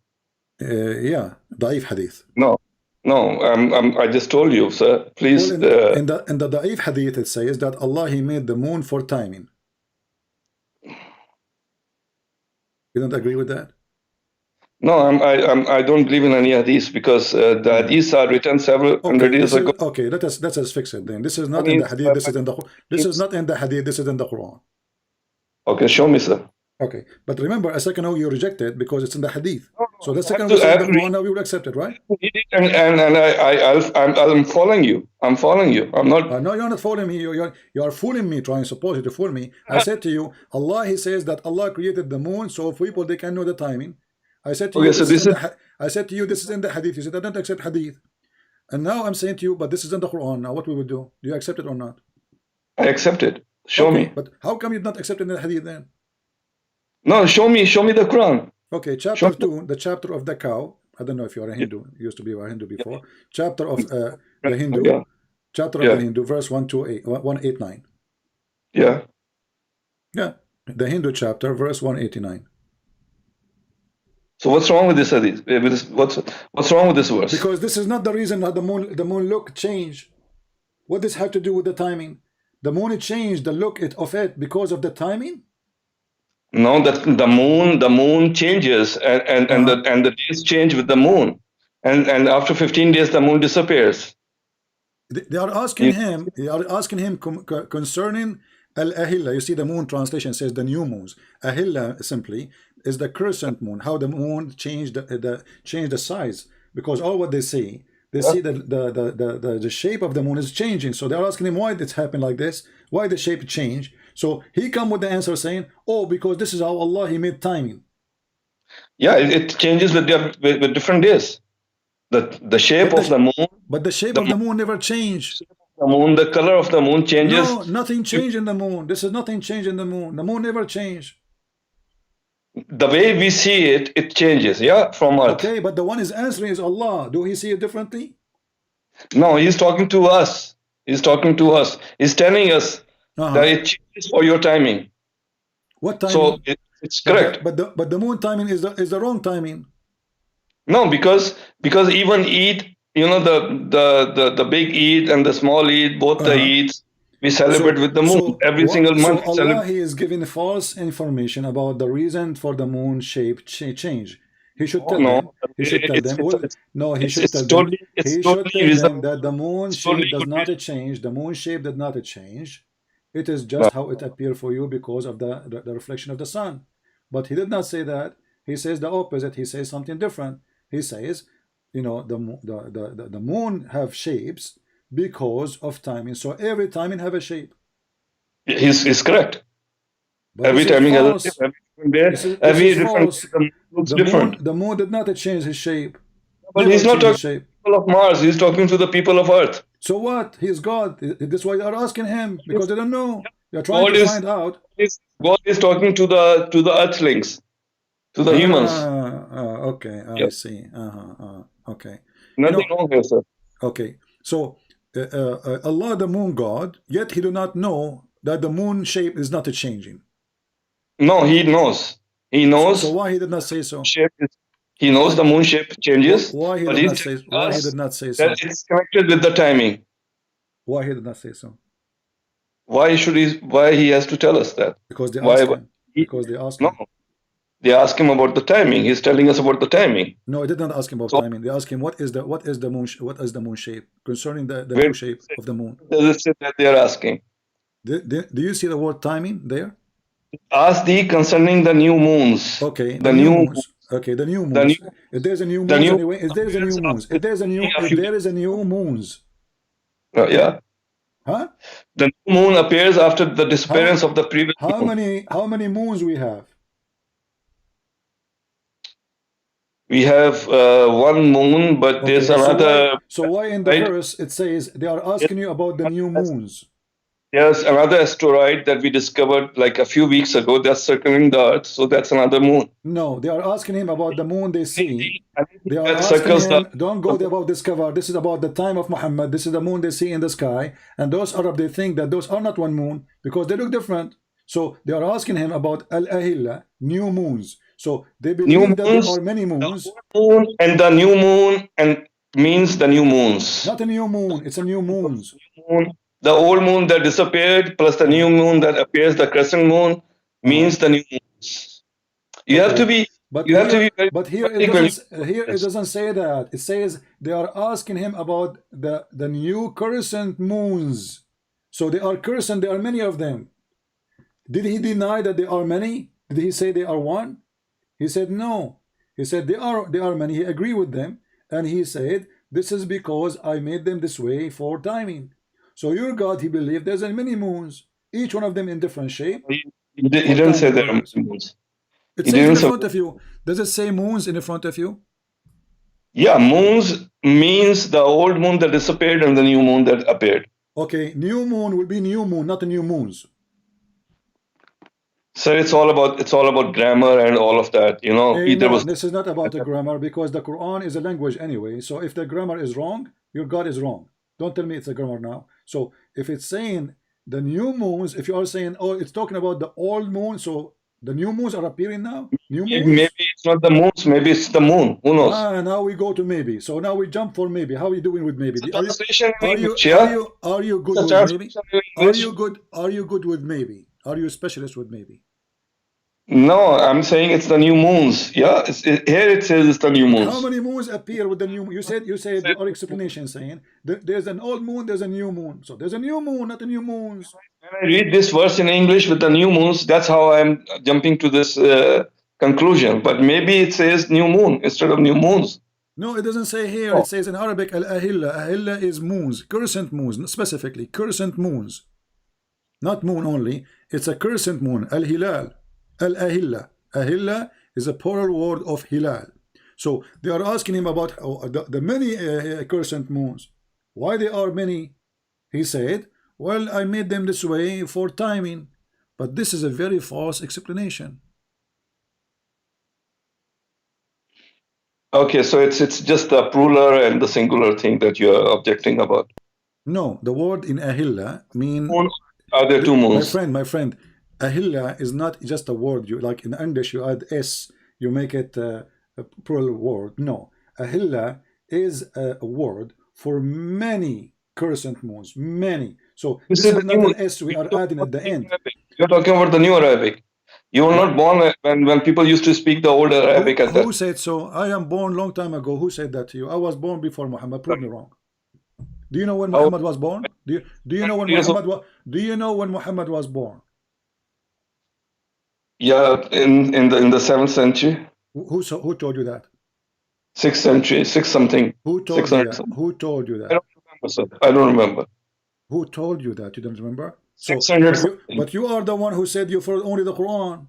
Yeah, Da'if hadith. No, I just told you, sir. Please. Well, in the Da'if hadith, it says that Allah, he made the moon for timing. You don't agree with that? No, I don't believe in any hadith because the hadiths are written several hundred years ago. Okay, let us fix it then. This is not in the hadith. This is in the. This is not in the hadith. This is in the Quran. Okay, show me, sir. Okay, but remember, a second ago you rejected because it's in the hadith. So the second we say the Quran, now we will accept it, right? And I'm following you. I'm following you. I'm not. No, you're not following me. You are fooling me, trying supposedly to fool me. I said to you, Allah, he says that Allah created the moon so people they can know the timing. I said to you, I said to you, this is in the hadith. You said I don't accept hadith, and now I'm saying to you, but this is in the Quran. Now what we will do? Do you accept it or not? I accept it. Show me. But how come you're not accepting the hadith then? No, show me the Quran. Okay, chapter 2, the chapter of the cow. I don't know if you're a Hindu. You used to be a Hindu before. Chapter of the Hindu. Chapter of the Hindu, verse 189. Yeah. Yeah. The Hindu chapter, verse 189. So what's wrong with this hadith? What's wrong with this verse? Because this is not the reason that the moon look changed. What does this have to do with the timing? The moon changed the look of it because of the timing? No, that the moon changes and the days change with the moon, and after 15 days the moon disappears. They are asking him. They are asking him concerning al-ahilla. You see, the moon translation says the new moons. Ahilla simply is the crescent moon. How the moon changed the size, because all what they see the shape of the moon is changing. So they are asking him why it's happened like this. Why the shape changed? So he come with the answer saying, oh, because this is how Allah he made timing. Yeah, it changes with different days. The shape of the moon. But the shape of the moon never changed. The moon, the color of the moon changes. No, nothing changed in the moon. This is nothing changed in the moon. The moon never changed. The way we see it, it changes, yeah, from Earth. Okay, but the one is answering is Allah. Do he see it differently? No, he's talking to us. He's talking to us. He's telling us that it changes for your timing. What timing? So it's correct. But the moon timing is the wrong timing. No, because even Eid, you know, the big Eid and the small Eid, both the Eids, we celebrate with the moon every single month. So Allah he is giving false information about the reason for the moon shape change. He should tell them. He should tell them. No, he should tell them. He should tell them that the moon shape does not change. The moon shape did not change. It is just how it appeared for you because of the reflection of the sun. But he did not say that. He says the opposite. He says something different. He says, you know, the moon have shapes because of timing. So every timing have a shape. He's correct. But every timing has a shape. Every different. The moon did not change his shape. But he's not talking to the people of Mars. He's talking to the people of Earth. So what? He's God. That's why they are asking him, because they don't know. They're trying to find out. God is talking to the Earthlings, to the humans. Okay, I see. Okay. Nothing wrong here, sir. Okay. So Allah, the moon God, yet he do not know that the moon shape is not changing. No, he knows. He knows. So why he did not say so? He knows the moon shape changes. Why he did not say? Why he did not say so? That it's connected with the timing. Why he did not say so? Why should he? Why he has to tell us that? Because they asked him. Because they asked him. No, they ask him about the timing. He's telling us about the timing. No, I did not ask him about timing. They asked him what is the moon shape concerning the moon shape of the moon. Does it say that they are asking? Do you see the word timing there? Ask thee concerning the new moons. Okay, the new moons. Okay, the new moons. If there's a new moon anyway, if there is a new moons, if there is a new moons. Yeah. Huh? The new moon appears after the disappearance of the previous moon. How many moons we have? We have one moon, but there's another. So why in the verse it says they are asking you about the new moons? There's another asteroid that we discovered like a few weeks ago that's circling the Earth, so that's another moon. No, they are asking him about the moon they see. They are asking him, don't go there about discover. This is about the time of Muhammad. This is the moon they see in the sky. And those Arab, they think that those are not one moon because they look different. So they are asking him about Al-Ahilla, new moons. So they believe that there are many moons. Moon and the new moon and means the new moons. Not a new moon, it's a new moons. The old moon that disappeared plus the new moon that appears, the crescent moon, means the new moons. You have to be. But here it doesn't say that. It says they are asking him about the new crescent moons. So they are crescent. There are many of them. Did he deny that there are many? Did he say they are one? He said no. He said they are many. He agreed with them, and he said this is because I made them this way for timing. So your God, he believed there's many moons, each one of them in different shape. He didn't say there are moons. It says in front of you. Does it say moons in front of you? Yeah, moons means the old moon that disappeared and the new moon that appeared. Okay, new moon will be new moon, not the new moons. Sir, it's all about grammar and all of that. You know, this is not about the grammar because the Quran is a language anyway. So if the grammar is wrong, your God is wrong. Don't tell me it's a grammar now. So if it's saying the new moons, if you are saying, oh, it's talking about the old moon, so the new moons are appearing now? New moons? Maybe it's not the moons, maybe it's the moon. Who knows? Now we go to maybe. So now we jump for maybe. How are you doing with maybe? Are you good with maybe? Are you good with maybe? Are you a specialist with maybe? No, I'm saying it's the new moons. Yeah, here it says it's the new moons. How many moons appear with the new moon? You said your explanation saying there's an old moon, there's a new moon. So there's a new moon, not a new moons. When I read this verse in English with the new moons, that's how I'm jumping to this conclusion. But maybe it says new moon instead of new moons. No, it doesn't say here. It says in Arabic, Al-Ahilla. Ahilla is moons, crescent moons, specifically crescent moons. not moon only. It's a crescent moon. Al-hilal, al-ahilla. Ahilla is a plural word of hilal. So they are asking him about the many crescent moons. Why there are many? He said, well, I made them this way for timing. But this is a very false explanation. Okay, so it's just the plural and the singular thing that you are objecting about. No, the word in ahilla mean. Are there two moons? My friend, ahilla is not just a word. You like in English, you add s, you make it a plural word. No, ahilla is a word for many crescent moons, many. So this is not an s we are adding at the end. You're talking about the new Arabic. You were not born when people used to speak the old Arabic at that. Who said so? I am born long time ago. Who said that to you? I was born before Muhammad. Prove me wrong. Do you know when Muhammad was born? Do you know when Muhammad was? Do you know when Muhammad was born? Yeah, in the 7th century. Who told you that? 6th century, 6 something. Who told you that? Who told you that? I don't remember, sir. I don't remember. Who told you that? You don't remember? So, 600. but you are the one who said you follow only the Quran.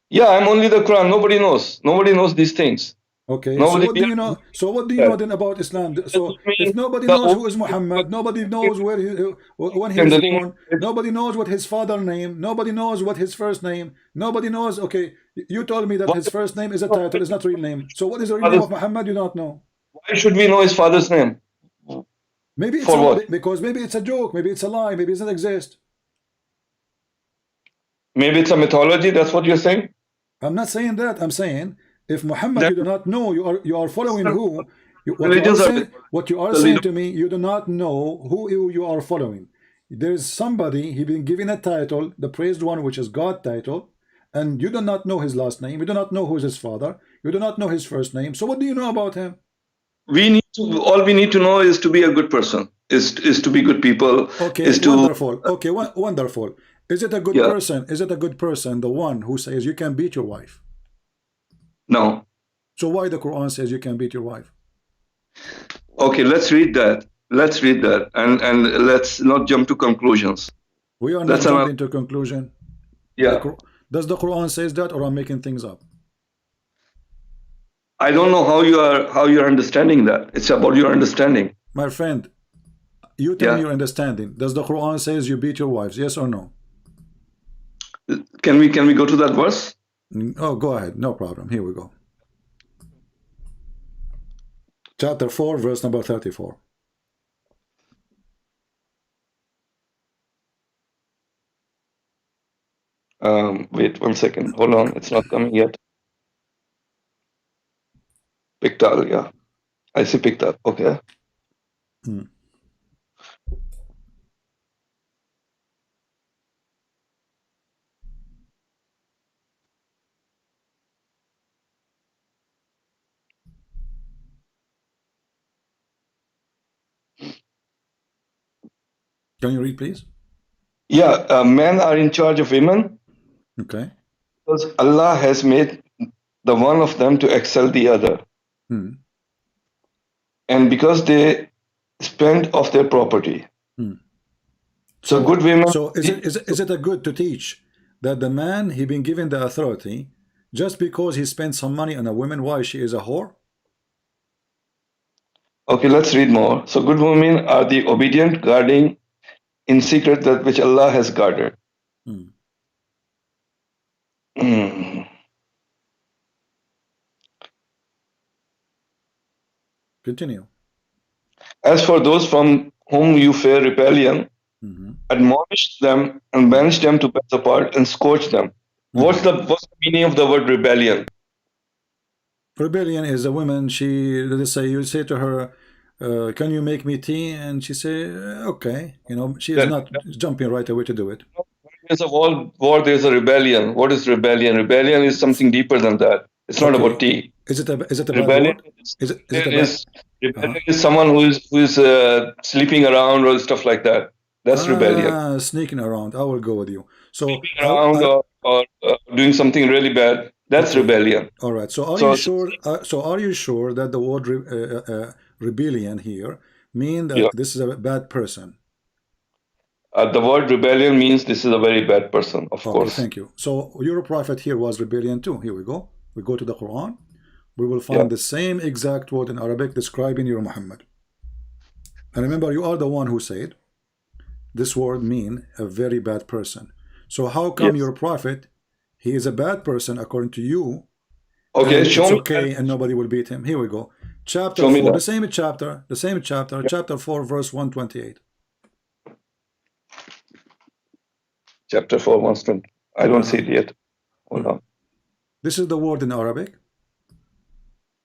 Yeah, I'm only the Quran. Nobody knows. Nobody knows these things. Okay. So what do you know? So what do you know then about Islam? So if nobody knows who is Muhammad, nobody knows where when he was born, nobody knows what his father name, nobody knows what his first name, nobody knows. Okay, you told me that his first name is a title, it's not real name. So what is the real name of Muhammad? You don't know. Why should we know his father's name? Maybe it's because maybe it's a joke, maybe it's a lie, maybe it doesn't exist. Maybe it's a mythology. That's what you're saying. I'm not saying that. I'm saying if Muhammad you do not know, you are following who? What you are saying to me, you do not know who you are following. There is somebody he been given a title, the praised one, which is God title, and you do not know his last name. You do not know who is his father. You do not know his first name. So what do you know about him? All we need to know is to be a good person. Is to be good people. Okay, wonderful. Okay, wonderful. Is it a good person? Is it a good person, the one who says you can beat your wife? No. So why the Quran says you can beat your wife? Okay, let's read that. Let's read that, and let's not jump to conclusions. We are not jumping to conclusion. Yeah. Does the Quran says that, or I'm making things up? I don't know how you're understanding that. It's about your understanding. My friend, you tell me your understanding. Does the Quran says you beat your wives? Yes or no? Can we go to that verse? Oh, go ahead. No problem. Here we go. Chapter 4, verse number 34. Wait 1 second. Hold on. It's not coming yet. Pictal, yeah. I see Pictal. Okay. Can you read, please? Yeah, men are in charge of women. Okay. Because Allah has made the one of them to excel the other. And because they spend of their property. So good women. So is it a good to teach that the man he been given the authority just because he spent some money on a woman, why she is a whore? Okay, let's read more. So good women are the obedient, guarding in secret that which Allah has guarded. Continue. As for those from whom you fear rebellion, admonish them and banish them to pass apart and scourge them. What's the meaning of the word rebellion? Rebellion is a woman, let's say you say to her, can you make me tea? And she say, okay. You know, she is not jumping right away to do it. There's a war, there's a rebellion. What is rebellion? Rebellion is something deeper than that. It's not about tea. Is it a rebellion? Rebellion is someone who is sleeping around or stuff like that. That's rebellion. Sneaking around. I will go with you. So sneaking around or doing something really bad. That's rebellion. All right. So are you sure? Are you sure that the word rebellion here mean that this is a bad person? The word rebellion means this is a very bad person, of course. Thank you. So your prophet here was rebellion too. Here we go. We go to the Quran. We will find the same exact word in Arabic describing your Muhammad. And remember, you are the one who said this word mean a very bad person. So how come your prophet, he is a bad person according to you? Okay, and show it's me. Okay, and nobody will beat him. Here we go. Chapter Show me 4, that. the same chapter, chapter 4, verse 128. Chapter 4, 120. I don't see it yet. Hold on. This is the word in Arabic.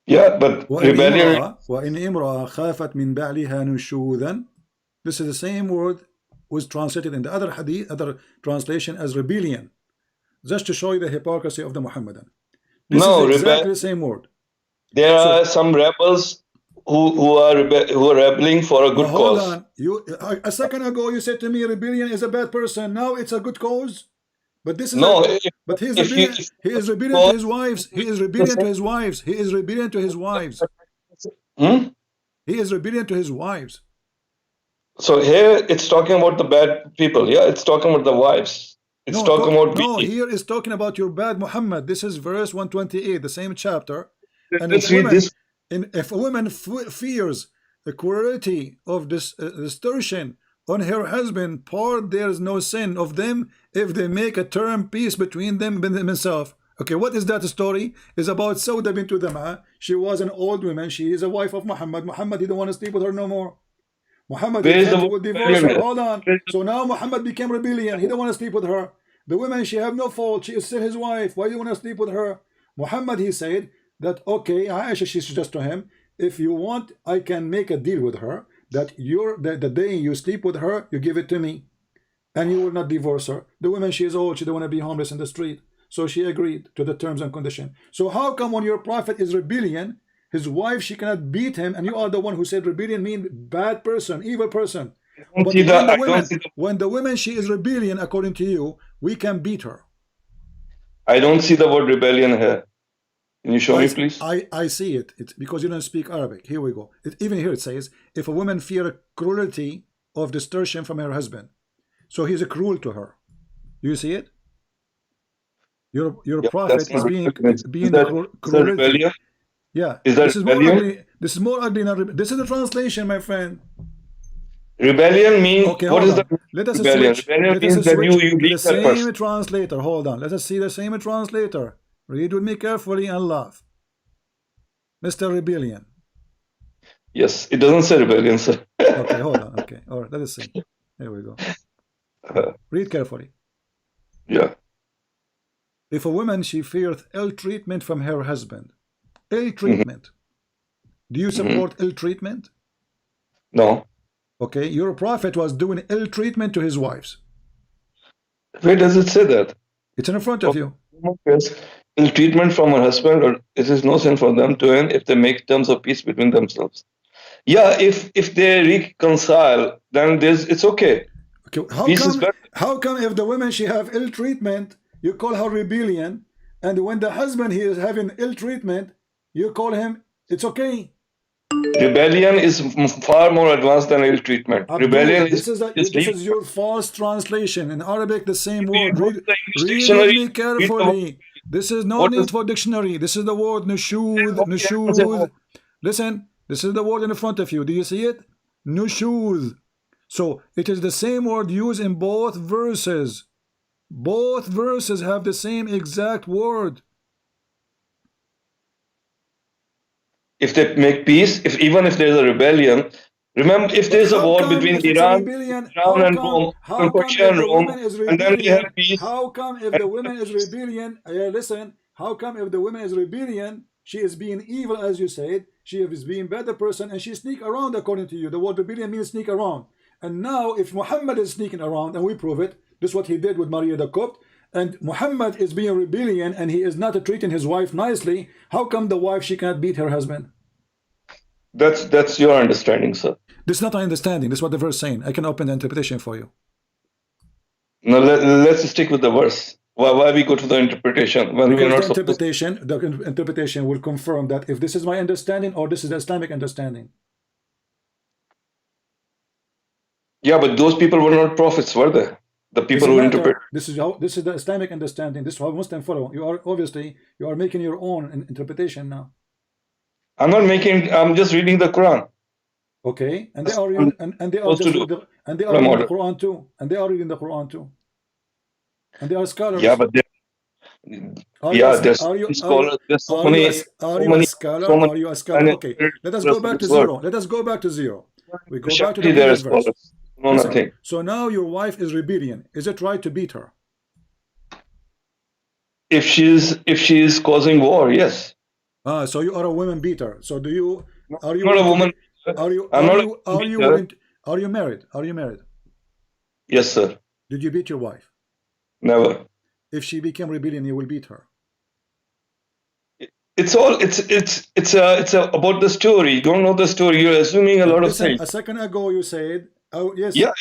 Yeah, but rebellion. وَإِنْ إِمْرَأَ خَافَتْ مِنْ بَعْلِهَا نُشُوذًا. This is the same word was translated in the other hadith, other translation as rebellion, just to show you the hypocrisy of the Muhammadan. This is exactly the same word. There are some rebels who are rebelling for a good hold cause. on. You a second ago you said to me rebellion is a bad person. Now it's a good cause. But this is but he is rebellion. He is rebellion to his wives. He is rebellion to his wives. He is rebellion to his wives. He is rebellion to his wives. So here it's talking about the bad people. Yeah, it's talking about the wives. It's talking about beating. here is talking about your bad Muhammad. This is verse 128, the same chapter. And Let's read this. If a woman fears the cruelty of this distortion on her husband, part there is no sin of them if they make a term peace between them themselves. Okay, what is that story? Is about Sauda bint Dama. She was an old woman. She is a wife of Muhammad. Muhammad didn't want to sleep with her no more. Muhammad will divorce her. Hold on. So now Muhammad became rebellion. He don't want to sleep with her. The woman, she have no fault. She is still his wife. Why do you want to sleep with her? Muhammad, he said that, okay, Aisha, she suggests to him, if you want, I can make a deal with her that the day you sleep with her, you give it to me, and you will not divorce her. The woman, she is old. She don't want to be homeless in the street. So she agreed to the terms and conditions. So how come when your prophet is rebellion, his wife, she cannot beat him, and you are the one who said rebellion means bad person, evil person? But when the woman, she is rebellion, according to you, we can beat her. I don't see the word rebellion here. Can you show me, please? I see it. It's because you don't speak Arabic. Here we go. Even here it says, if a woman fear cruelty of distortion from her husband, so he's a cruel to her. Do you see it? Your prophet is being cruelty. Yeah. Is that rebellion? This is more ugly than this is the translation, my friend. Rebellion means what is the let us rebellion? Switch. Rebellion Let us means that switch you to the same person. translator. Hold on. Let us see the same translator. Read with me carefully and laugh. Mr. Rebellion. Yes, it doesn't say rebellion, sir. Okay, hold on. Okay, all right. Let us see. Here we go. Read carefully. Yeah. If a woman, she feareth ill treatment from her husband. Ill treatment. Do you support ill treatment? No. Okay, your prophet was doing ill treatment to his wives. Where does it say that? It's in front of you. Yes. Ill treatment from her husband, or it is no sin for them to end if they make terms of peace between themselves. Yeah, if they reconcile, then it's okay. Okay, how come if the woman, she have ill treatment, you call her rebellion, and when the husband, he is having ill treatment, you call him, it's okay? Rebellion is far more advanced than ill treatment. Rebellion this is your false translation. In Arabic, the same word. Read me carefully. This is no need for dictionary. This is the word nushud, nushud. Listen, this is the word in front of you. Do you see it? Nushud. So it is the same word used in both verses. Both verses have the same exact word. If they make peace, even if there's a rebellion, remember, if there's a war between Iran and Rome, Persia and Rome, and then we have peace. How come if the woman is rebellion? Listen, how come if the woman is rebellion, she is being evil, as you said, she is being better person, and she sneak around according to you. The word rebellion means sneak around. And now, if Muhammad is sneaking around, and we prove it, this is what he did with Maria the Copt, and Muhammad is being rebellion, and he is not treating his wife nicely, how come the wife, she cannot beat her husband? That's your understanding, sir. This is not my understanding. This is what the verse is saying. I can open the interpretation for you. No, let's stick with the verse. Why we go to the interpretation when we are not the interpretation will confirm that if this is my understanding or this is the Islamic understanding. Yeah, but those people were not prophets, were they? The people who interpret. This is the Islamic understanding. This is how Muslims follow. You are obviously making your own interpretation now. I'm not making. I'm just reading the Quran. Okay, and they are reading, and they are just and they are reading the Quran too, and they are reading the Quran too, and they are scholars. Yeah, but there's scholars. There's so many. Are you a scholar? Are you a scholar? Okay, let us go back to zero. Let us go back to zero. We go back to the previous verse. No, nothing. So now your wife is rebellion. Is it right to beat her? If she is causing war, yes. So you are a woman beater. So do you? Are you not a woman? Are you? I'm not Are you willing? Are you married? Are you married? Yes, sir. Did you beat your wife? Never. If she became rebellion, you will beat her. It's about the story. You don't know the story. You're assuming a lot of things. A second ago you said, "Oh yes, yeah,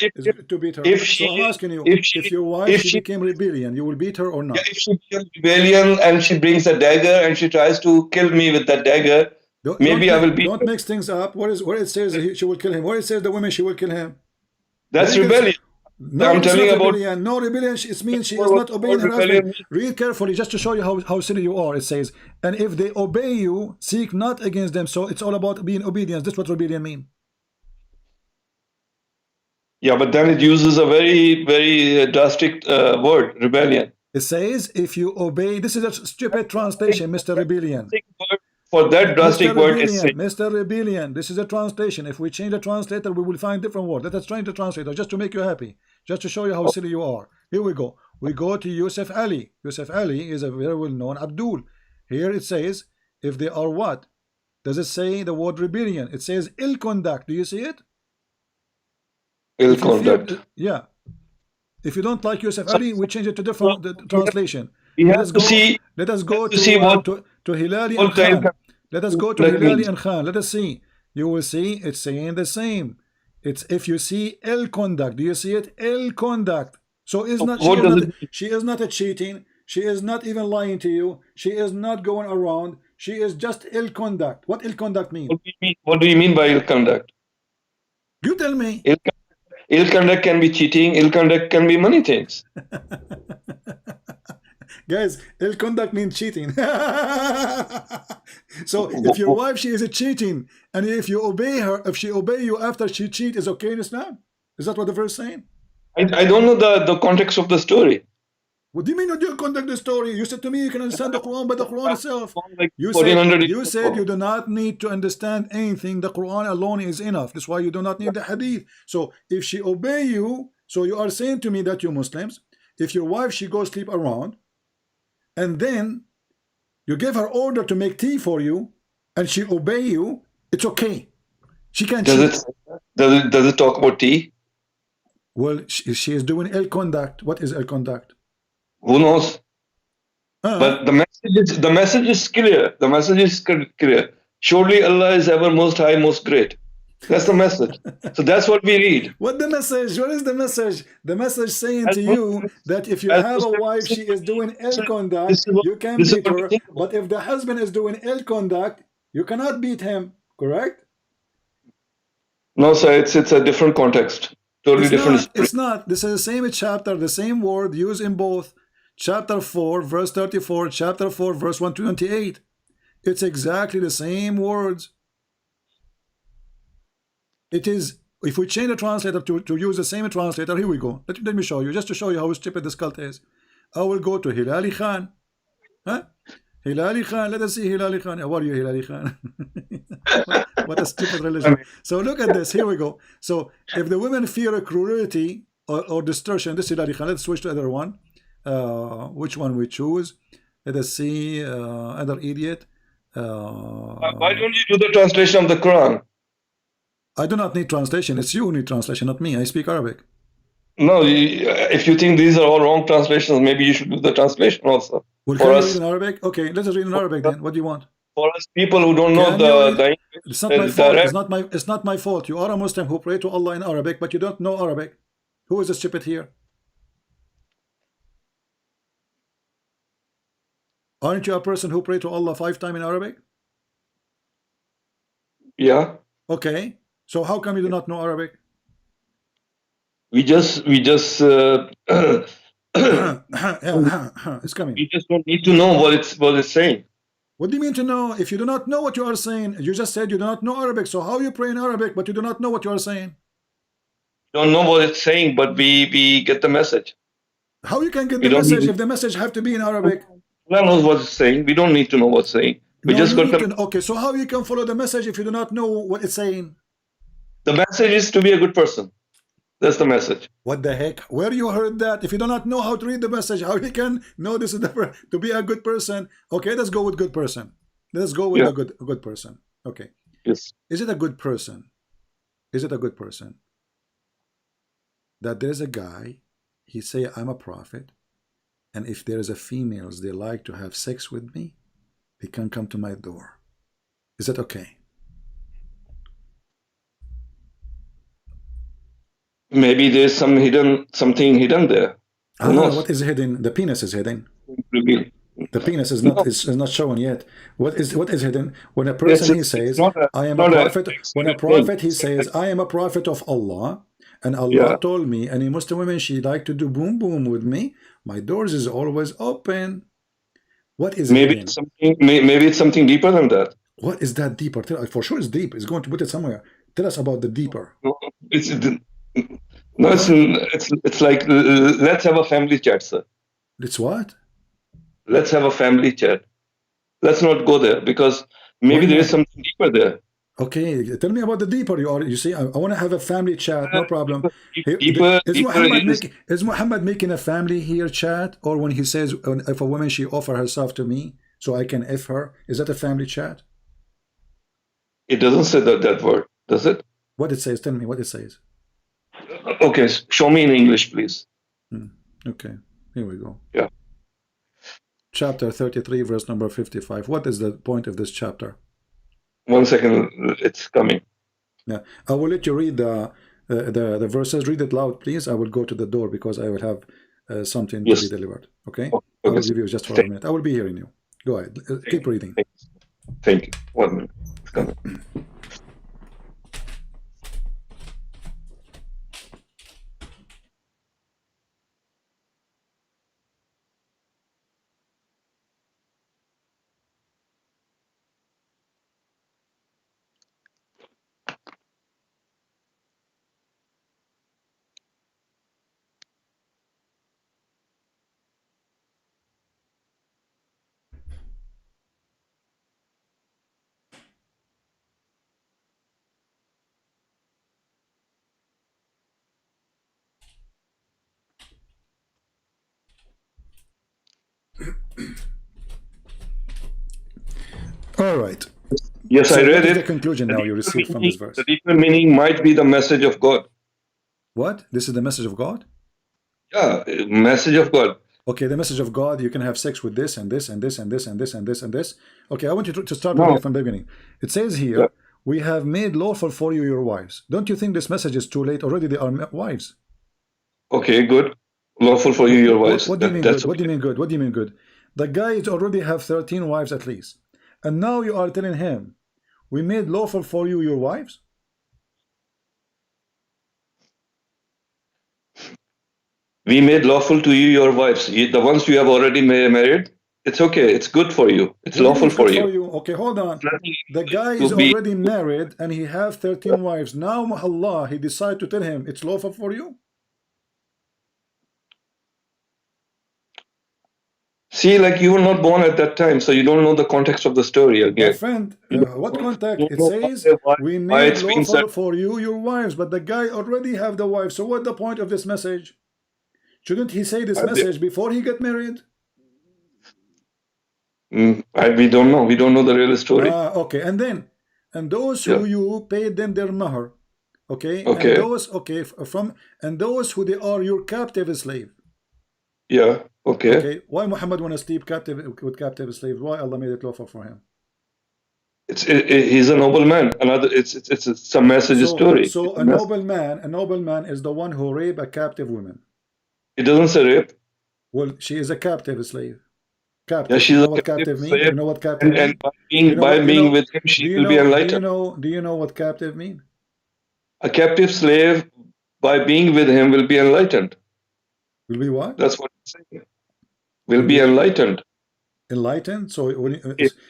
to beat her." So I'm asking you, if your wife became rebellion, you will beat her or not? Yeah, if she becomes rebellion and she brings a dagger and she tries to kill me with that dagger, maybe I will beat her. Don't mix things up. Where it says she will kill him? Where it says the women she will kill him? That's rebellion. No, I'm telling you about rebellion. No rebellion. It means she is not obeying her husband. Read carefully, just to show you how silly you are. It says, "And if they obey you, seek not against them." So it's all about being obedience. That's what rebellion means. Yeah, but then it uses a very, very drastic word, rebellion. It says, "If you obey." This is a stupid translation, Mr. Rebellion. For that drastic word, Mr. Rebellion. This is a translation. If we change the translator, we will find different word. Let us change the translator just to make you happy, just to show you how silly you are. Here we go. We go to Yusuf Ali. Yusuf Ali is a very well-known Abdul. Here it says, if they are what? Does it say the word rebellion? It says ill conduct. Do you see it? Ill conduct. Yeah. If you don't like Yusuf Ali, we change it to different translation. Let us go to Hilali and Khan. Let us go to Hilali and Khan. Let us see. You will see it's saying the same. It's if you see ill conduct. Do you see it? Ill conduct. So she is not a cheating. She is not even lying to you. She is not going around. She is just ill conduct. What ill conduct mean? What do you mean by ill conduct? You tell me. Ill conduct can be cheating. Ill conduct can be many things. Guys, ill conduct means cheating. So if your wife, she is a cheating, and if you obey her, if she obey you after she cheat, is okay in Islam? Is that what the verse is saying? I don't know the context of the story. What do you mean you don't conduct the story? You said to me you can understand the Quran by the Quran itself. You said you do not need to understand anything. The Quran alone is enough. That's why you do not need the hadith. So if she obey you, so you are saying to me that you Muslims, if your wife, she goes sleep around, and then you give her order to make tea for you, and she obey you, it's okay. She can cheat. Does it talk about tea? Well, she is doing ill conduct. What is ill conduct? Who knows? But the message is clear. The message is clear. Surely Allah is ever most high, most great. That's the message. So that's what we read. What the message? What is the message? The message saying to you that if you have a wife, she is doing ill conduct, you can beat her. But if the husband is doing ill conduct, you cannot beat him. Correct? No, sir. It's a different context. Totally different. It's not. This is the same chapter, the same word used in both. Chapter 4, verse 34, chapter 4, verse 128. It's exactly the same words. It is, if we change the translator to use the same translator, here we go. Let me show you, just to show you how stupid this cult is. I will go to Hilali Khan. Huh? Hilali Khan, let us see Hilali Khan. How are you, Hilali Khan? What a stupid religion. So look at this, here we go. So if the women fear cruelty or destruction, this is Hilali Khan. Let's switch to the other one. Which one we choose? Let us see, other idiot. Why don't you do the translation of the Quran? I do not need translation. It's you who need translation, not me. I speak Arabic. No, if you think these are all wrong translations, maybe you should do the translation also. Well, can you read in Arabic? Okay, let us read in Arabic then. What do you want? For us people who don't know the it's not my fault. It's not my fault. You are a Muslim who pray to Allah in Arabic, but you don't know Arabic. Who is the stupid here? Aren't you a person who pray to Allah 5 times in Arabic? Yeah. Okay. So how come you do not know Arabic? We just It's coming. we just don't need to know what it's saying. What do you mean to know? If you do not know what you are saying, you just said you do not know Arabic. So how you pray in Arabic, but you do not know what you are saying? Don't know what it's saying, but we get the message. How you can get the message if the message have to be in Arabic? Allah knows what it's saying. We don't need to know what's saying. We just got the. Okay, so how you can follow the message if you do not know what it's saying? The message is to be a good person. That's the message. What the heck? Where you heard that? If you do not know how to read the message, how you can know this is the to be a good person? Okay, let's go with good person. Let's go with a good person. Okay. Yes. Is it a good person? Is it a good person that there is a guy? He say I'm a prophet, and if there is a females they like to have sex with me, they can come to my door. Is that okay? Maybe there's something hidden there. What is hidden? The penis is hidden. The penis is not shown yet. What is hidden? When a person he says I am a prophet. When a prophet he says I am a prophet of Allah, and Allah told me any Muslim women she like to do boom boom with me, my doors is always open. What is maybe hidden? it's something? Maybe it's something deeper than that. What is that deeper? For sure it's deep. It's going to put it somewhere. Tell us about the deeper. It's like let's have a family chat, sir. It's what? Let's have a family chat. Let's not go there because maybe there is something deeper there. Okay, tell me about the deeper. You see, I want to have a family chat. No problem. Is Muhammad making a family here chat, or when he says if a woman she offer herself to me so I can F her? Is that a family chat? It doesn't say that word, does it? What it says? Tell me what it says. Okay, show me in English, please. Okay, here we go. Yeah. Chapter 33, verse number 55. What is the point of this chapter? 1 second, it's coming. Yeah, I will let you read the verses. Read it loud, please. I will go to the door because I will have something to be delivered. Okay? I will give you just for a minute. I will be hearing you. Go ahead. Keep reading. Thank you. 1 minute. It's coming. All right. Yes, so I read it. The conclusion now you received from this verse. The deeper meaning might be the message of God. What? This is the message of God? Yeah, message of God. Okay, the message of God, you can have sex with this and this and this and this and this and this and this. Okay, I want you to start reading from the beginning. It says here, we have made lawful for you your wives. Don't you think this message is too late? Already they are wives. Okay, good. Lawful for you your wives. What do you mean good? What do you mean good? What do you mean good? The guys already have 13 wives at least. And now you are telling him, we made lawful for you your wives? We made lawful to you your wives. The ones you have already married, it's okay. It's good for you. It's lawful for you. Okay, hold on. The guy is already married and he have 13 wives. Now Allah, he decided to tell him, it's lawful for you? See, like you were not born at that time, so you don't know the context of the story again. My friend, what context? It says, we made lawful for you your wives, but the guy already have the wife. So what's the point of this message? Shouldn't he say this message before he get married? We don't know. We don't know the real story. Okay, and those who you paid them their mahar, okay? Okay. And those who they are your captive slave. Yeah. Okay. Okay. Why Muhammad want to sleep with captive slaves? Why Allah made it lawful for him? He's a noble man. It's a message story. So a noble man is the one who rape a captive woman. It doesn't say rape. Well, she is a captive slave. Captive. Yeah, she's you know a what captive mean? slave. You know what captive mean? And by being with him, she will be enlightened. Do you know what captive mean? A captive slave by being with him will be enlightened. Will be what? That's what I'm saying. Will be enlightened. Enlightened. So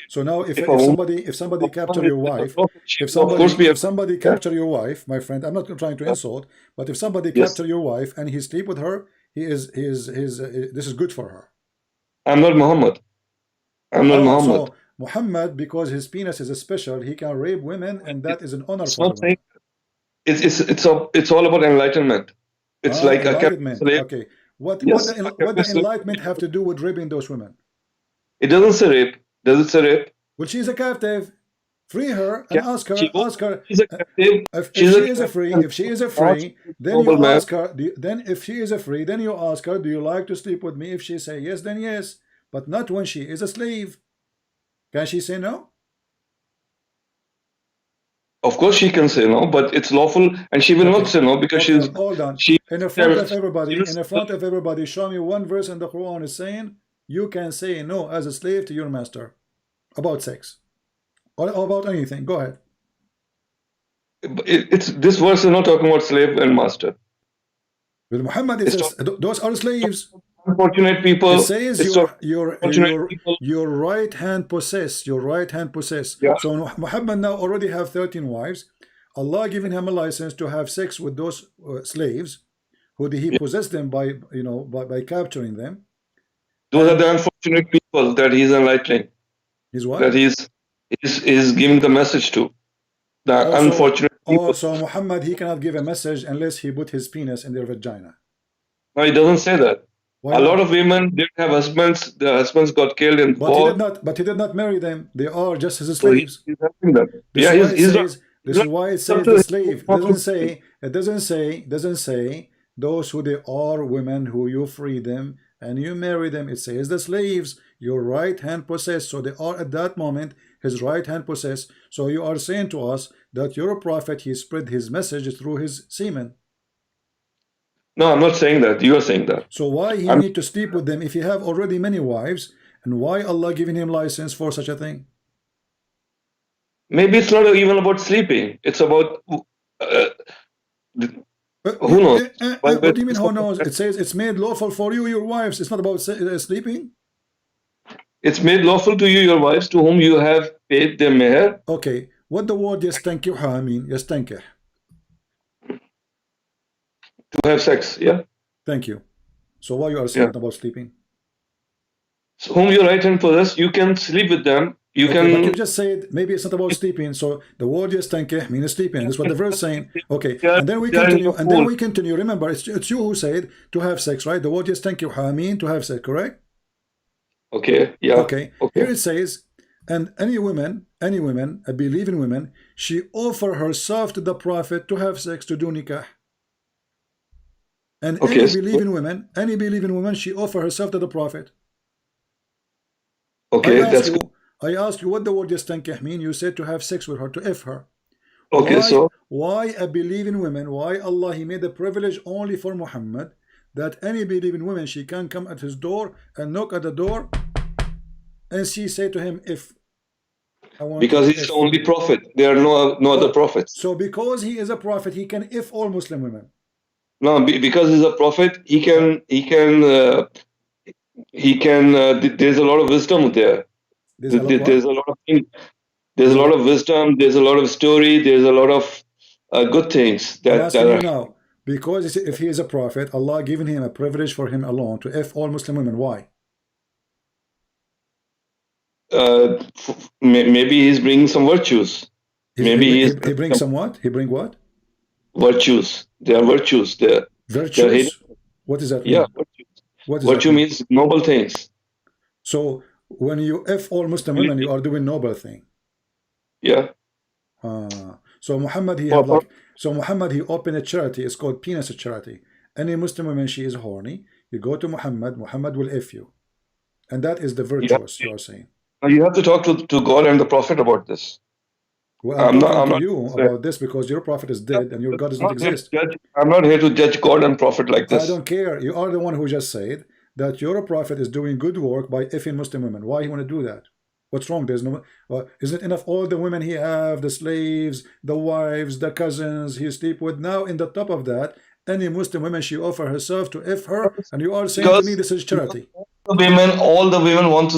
so now if somebody capture your wife, if somebody capture your wife, my friend, I'm not trying to insult, but if somebody capture your wife and he sleep with her, this is good for her. I'm not Muhammad. I'm not Muhammad. So Muhammad, because his penis is special, he can rape women, and that is an honor for him. It's all about enlightenment. It's like enlightenment. A okay. What the enlightenment have to do with raping those women? It doesn't say rape. Does it say rape? Well, she's a captive. Free her and ask her. She's a captive. If she is a free, then you ask her. Then if she is a free, then you ask her, do you like to sleep with me? If she say yes, then yes. But not when she is a slave. Can she say no? Of course she can say no, but it's lawful, and she will not say no because she's. Hold on. In the front of everybody, show me one verse in the Quran is saying you can say no as a slave to your master about sex or about anything. Go ahead. This verse is not talking about slave and master. Well, Muhammad says those are slaves. Unfortunate people. It says your right hand possess. Your right hand possess. Yeah. So Muhammad now already have 13 wives. Allah giving him a license to have sex with those slaves, who he possessed them by by capturing them. Those are the unfortunate people that he's enlightening. He's what? That he's giving the message to. The unfortunate people. So Muhammad, he cannot give a message unless he put his penis in their vagina. No, he doesn't say that. Why a not? lot of women didn't have husbands. Their husbands got killed in war. But he did not marry them. They are just his slaves. So he's helping them. This is why it says the slave. It doesn't say those who they are women who you free them and you marry them. It says the slaves, your right hand possess. So they are at that moment his right hand possess. So you are saying to us that you're a prophet, he spread his message through his semen. No, I'm not saying that. You are saying that. So why he need to sleep with them if he have already many wives, and why Allah giving him license for such a thing? Maybe it's not even about sleeping. It's about who knows? What do you mean who knows? It says it's made lawful for you, your wives. It's not about sleeping. It's made lawful to you, your wives, to whom you have paid their meher. Okay. What the word yastankiha mean? Yastankih. To have sex, yeah. Thank you. So why you are saying about sleeping? So whom you right hand possess, you can sleep with them. You can. But you just said maybe it's not about sleeping. So the word yastankih means sleeping. That's what the verse saying. Okay. And then we continue. And then we continue. Remember, it's you who said to have sex, right? The word yastankiha mean to have sex, correct? Okay. Yeah. Okay. Here it says, and any women, a believing woman, she offer herself to the prophet to have sex, to do nikah. And any believing woman, she offer herself to the prophet. Okay, I ask you what the word yastankih mean. You said to have sex with her, to F her. Okay, why a believing woman? Why Allah he made a privilege only for Muhammad, that any believing woman, she can come at his door and knock at the door, and she say to him, if I want. Because he's the only prophet. There are no other prophets. So because he is a prophet, he can if all Muslim women. No, because he's a prophet, he can. There's a lot of wisdom there. There's a lot of things. There's a lot of wisdom. There's a lot of story. There's a lot of good things that are. Now, because if he is a prophet, Allah given him a privilege for him alone to F all Muslim women. Why? Maybe he's bringing some virtues. He brings some what? He bring what? Virtues. There are virtues there. Virtues? What does that mean? Yeah, virtues. Virtue means noble things. So when you F all Muslim women, you are doing noble thing. Yeah. So Muhammad he opened a charity. It's called penis charity. Any Muslim woman, she is horny, you go to Muhammad will F you, and that is the virtuous you are saying. You have to talk to God and the Prophet about this. Well, I'm not you about this because your prophet is dead and your God does not exist. I'm not here to judge God and prophet like this. I don't care. You are the one who just said that your prophet is doing good work by effing Muslim women. Why you want to do that? What's wrong? There's no. Isn't it enough? All the women he have, the slaves, the wives, the cousins he sleep with. Now, in the top of that, any Muslim woman, she offer herself to F her, and you are saying to me this is charity. All the women want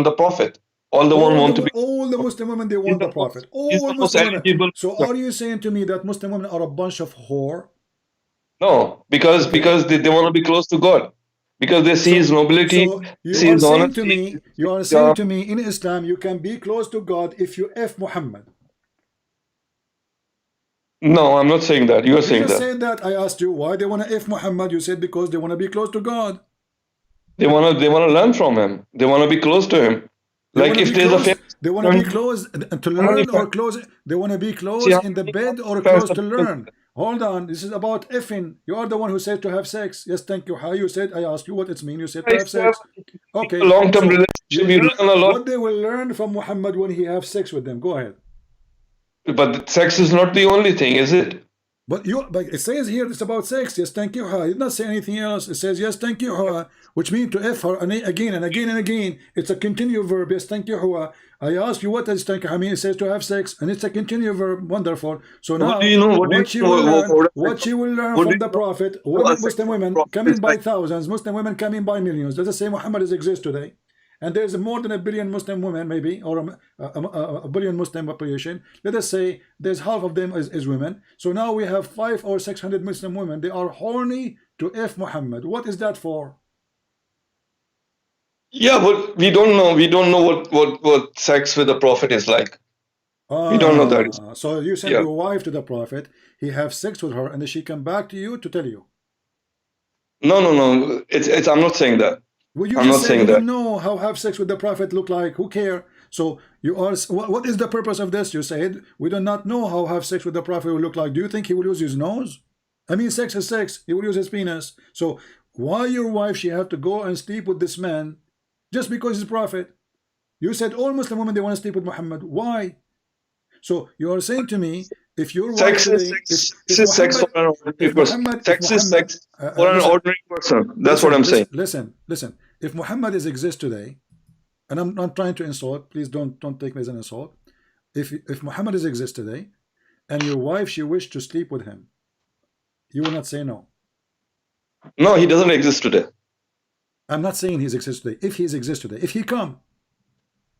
the Prophet. All the one want to be. All the Muslim women, they want the Prophet. All Muslim women. So are you saying to me that Muslim women are a bunch of whore? No, because they want to be close to God. Because they see his nobility, so see his honesty. You are saying to me in Islam you can be close to God if you F Muhammad. No, I'm not saying that. You are saying that. You said that. I asked you why they want to F Muhammad. You said because they want to be close to God. They want to learn from him. They want to be close to him. Like if there's they want to be close to learn or close. They want to be close in the bed or close to learn. Hold on, this is about effing. You are the one who said to have sex. Yes, thank you. How you said? I asked you what it means. You said to have sex. Okay. Long-term relationship. You learn a lot. What they will learn from Muhammad when he have sex with them? Go ahead. But sex is not the only thing, is it? But it says here it's about sex. Yes, thank you. It did not say anything else. It says yes, thank you, which means to F her again and again and again. It's a continuous verb. Yes, thank you. I asked you what does thank you mean. It says to have sex, and it's a continuous verb. Wonderful. So now, what she will learn from the Prophet, women, Muslim women coming by thousands, Muslim women coming by millions. Let us say Muhammad exists today. And there's more than 1 billion Muslim women, maybe, or a billion Muslim population. Let us say there's half of them is women. So now we have 500 or 600 Muslim women. They are horny to F Muhammad. What is that for? Yeah, but we don't know. We don't know what sex with the Prophet is like. We don't know that. So you send your wife to the Prophet. He have sex with her, and then she come back to you to tell you. No. It's. I'm not saying that. Well, you just said you don't know how have sex with the Prophet look like. Who care? So you are. What is the purpose of this? You said we do not know how have sex with the Prophet will look like. Do you think he will use his nose? I mean, sex is sex. He will use his penis. So why your wife she have to go and sleep with this man just because he's a prophet? You said all Muslim women they want to sleep with Muhammad. Why? So you are saying to me if your wife sex is sex for an ordinary person. Sex is sex for an ordinary person. That's what I'm saying. Listen. If Muhammad exists today, and I'm not trying to insult, please don't take me as an insult. If Muhammad exists today, and your wife she wished to sleep with him, you will not say no. No, he doesn't exist today. I'm not saying he exists today. If he exists today, if he come.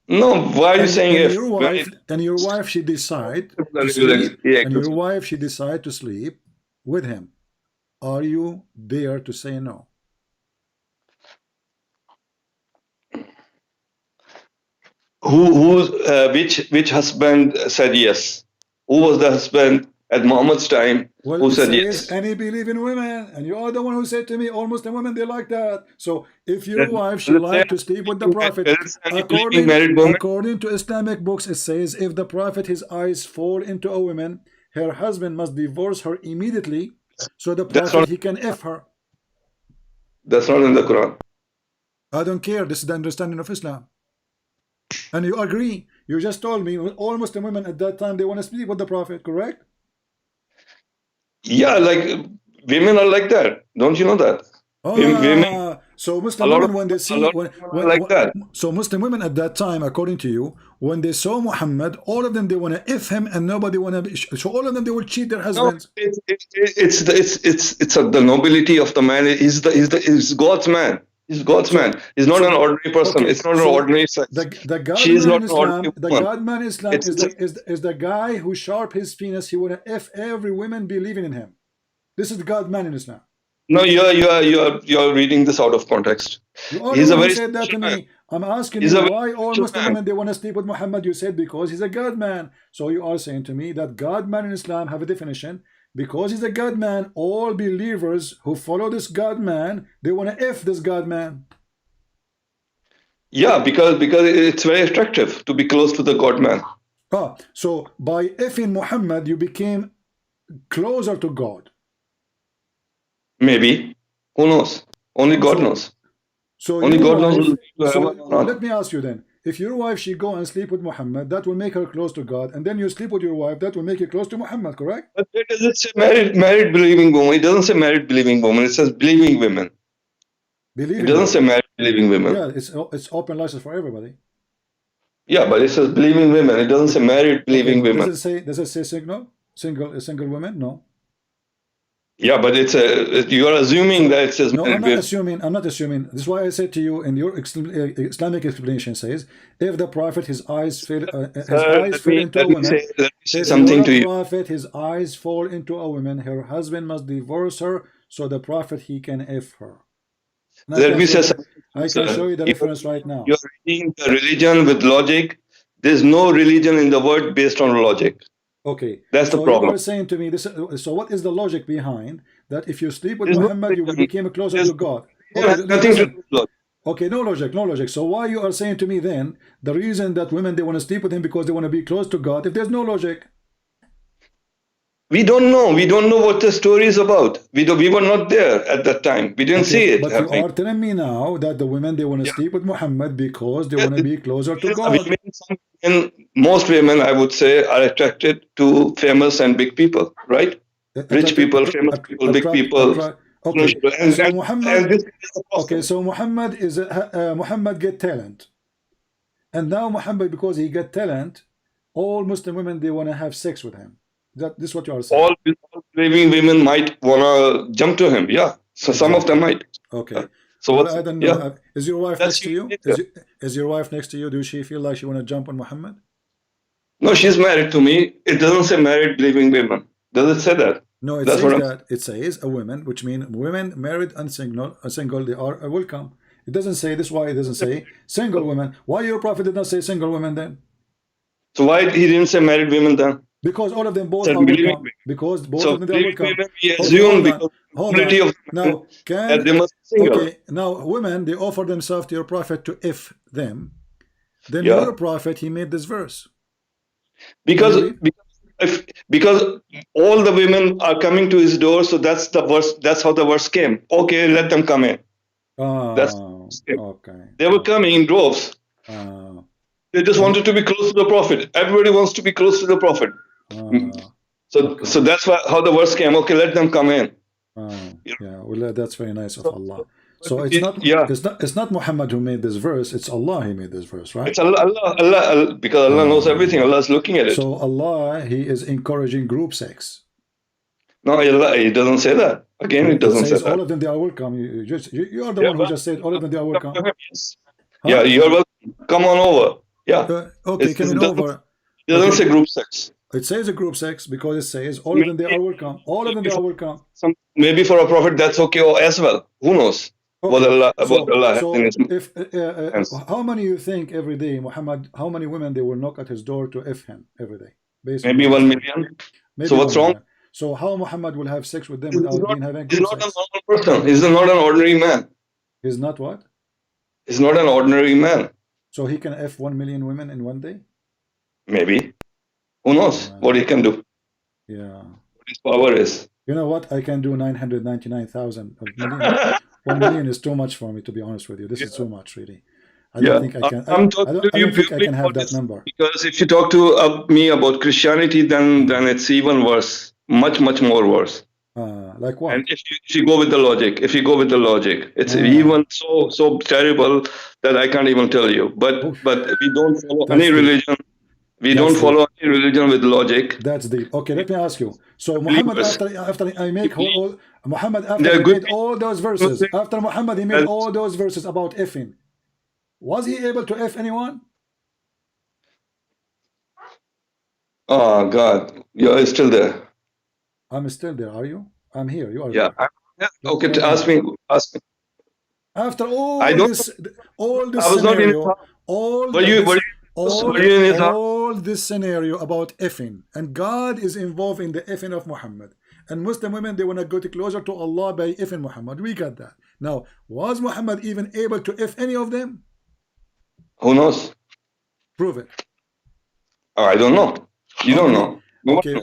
No, why are you saying if? Your wife she decide to sleep, and your wife she decide to sleep with him. Are you there to say no? Which husband said yes? Who was the husband at Muhammad's time who said yes? Any believing women, and you are the one who said to me, all Muslim women they like that. So if your wife she like to sleep with the Prophet, according to Islamic books, it says if the Prophet his eyes fall into a woman, her husband must divorce her immediately, so the Prophet he can F her. That's not in the Quran. I don't care. This is the understanding of Islam. And you agree. You just told me all Muslim women at that time they want to sleep with the Prophet, correct? Yeah, like women are like that. Don't you know that? Women, so Muslim women when they see so Muslim women at that time, according to you, when they saw Muhammad, all of them they want to F him, and nobody want to. So all of them they will cheat their husbands. No, it's the nobility of the man. He's God's man. He's God's man. He's not an ordinary person. Okay. It's not an ordinary sex. The God man in Islam is the guy who sharp his penis. He want to F every woman believing in him. This is the God man in Islam. No, you're reading this out of context. He's a very said that to me. I'm asking you why all Muslim women they want to sleep with Muhammad. You said because he's a God man. So you are saying to me that God man in Islam have a definition. Because he's a God man, all believers who follow this God man, they want to F this God man. Yeah, because it's very attractive to be close to the God man. So by Fing Muhammad, you became closer to God. Maybe. Who knows? Only God knows. So only God knows. So let me ask you then. If your wife she go and sleep with Muhammad, that will make her close to God, and then you sleep with your wife, that will make you close to Muhammad, correct? But it doesn't say married believing woman. It doesn't say married believing woman. It says believing women. It doesn't say married believing women. Yeah, it's open license for everybody. Yeah, but it says believing women. It doesn't say married believing women. Does it say single women? No. Yeah, but it's you are assuming that it says No, I'm married not women. assuming. I'm not assuming. This is why I said to you in your Islamic explanation says, if the prophet his eyes fell into a woman, let me say if something you're to a you. prophet his eyes fall into a woman, her husband must divorce her, so the prophet he can f her. And Let me say something. I can show you the reference right now. You're reading the religion with logic. There's no religion in the world based on logic. Okay, that's the so problem. you are saying to me this. So what is the logic behind that? If you sleep with Muhammad, you will become closer to God. Okay, nothing to do with logic. Okay, no logic, no logic. So why you are saying to me then the reason that women they want to sleep with him because they want to be close to God? If there's no logic, we don't know. We don't know what the story is about. We were not there at that time. We didn't see it. But you are telling me now that the women they want to sleep with Muhammad because they want to be closer to God. Most women, I would say, are attracted to famous and big people, right? Rich people, famous people, big people. Okay, so Muhammad. Okay, so Muhammad is Muhammad get talent, and now Muhammad because he get talent, all Muslim women they want to have sex with him. This is what you are saying. All believing women might wanna jump to him. Yeah, so some of them might. Okay. So well, what's, I don't know. yeah. Is your wife next to you? Is your wife next to you? Do she feel like she want to jump on Muhammad? No, she's married to me. It doesn't say married believing women. Does it say that? No, it That's says what that. It says a woman, which means women married and single. They are welcome. It doesn't say this. Why it doesn't say single women? Why your prophet did not say single women then? So why he didn't say married women then? Because all of them both are welcome. Because both of them are welcome. We assume because hold on. of Now, that they must be single. Okay, now women they offer themselves to your prophet to if them. Then Yeah. your prophet he made this verse. Because all the women are coming to his door, so that's the verse. That's how the verse came. Okay, let them come in. That's okay. They were coming in droves. They just wanted to be close to the prophet. Everybody wants to be close to the prophet. So that's why how the verse came. Okay, let them come in. Yeah, well, that's very nice of Allah. So it's not Muhammad who made this verse. It's Allah who made this verse, right? It's Allah, because Allah knows everything. Allah is looking at it. So Allah, He is encouraging group sex. No, Allah, He doesn't say that. Again, it doesn't say that. All of them they are welcome. You are the one who just said all of them they are welcome. Yes. Yeah, you're welcome. Come on over. Yeah. Okay, coming over. It doesn't say group sex. It says a group sex because it says all of them they are welcome. All of them they are welcome. Maybe for a prophet that's okay as well. Who knows? What Allah has in his hands. How many you think every day Muhammad? How many women they will knock at his door to f him every day? Maybe 1 million. Maybe so what's wrong? So how Muhammad will have sex with them without being having He's group not sex? an normal person. He's not an ordinary man. He's not what? He's not an ordinary man. So he can f 1 million women in one day? Maybe. Who knows what he can do? Yeah. What his power is. You know what? I can do 999,000 million. 1 million is too much for me, to be honest with you. This is too much, really. I don't think I can. I don't think I can have that number. Because if you talk to me about Christianity, then it's even worse. Much more worse. Like what? And if you go with the logic, it's even so terrible that I can't even tell you. But we don't follow any religion. We don't follow any religion with logic. That's deep. Okay, let me ask you. So Muhammad, after I make Muhammad, after he made all those verses, after Muhammad he made all those verses about effing, was he able to F anyone? Oh God, you're still there. I'm still there. Are you? I'm here. You are. Yeah. Okay. Ask me. After all this scenario about effing, and God is involved in the effing of Muhammad, and Muslim women they want to go closer to Allah by effing Muhammad. We got that. Now, was Muhammad even able to F any of them? Who knows? Prove it. I don't know. You don't know. Okay.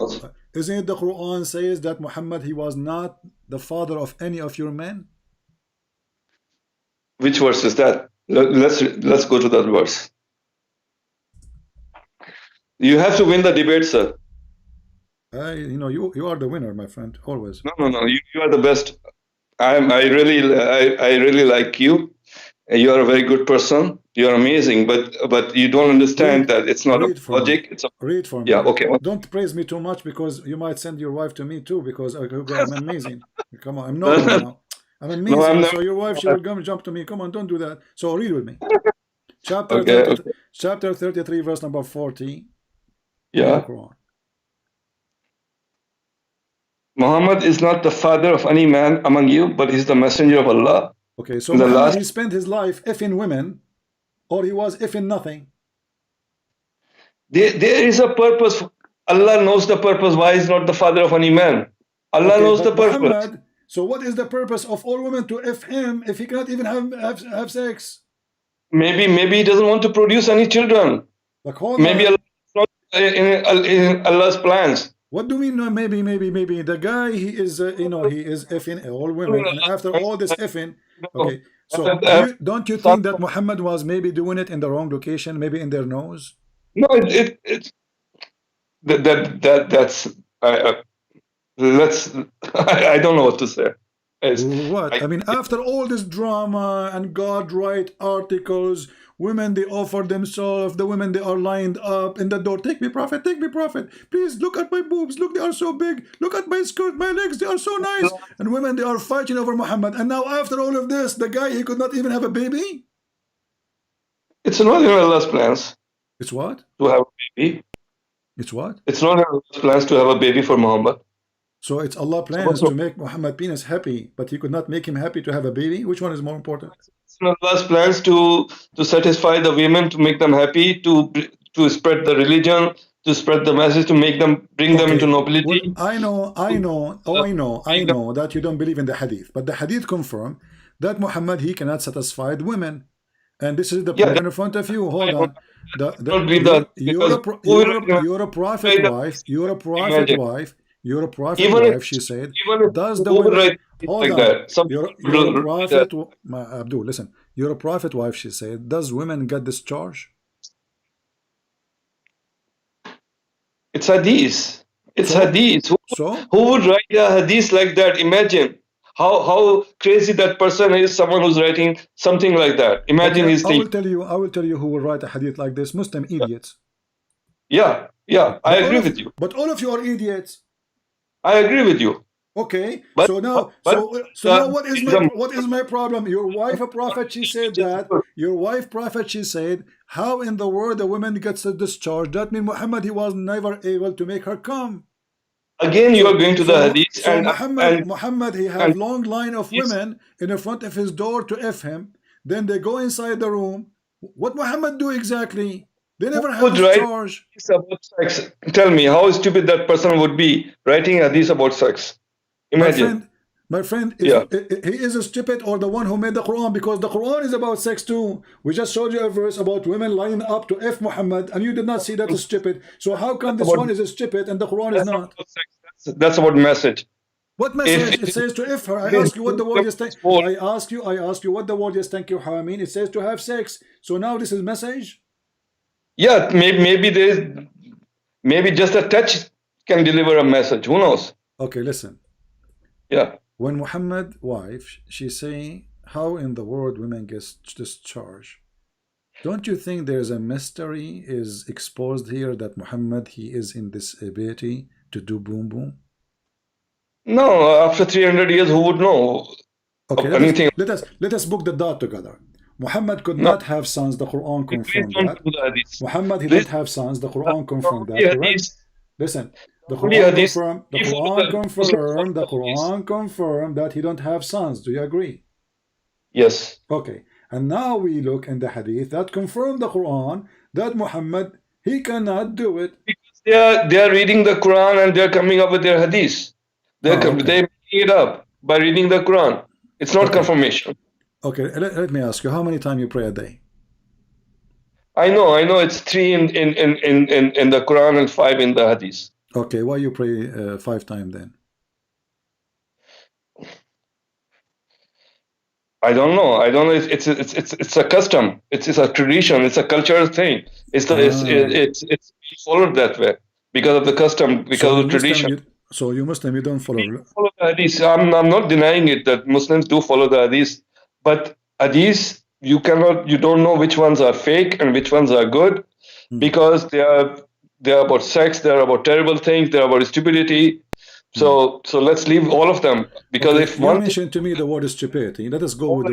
Isn't it the Quran says that Muhammad he was not the father of any of your men? Which verse is that? Let's go to that verse. You have to win the debate, sir. You are the winner, my friend, always. No. You are the best. I really like you, You are a very good person. You are amazing, but you don't understand that it's not a logic. It's a read for me. Yeah, okay. Don't praise me too much because you might send your wife to me too because I'm amazing. Come on, I'm not now. I'm amazing. No, I'm not. So your wife, she will come jump to me. Come on, don't do that. So read with me. Chapter Okay, 30, chapter 33, verse number 40. Yeah. Muhammad is not the father of any man among you, but he's the messenger of Allah. Okay, so Muhammad, he spent his life effing women, or he was effing nothing. There is a purpose. Allah knows the purpose. Why is not the father of any man? Allah knows the purpose. Muhammad, so what is the purpose of all women to F him if he cannot even have sex? Maybe he doesn't want to produce any children. Like, maybe Allah is not in Allah's plans. What do we know? Maybe the guy, he is he is effing all women, and after all this effing, okay. So don't you think that Muhammad was maybe doing it in the wrong location, maybe in their nose? No, that's I don't know what to say. What? I mean, after all this drama and God write articles, women, they offer themselves, the women, they are lined up in the door. Take me, prophet, please look at my boobs, look, they are so big, look at my skirt, my legs, they are so nice. And women, they are fighting over Muhammad. And now after all of this, the guy, he could not even have a baby? It's not in Allah's plans. It's what? To have a baby. It's what? It's not in Allah's plans to have a baby for Muhammad. So it's Allah plans to make Muhammad penis happy, but he could not make him happy to have a baby? Which one is more important? It's in Allah's plans to satisfy the women, to make them happy, to spread the religion, to spread the message, to make them, bring them into nobility. Well, I know that you don't believe in the hadith, but the hadith confirm that Muhammad, he cannot satisfy the women. And this is the point in front of you. Hold on. You're a prophet wife. You're a prophet wife. You're a prophet wife, she said. Does the women, hold on. You're a prophet, Abdul, listen. You're a prophet wife, she said. Does women get this charge? It's hadith. It's hadith. Who would write a hadith like that? Imagine how crazy that person is. Someone who's writing something like that. Imagine his thing. I will tell you who will write a hadith like this. Muslim idiots. Yeah, I agree with you. But all of you are idiots. I agree with you. Okay, so now what is my problem? Your wife a prophet, she said that. Your wife prophet, she said, how in the world a woman gets a discharge? That means Muhammad, he was never able to make her come. Again, you are going to the hadith. So Muhammad, he had long line of women in the front of his door to F him. Then they go inside the room. What Muhammad do exactly? They never have charge. About sex. Tell me how stupid that person would be writing hadith about sex. Imagine. My friend, he is a stupid or the one who made the Quran, because the Quran is about sex too. We just showed you a verse about women lining up to F Muhammad, and you did not see that as stupid. So how come this one is a stupid and the Quran is not? That's about message. What message? It says to F her. I ask you what the word is. I ask you what the word is. Thank you, Hameen. It says to have sex. So now this is message. Yeah, maybe there is, maybe just a touch can deliver a message. Who knows? Okay, listen. Yeah. When Muhammad wife, she's saying, how in the world women get discharged? Don't you think there's a mystery is exposed here that Muhammad, he is in this ability to do boom boom? No, after 300 years, who would know? Okay, let us book the dot together. Muhammad could not have sons. The Quran confirmed that. Muhammad, he didn't have sons. The Quran confirmed that. Correct? Listen, the Quran confirmed that he don't have sons. Do you agree? Yes. Okay. And now we look in the hadith that confirm the Quran that Muhammad, he cannot do it. Because they are reading the Quran and they are coming up with their hadith. They make it up by reading the Quran. It's not confirmation. Okay, let me ask you, how many times you pray a day? I know it's 3 in the Quran and 5 in the Hadith. Okay, why you pray 5 times then? I don't know. It's a custom. It's a tradition. It's a cultural thing. It's followed that way because of the custom, because of the tradition. So you Muslim, you don't follow the Hadith. I'm not denying it that Muslims do follow the Hadith. But hadith you don't know which ones are fake and which ones are good, because they are about sex, they are about terrible things, they are about stupidity. So let's leave all of them, because if you one mentioned to me the word stupidity, let us go with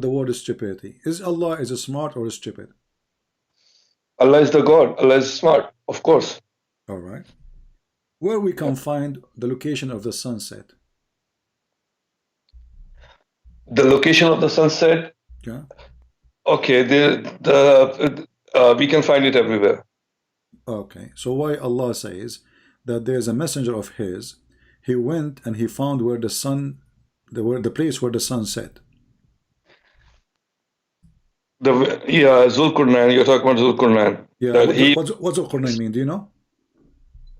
the word stupidity. Is Allah is smart or stupid? Allah is the God, Allah is smart, of course. All right. Where we can find the location of the sunset? The location of the sunset? Yeah. Okay, we can find it everywhere. Okay, so why Allah says that there's a messenger of his, he went and he found where the sun, the place where the sun set. Zulqarnain, you're talking about Zulqarnain. Yeah, what's Zulqarnain mean? Do you know?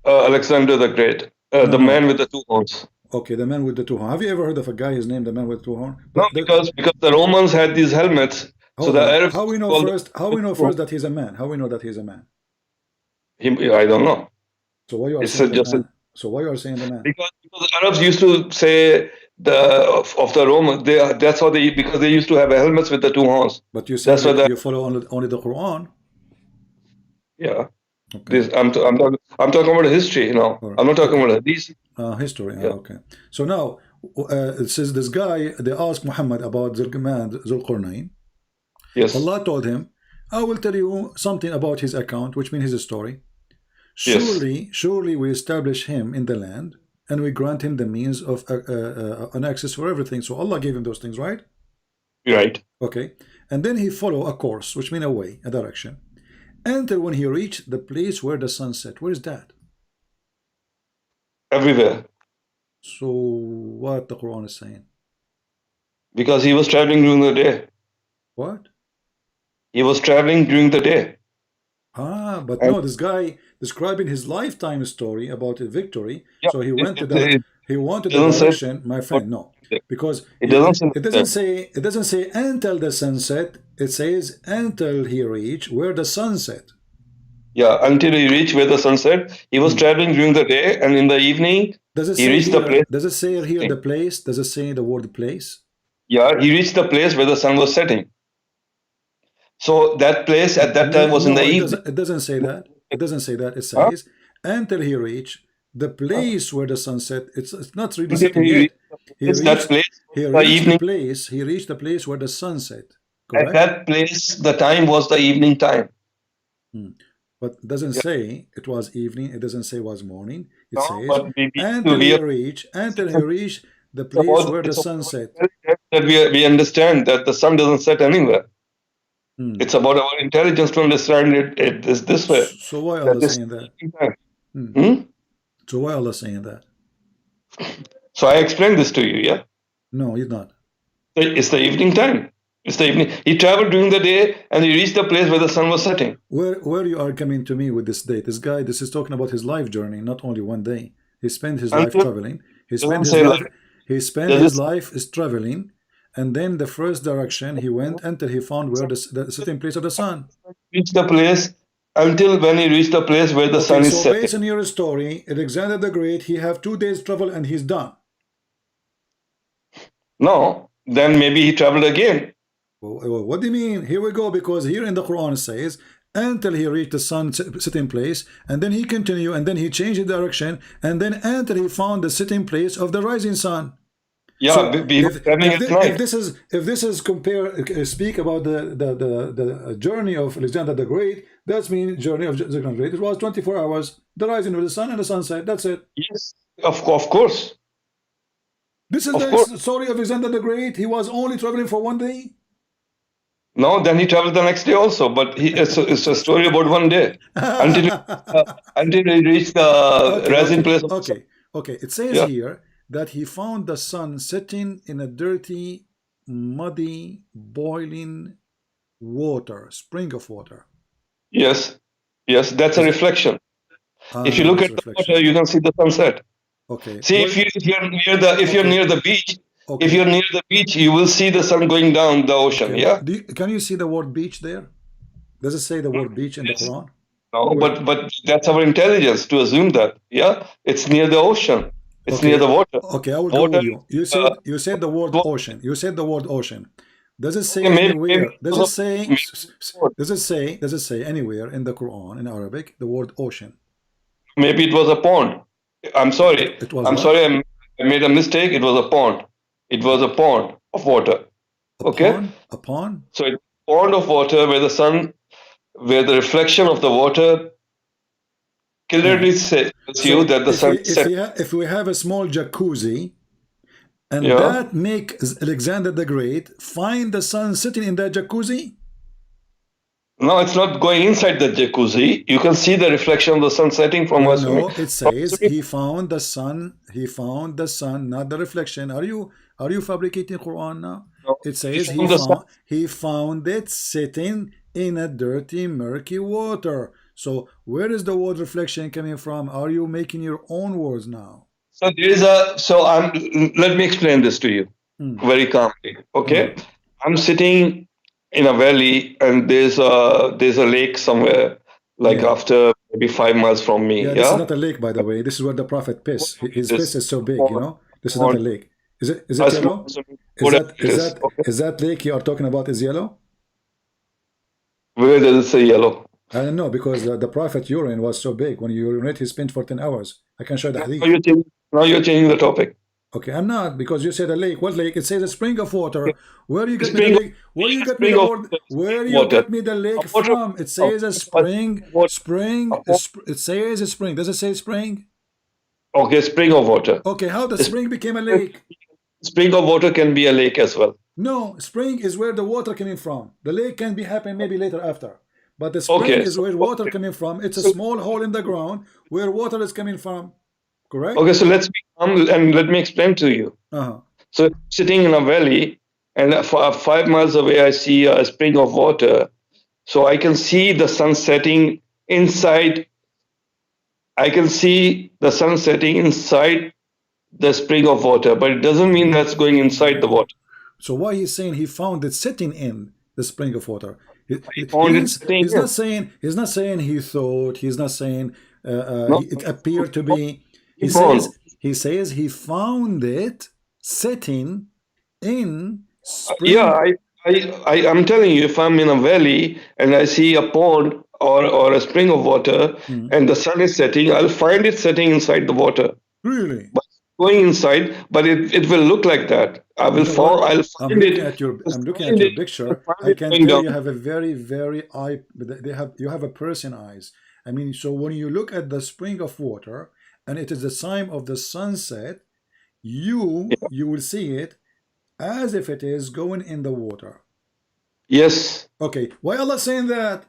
Alexander the Great, the man with the two horns. Okay, the man with the two horns. Have you ever heard of a guy, his name, the man with two horns? No, because the Romans had these helmets. So the Arabs. How we know first that he's a man? How we know that he's a man? I don't know. So why you are saying the man? So why you are saying the man? Because the Arabs used to say of the Romans, that's how because they used to have helmets with the two horns. But you said that you follow only the Quran. Yeah. Okay. I'm talking about history, you know. Right. I'm not talking about hadith. History. Yeah. Okay. So now it says this guy, they asked Muhammad about Zulqarnain. Yes. Allah told him, I will tell you something about his account, which means his story. Surely we establish him in the land, and we grant him the means of an access for everything. So Allah gave him those things, right? Right. Okay. And then he followed a course, which means a way, a direction, until when he reached the place where the sun set. Where is that? Everywhere. So what the Quran is saying? Because he was traveling during the day. What? He was traveling during the day. But no, this guy describing his lifetime story about a victory. Yeah, so he went to the direction, my friend. No, because it doesn't say until the sunset. It says until he reached where the sun set. Yeah, until he reached where the sun set. He was traveling during the day, and in the evening he reached the place. Does it say here the place? Does it say the word place? Yeah, he reached the place where the sun was setting. So that place at that time was in the evening. It doesn't say that. It doesn't say that. It says until he reached the place where the sun set. It's not really setting yet. He reached the place where the sun set. Correct? At that place, the time was the evening time. But it doesn't say it was evening. It doesn't say it was morning. It says until he reached the place where the sun set. That we understand that the sun doesn't set anywhere. It's about our intelligence to understand it this way. So why Allah saying that? So why Allah saying that? So I explained this to you, yeah? No, you're not. It's the evening time. It's the evening. He traveled during the day and he reached the place where the sun was setting. Where you are coming to me with this date? This guy, this is talking about his life journey, not only one day. He spent his life traveling. He spent his life traveling. And then the first direction he went until he found where the sitting place of the sun. Reached the place until when he reached the place where the sun is setting. Based on your story, Alexander the Great, he have 2 days travel and he's done. No, then maybe he traveled again. Well, what do you mean? Here we go, because here in the Quran it says until he reached the sun sitting place, and then he continued, and then he changed the direction, and then until he found the sitting place of the rising sun. Yeah, so if this is speak about the journey of Alexander the Great, that's mean journey of Alexander the Great. It was 24 hours, the rising of the sun and the sunset. That's it. Yes, of course. This is the story of Alexander the Great. He was only traveling for 1 day. No, then he traveled the next day also. But it's a story about 1 day until he reached the rising place. Okay. It says here that he found the sun setting in a dirty, muddy, boiling water, spring of water. Yes, that's a reflection. If you look at the water, you can see the sunset. Okay. See, if you're near the beach, you will see the sun going down the ocean. Okay. Yeah. Can you see the word beach there? Does it say the word beach in the Quran? No, but that's our intelligence to assume that. Yeah, it's near the ocean. It's near the water. Okay, I will go with you. You said the word ocean. You said the word ocean. Does it say Maybe- anywhere? maybe- Does it say? Does it say? Does it say anywhere in the Quran in Arabic the word ocean? Maybe it was a pond. I'm sorry. It was I'm what? sorry. I made a mistake. It was a pond. It was a pond of water. Okay. A pond? So it's a pond of water where the sun, where the reflection of the water clearly says you that the sun set. If we have a small jacuzzi, and Yeah. that makes Alexander the Great find the sun sitting in that jacuzzi. No, it's not going inside the jacuzzi. You can see the reflection of the sun setting from us. No, it says he found the sun. He found the sun, not the reflection. Are you fabricating Quran now? No, it says he found it sitting in a dirty, murky water. So where is the word reflection coming from? Are you making your own words now? So there is a. So let me explain this to you very calmly. Okay, I'm sitting in a valley, and there's a lake somewhere, like after maybe 5 miles from me. Yeah, this is not a lake, by the way. This is where the prophet piss. His piss is so big, you know. This is not a lake. Is it yellow? Is that lake you are talking about is yellow? Where does it say yellow? I don't know, because the prophet urine was so big. When you urinate, he spent 14 hours. I can show the hadith. Now you're changing the topic. Okay, I'm not, because you said a lake. What lake? It says a spring of water. Where you get me the lake? Where you get me the word? Where you get me the lake from? It says a spring. Spring. It says a spring. Does it say spring? Okay, spring of water. Okay, how the spring became a lake? Spring of water can be a lake as well. No, spring is where the water coming from. The lake can be happen maybe later after. But the spring is where water coming from. It's a small hole in the ground where water is coming from. Correct? Okay, so let's be calm and let me explain to you. So sitting in a valley, and 5 miles away I see a spring of water. So I can see the sun setting inside. I can see the sun setting inside the spring of water, but it doesn't mean that's going inside the water. So why he's saying he found it sitting in the spring of water? He's not saying he thought. He's not saying it appeared to be. He says he found it sitting in spring. Yeah, I'm telling you, if I'm in a valley and I see a pond or a spring of water and the sun is setting, I'll find it setting inside the water. Really? But going inside, but it will look like that. I'll find it. I'm looking at your picture. I can tell you have a very you have a person eyes. I mean, so when you look at the spring of water and it is the time of the sunset, you will see it as if it is going in the water. Yes. Okay. Why Allah saying that?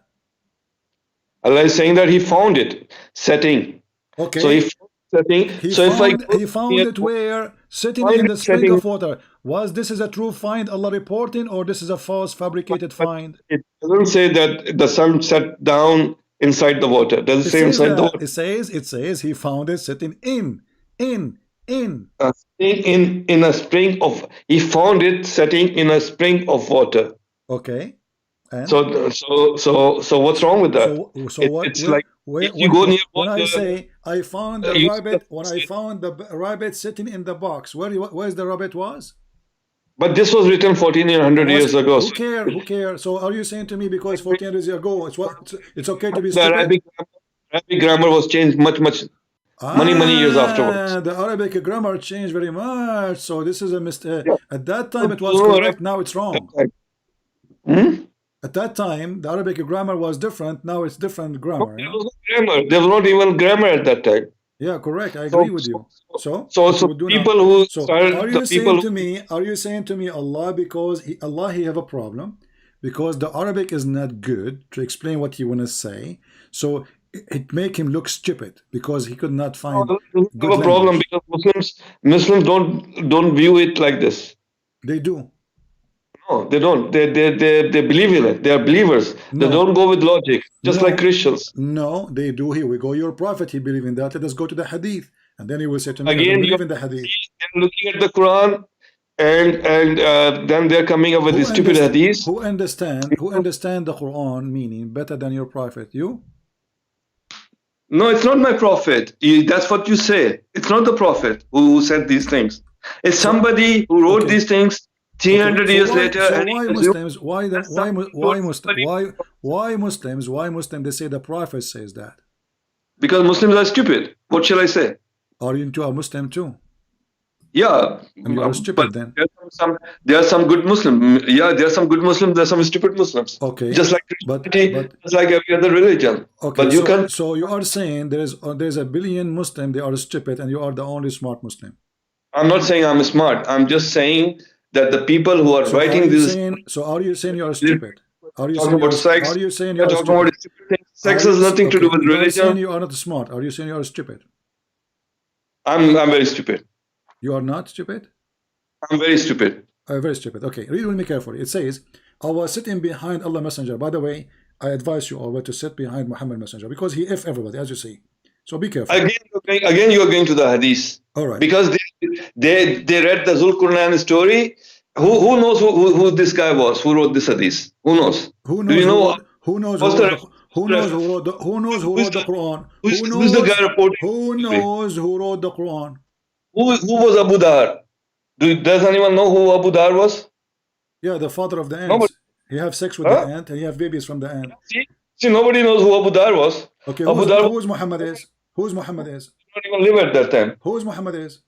Allah is saying that he found it setting. Okay. So he setting. He found it where? Sitting in the spring of water. Was this is a true find Allah reporting, or this is a false fabricated find? It doesn't say that the sun set down inside the water. Does it say inside the water? It says he found it sitting in a spring of. He found it setting in a spring of water. Okay. And? So what's wrong with that? It's like you go near water. When I say I found the rabbit, when I found the rabbit sitting in the box, where's the rabbit was? But this was written 1400 years ago. Who cares? So are you saying to me because 1400 years ago it's okay to be stupid? The Arabic grammar was changed much many years afterwards. The Arabic grammar changed very much. So this is a mistake. At that time it was correct. Now it's wrong. At that time, the Arabic grammar was different. Now it's different grammar. There was no grammar. There was not even grammar at that time. Yeah, correct. I agree with you. So people who started, are you saying to me, Allah, because Allah he have a problem because the Arabic is not good to explain what he want to say. So it make him look stupid because he could not find. Good a problem because Muslims don't view it like this. They do. No, they don't. They believe in it. They are believers. No. They don't go with logic, just like Christians. No, they do. Here we go. Your prophet, he believe in that. Let us go to the hadith. And then he will say to me, again, I believe in the hadith. They're looking at the Quran and then they're coming up with these stupid hadiths. Who understand the Quran meaning better than your prophet? You? No, it's not my prophet. That's what you say. It's not the prophet who said these things. It's somebody who wrote these things 300 years later. So and why he Muslims? assumed- Why then? That's Why something why Muslims? Why Muslims? They say the Prophet says that. Because Muslims are stupid. What shall I say? Are you into a Muslim too? Yeah, And you are stupid then. There are some good Muslims. Yeah, there are some good Muslims. There are some stupid Muslims. Okay, Just like Christianity, just like every other religion. Okay, but you can. So you are saying there's a billion Muslim, they are stupid, and you are the only smart Muslim. I'm not saying I'm smart. I'm just saying that the people who are writing this. So are you saying you are stupid? Are you talking about sex? Are you saying you are talking about stupid things? Sex has nothing to do with You are religion. saying you are not smart. Are you saying you are stupid? I'm very stupid. You are not stupid? I'm very stupid. Very stupid. Okay, read with me carefully. It says, I was sitting behind Allah Messenger. By the way, I advise you always to sit behind Muhammad Messenger because he F everybody, as you see. So be careful. Again, you are going to the hadith. All right. Because they read the Zulqarnain story. Who knows who this guy was? Who wrote this hadith? Who knows? Who knows? Do you know? Who knows who wrote the Quran? Who's the guy reporting? Who knows who wrote the Quran? Who was Abu Dhar? Does anyone know who Abu Dhar was? Yeah, the father of the ants. Nobody. He have sex with the ant and he have babies from the ant. See, nobody knows who Abu Dhar was. Okay, who's Muhammad is? Who's Muhammad is? He didn't even live at that time. Who's Muhammad is?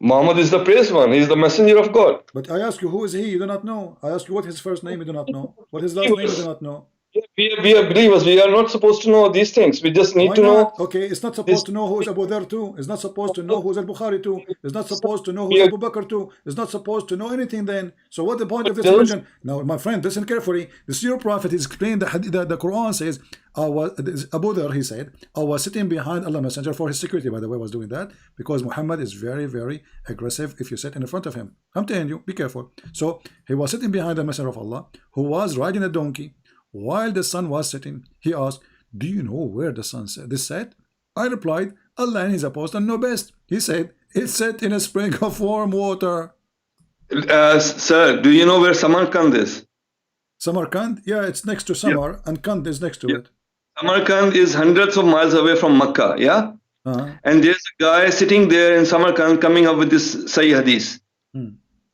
Muhammad is the praised one. He's the messenger of God. But I ask you, who is he? You do not know. I ask you what his first name, you do not know. What his last name, you do not know. We are believers. We are not supposed to know these things. We just need to know. Okay, it's not supposed to know who is Abu Dhar too. It's not supposed to know who is Al-Bukhari too. It's not supposed to know who is Abu Bakr too. It's not supposed to know anything then. So what's the point of this religion? Now, my friend, listen carefully. The Seer Prophet is explained the Quran says, Abu Dhar, he said, I was sitting behind Allah Messenger for his security, by the way, was doing that because Muhammad is very, very aggressive if you sit in front of him. I'm telling you, be careful. So he was sitting behind the Messenger of Allah who was riding a donkey. While the sun was setting, he asked, do you know where the sun set? This set? I replied, Allah and his apostle know best. He said, it set in a spring of warm water. Sir, do you know where Samarkand is? Samarkand? Yeah, it's next to Samar, and Kand is next to it. Samarkand is hundreds of miles away from Makkah, yeah? And there's a guy sitting there in Samarkand coming up with this Sahih Hadith.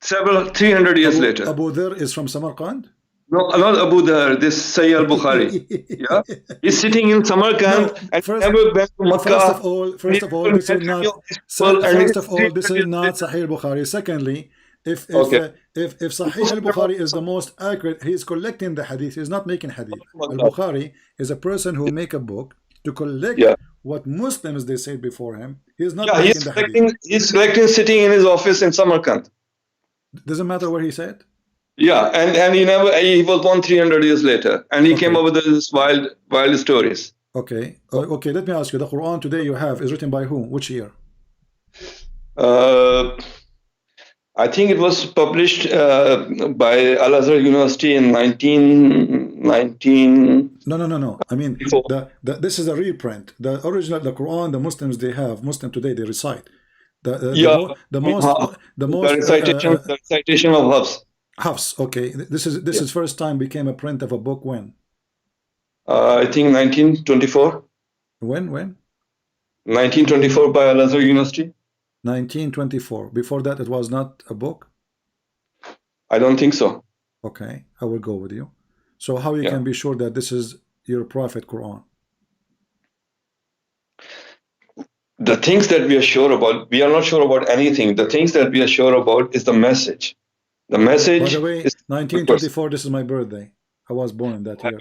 300 years later. Abu Dhar is from Samarkand? No, not Abu Dhar, this Sahih al-Bukhari. Yeah? He's sitting in Samarkand and never been to Makkah. First of all, this is not Sahih al-Bukhari. Secondly, if Sahih al-Bukhari is the most accurate, he is collecting the hadith, he is not making hadith. Al-Bukhari is a person who make a book to collect what Muslims they said before him. He is not making the hadith. He's collecting sitting in his office in Samarkand. Doesn't matter where he said. Yeah, and he was born 300 years later, and he came up with this wild stories. Okay, okay. Let me ask you: the Quran today you have is written by whom? Which year? I think it was published by Al-Azhar University in 1919. No. I mean, this is a reprint. The original, the Quran, the Muslims they have, Muslim today they recite. The recitation of Hafs. Hafs, okay. This is first time became a print of a book when? I think 1924. When? 1924 by Al-Azhar University. 1924. Before that, it was not a book? I don't think so. Okay, I will go with you. So how you can be sure that this is your prophet Quran? The things that we are sure about, we are not sure about anything. The things that we are sure about is the message. The message. By the way, 1924. This is my birthday. I was born in that year.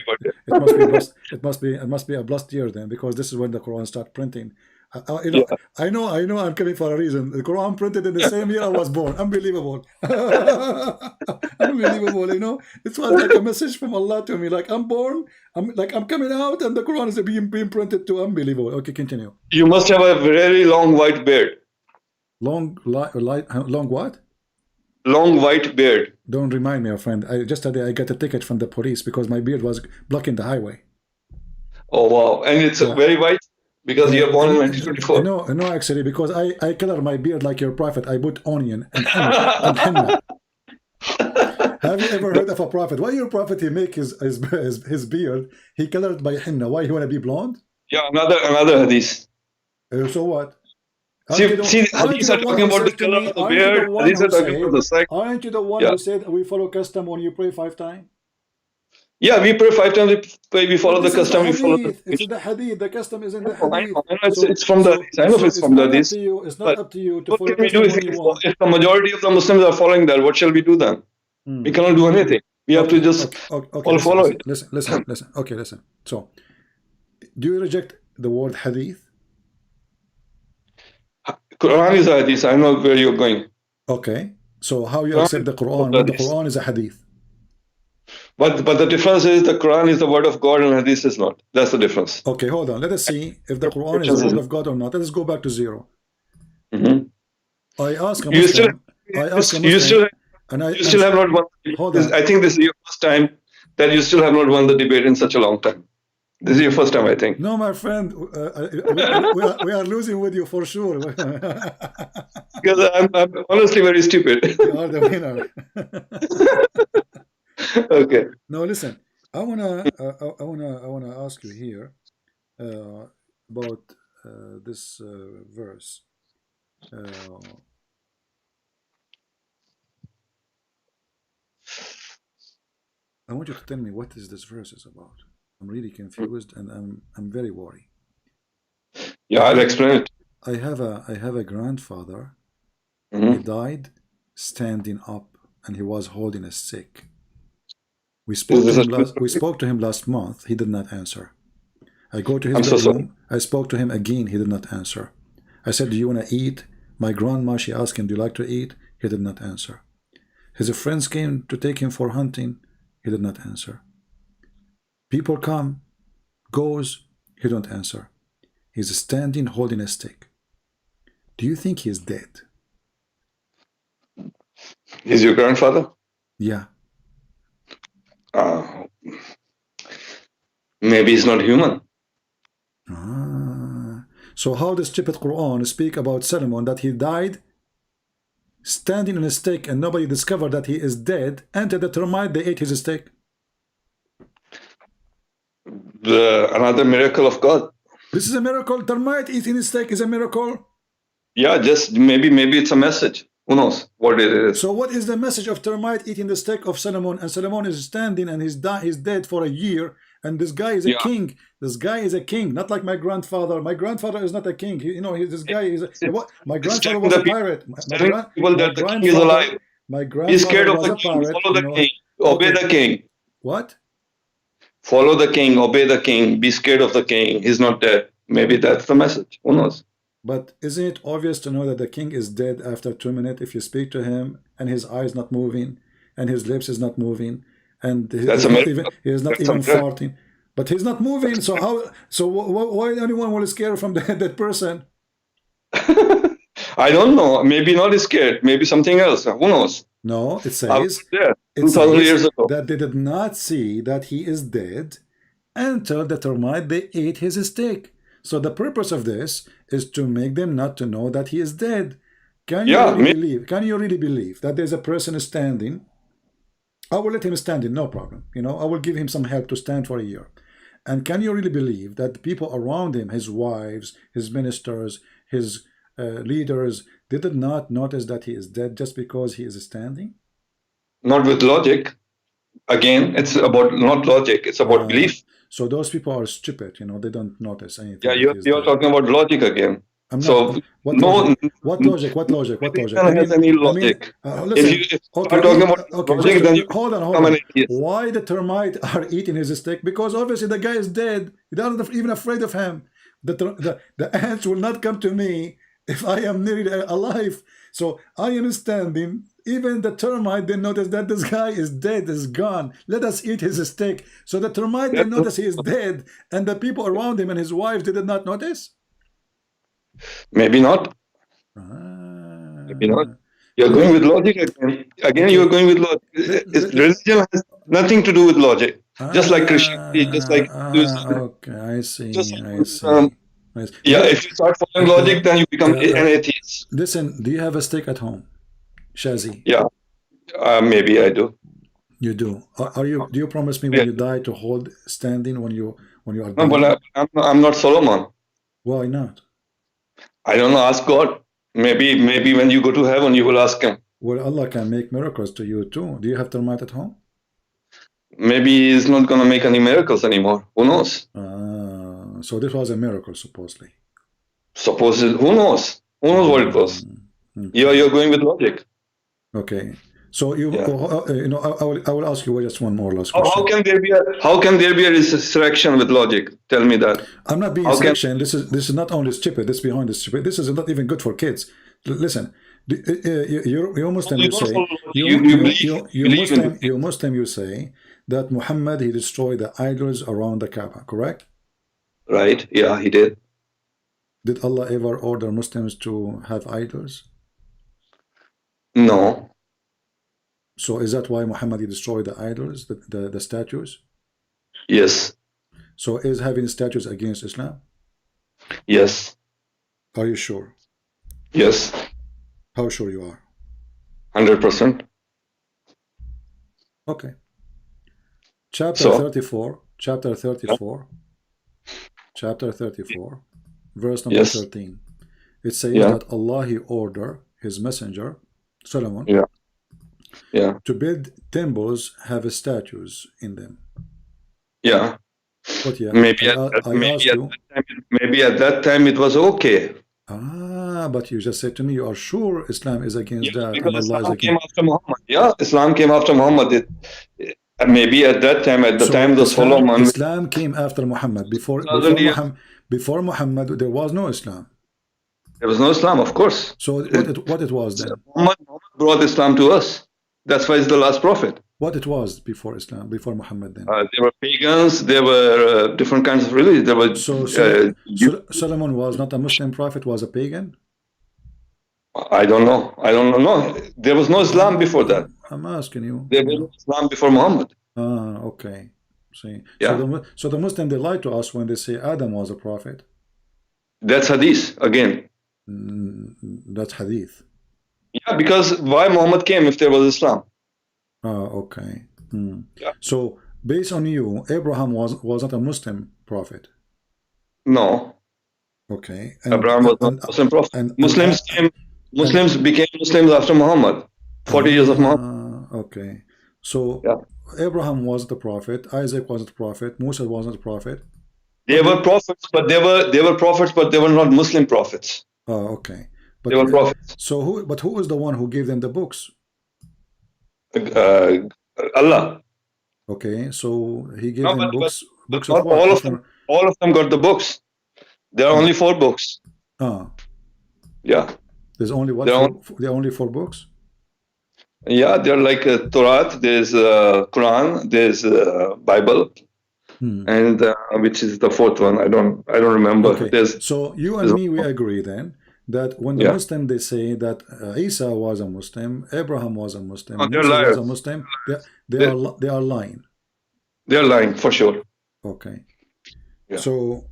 It must be a blessed year then, because this is when the Quran started printing. I know. I'm coming for a reason. The Quran printed in the same year I was born. Unbelievable. Unbelievable. You know, it was like a message from Allah to me. Like I'm born. I'm coming out, and the Quran is being printed too. Unbelievable. Okay, continue. You must have a very long white beard. Long what? Long white beard. Don't remind me, friend. Just today I got a ticket from the police because my beard was blocking the highway. Oh wow! And it's very white because you are born in 1924. No, actually, because I color my beard like your prophet. I put onion and henna. Have you ever heard of a prophet? Why your prophet he make his beard? He colored by henna. Why he wanna be blonde? Yeah, another hadith. So what? See, hadiths are talking about the color of the beard. Hadiths are talking about the sex. Aren't you the one who said we follow custom when you pray 5 times? Yeah, we pray 5 times. We follow the custom. We follow the. It's in the hadith. The custom is in the I hadith. know it's from the. I know it's from the hadith. It's not up to you to what follow can we do if the majority of the Muslims are following that? What shall we do then? We cannot do anything. We have to just all follow it. Listen. Okay, listen. So, do you reject the word hadith? Quran is a hadith. I know where you're going. Okay. So how you accept the Quran when the Quran is a hadith? But the difference is the Quran is the word of God and hadith is not. That's the difference. Okay, hold on. Let us see if the Quran is the word of God or not. Let us go back to 0. I ask a Muslim. You still have not won. I think this is your first time that you still have not won the debate in such a long time. This is your first time, I think. No, my friend, we are losing with you for sure. Because I'm honestly very stupid. You are the winner. Okay. No, listen. I wanna ask you here about this verse. I want you to tell me what is this verse is about. I'm really confused and I'm very worried. Yeah, I'll explain it. I have a grandfather. He died standing up and he was holding a stick. We spoke to him last month. He did not answer. I go to his bedroom. I spoke to him again. He did not answer. I said, do you want to eat? My grandma, she asked him, do you like to eat? He did not answer. His friends came to take him for hunting. He did not answer. People come, goes, he don't answer. He's standing holding a stick. Do you think he's dead? Is your grandfather? Yeah. Maybe he's not human. So how does stupid Quran speak about Solomon that he died standing on a stick and nobody discovered that he is dead, and the termite they ate his stick? Another miracle of God. This is a miracle. Termite eating his steak is a miracle. Yeah, just maybe it's a message. Who knows what it is? So what is the message of termite eating the steak of Solomon, and Solomon is standing and he's dead for a year, and this guy is a king. This guy is a king, not like my grandfather. My grandfather is not a king. This guy is my grandfather was a pirate. My grandfather was a pirate. Follow the king. Obey the king. What? Follow the king. Obey the king. Be scared of the king. He's not dead. Maybe that's the message. Who knows? But isn't it obvious to know that the king is dead after 2 minutes if you speak to him and his eyes not moving and his lips is not moving and he is not even farting? But he's not moving. So how? So why anyone will scare from that person? I don't know. Maybe not scared. Maybe something else. Who knows? No, it says, 2,000 years ago that they did not see that he is dead until the termite they ate his steak. So the purpose of this is to make them not to know that he is dead. Can you really believe that there's a person standing? I will let him stand in, no problem. I will give him some help to stand for a year. And can you really believe that the people around him, his wives, his ministers, his leaders, they did not notice that he is dead just because he is standing? Not with logic. Again, it's about not logic. It's about belief. So those people are stupid. They don't notice anything. Yeah, you're talking about logic again. I'm not. What logic? Has any logic? Hold on. Why the termite are eating his steak? Because obviously the guy is dead. They're not even afraid of him. The ants will not come to me if I am nearly alive. So I am standing. Even the termite, they notice that this guy is dead, is gone. Let us eat his steak. So the termite, they notice he is dead, and the people around him and his wife, they did not notice? Maybe not. Maybe not. You're going with logic again. Again, you're going with logic. Religion has nothing to do with logic. Just like Christianity, just like... Okay, I see. Yeah, if you start following logic, then you become an atheist. Listen, do you have a stick at home, Shazi? Yeah, maybe I do. You do. Do you promise me when you die to hold standing when you are? No, but I'm not Solomon. Why not? I don't know. Ask God. Maybe when you go to heaven, you will ask Him. Well, Allah can make miracles to you too. Do you have termite at home? Maybe He's not going to make any miracles anymore. Who knows? So this was a miracle, supposedly. Who knows? Who knows what it was? You're going with logic. Okay. So you know, I will ask you just one more last question. How can there be a resurrection with logic? Tell me that. I'm not being resurrection. This is not only stupid. This behind the stupid. This is not even good for kids. Listen, you're Muslim. You say you're Muslim. You say that Muhammad, he destroyed the idols around the Kaaba. Correct? Right. Yeah, he did. Did Allah ever order Muslims to have idols? No. So is that why Muhammad destroyed the idols, the statues? Yes. So is having statues against Islam? Yes. Are you sure? Yes. How sure you are? 100%. Okay. Chapter 34, verse number 13. It says that Allah, he ordered his messenger, Solomon, to build temples, have statues in them. Yeah. But maybe at that time it was okay. But you just said to me, you are sure Islam is against that. Because Islam came after Muhammad. Yeah, Islam came after Muhammad. Maybe at that time, at the time the Solomon. Islam came after Muhammad. Before Muhammad, there was no Islam. There was no Islam, of course. So what it was then? Muhammad brought Islam to us. That's why he's the last prophet. What it was before Islam, before Muhammad then? There were pagans, there were different kinds of religions. There were, Solomon was not a Muslim prophet, was a pagan? I don't know. No, there was no Islam before that. I'm asking you. There was no Islam before Muhammad. Okay. See. So the Muslim, they lie to us when they say Adam was a prophet. That's hadith again. That's hadith. Yeah, because why Muhammad came if there was Islam? Okay. So based on you, Abraham was not a Muslim prophet. No. Okay. Abraham was not a Muslim prophet. Muslims became Muslims after Muhammad. 40 years of Muhammad. Okay. So Abraham was the prophet. Isaac was the prophet. Musa was not the prophet. They were prophets, but they were not Muslim prophets. Okay. But they were prophets. So who was the one who gave them the books? Allah. Okay, so he gave them books. Books of what? All of them got the books. There are only 4 books. Yeah. There's only what? There are only 4 books. Yeah, they're like Torah. There's Quran. There's Bible. And which is the 4th one? I don't remember. Okay. So you and me, we agree then that when the Muslim, they say that Isa was a Muslim, Abraham was a Muslim, Musa was a Muslim, they are lying. They are lying for sure. Okay. So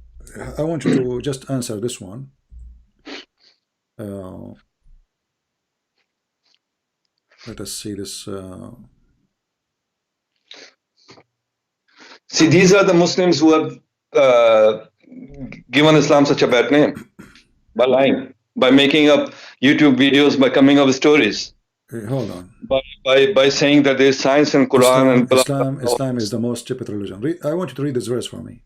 I want you to just answer this one. Let us see this. See, these are the Muslims who have given Islam such a bad name by lying, by making up YouTube videos, by coming up with stories. Hold on. By saying that there is science in Quran Islam is the most stupid religion. I want you to read this verse for me.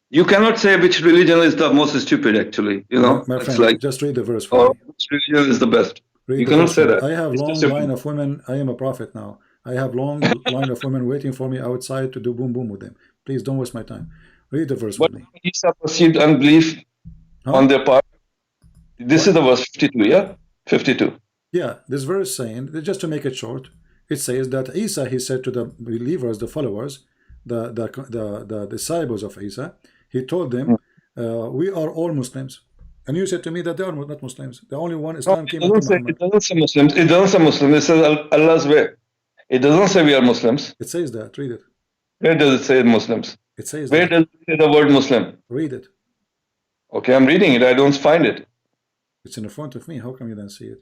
You cannot say which religion is the most stupid. Actually, you know, my friend, like, just read the verse for me. Which religion is the best? You cannot say that. I have long line of women. I am a prophet now. I have long line of women waiting for me outside to do boom boom with them. Please don't waste my time. Read the verse for me. Isa perceived unbelief on their part. This is the verse 52. Yeah, 52. Yeah, this verse saying, just to make it short, it says that Isa, he said to the believers, the followers, the disciples of Isa, he told them, we are all Muslims. And you said to me that they are not Muslims. The only one Islam came after Muhammad. It doesn't say Muslims. It doesn't say Muslims. It says Allah's way. It doesn't say we are Muslims. It says that. Read it. Where does it say Muslims? It says Where does it say the word Muslim? Read it. Okay, I'm reading it. I don't find it. It's in front of me. How come you don't see it?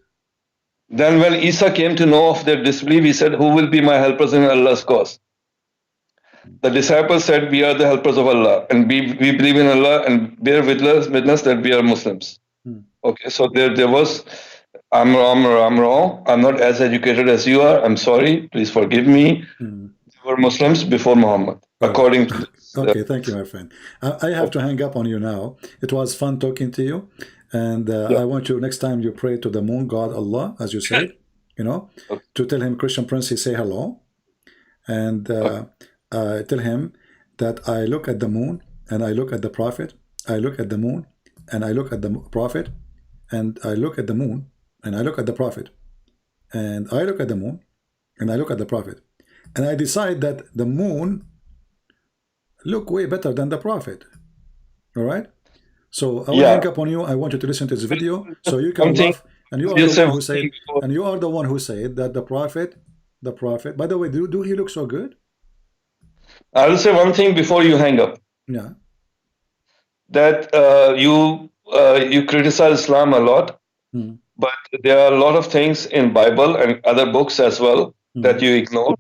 Then when Isa came to know of their disbelief, he said, who will be my helpers in Allah's cause? The disciples said, we are the helpers of Allah, and we believe in Allah and bear witness that we are Muslims. Okay, so there was, I'm wrong. I'm not as educated as you are. I'm sorry. Please forgive me. We were Muslims before Muhammad, according to this. Okay, thank you, my friend. I have to hang up on you now. It was fun talking to you. And I want you, next time you pray to the moon god Allah, as you said, you know, to tell him, Christian Prince, say hello. And tell him that I look at the moon and I look at the prophet. I look at the moon and I look at the prophet. And I look at the moon and I look at the prophet. And I look at the moon and I look at the prophet. And I decide that the moon look way better than the prophet. All right? So I will hang up on you. I want you to listen to this video so you can laugh. And you are the one who said, and you are the one who said that the prophet. By the way, do he look so good? I will say one thing before you hang up. Yeah. That you criticize Islam a lot, but there are a lot of things in Bible and other books as well that you ignore.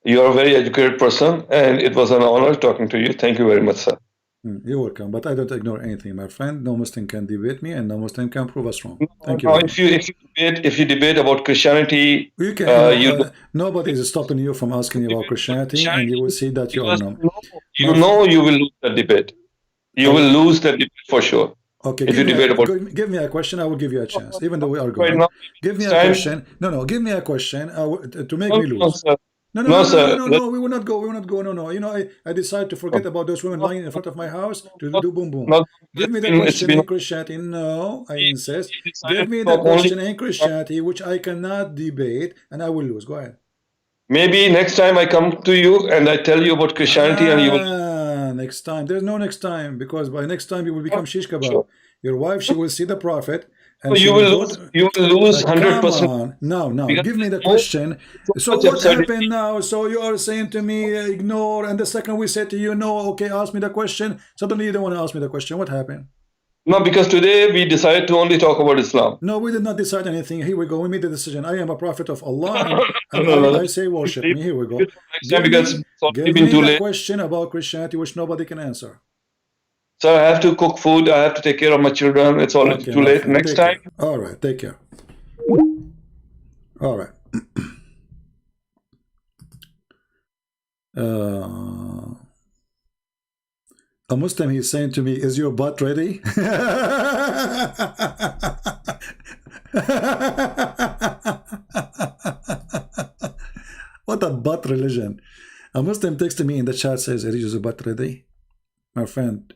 You are a very educated person, and it was an honor talking to you. Thank you very much, sir. You're welcome, but I don't ignore anything, my friend. No Muslim can debate me, and no Muslim can prove us wrong. Thank you. If you debate about Christianity, you can. Nobody is stopping you from asking about Christianity, and you will see that you are no. You know you will lose that debate. You will lose that debate for sure. Okay, give me a question. I will give you a chance, even though we are going. Give me a question. No, give me a question to make me lose. No, we will not go. No. You know, I decided to forget about those women lying in front of my house to do boom boom. Give me the question in Christianity. No, I insist. Give me the question in Christianity, which I cannot debate, and I will lose. Go ahead. Maybe next time I come to you and I tell you about Christianity and you will... Next time. There's no next time, because by next time you will become shish kebab. Sure. Your wife, she will see the prophet. And you will lose 100%. No. Give me the question. So what happened now? So you are saying to me, ignore, and the second we say to you, no, okay, ask me the question. Suddenly you don't want to ask me the question. What happened? No, because today we decided to only talk about Islam. No, we did not decide anything. Here we go. We made the decision. I am a prophet of Allah, and I say worship me. Here we go. Give me the question about Christianity, which nobody can answer. So I have to cook food. I have to take care of my children. It's already too late. Next time. All right. Take care. All right. A Muslim, he's saying to me, is your butt ready? What a butt religion. A Muslim texted me in the chat, says, is your butt ready? My friend,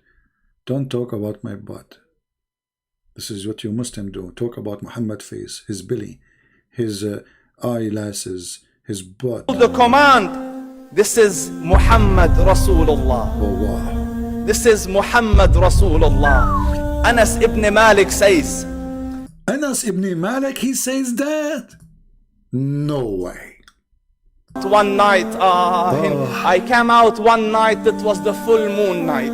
don't talk about my butt. This is what you Muslim do. Talk about Muhammad face, his belly, his eyelashes, his butt. The command, this is Muhammad Rasulullah. Oh wow. This is Muhammad Rasulullah. Anas ibn Malik says. Anas ibn Malik, he says that? No way. One night, I came out one night, it was the full moon night.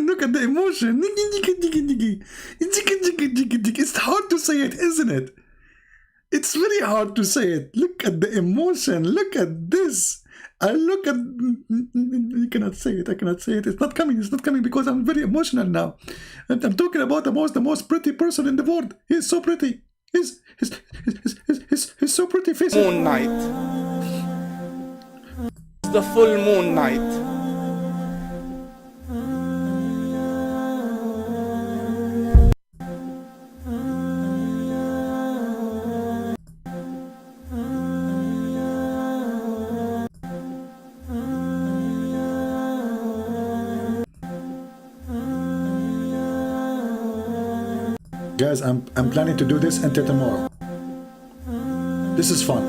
Look at the emotion. It's hard to say it, isn't it? It's very hard to say it. Look at the emotion. Look at this. I look at... You cannot say it. I cannot say it. It's not coming. It's not coming because I'm very emotional now. And I'm talking about the most pretty person in the world. He's so pretty. He's so pretty. Face. Moon night. The full moon night. Guys, I'm planning to do this until tomorrow. This is fun,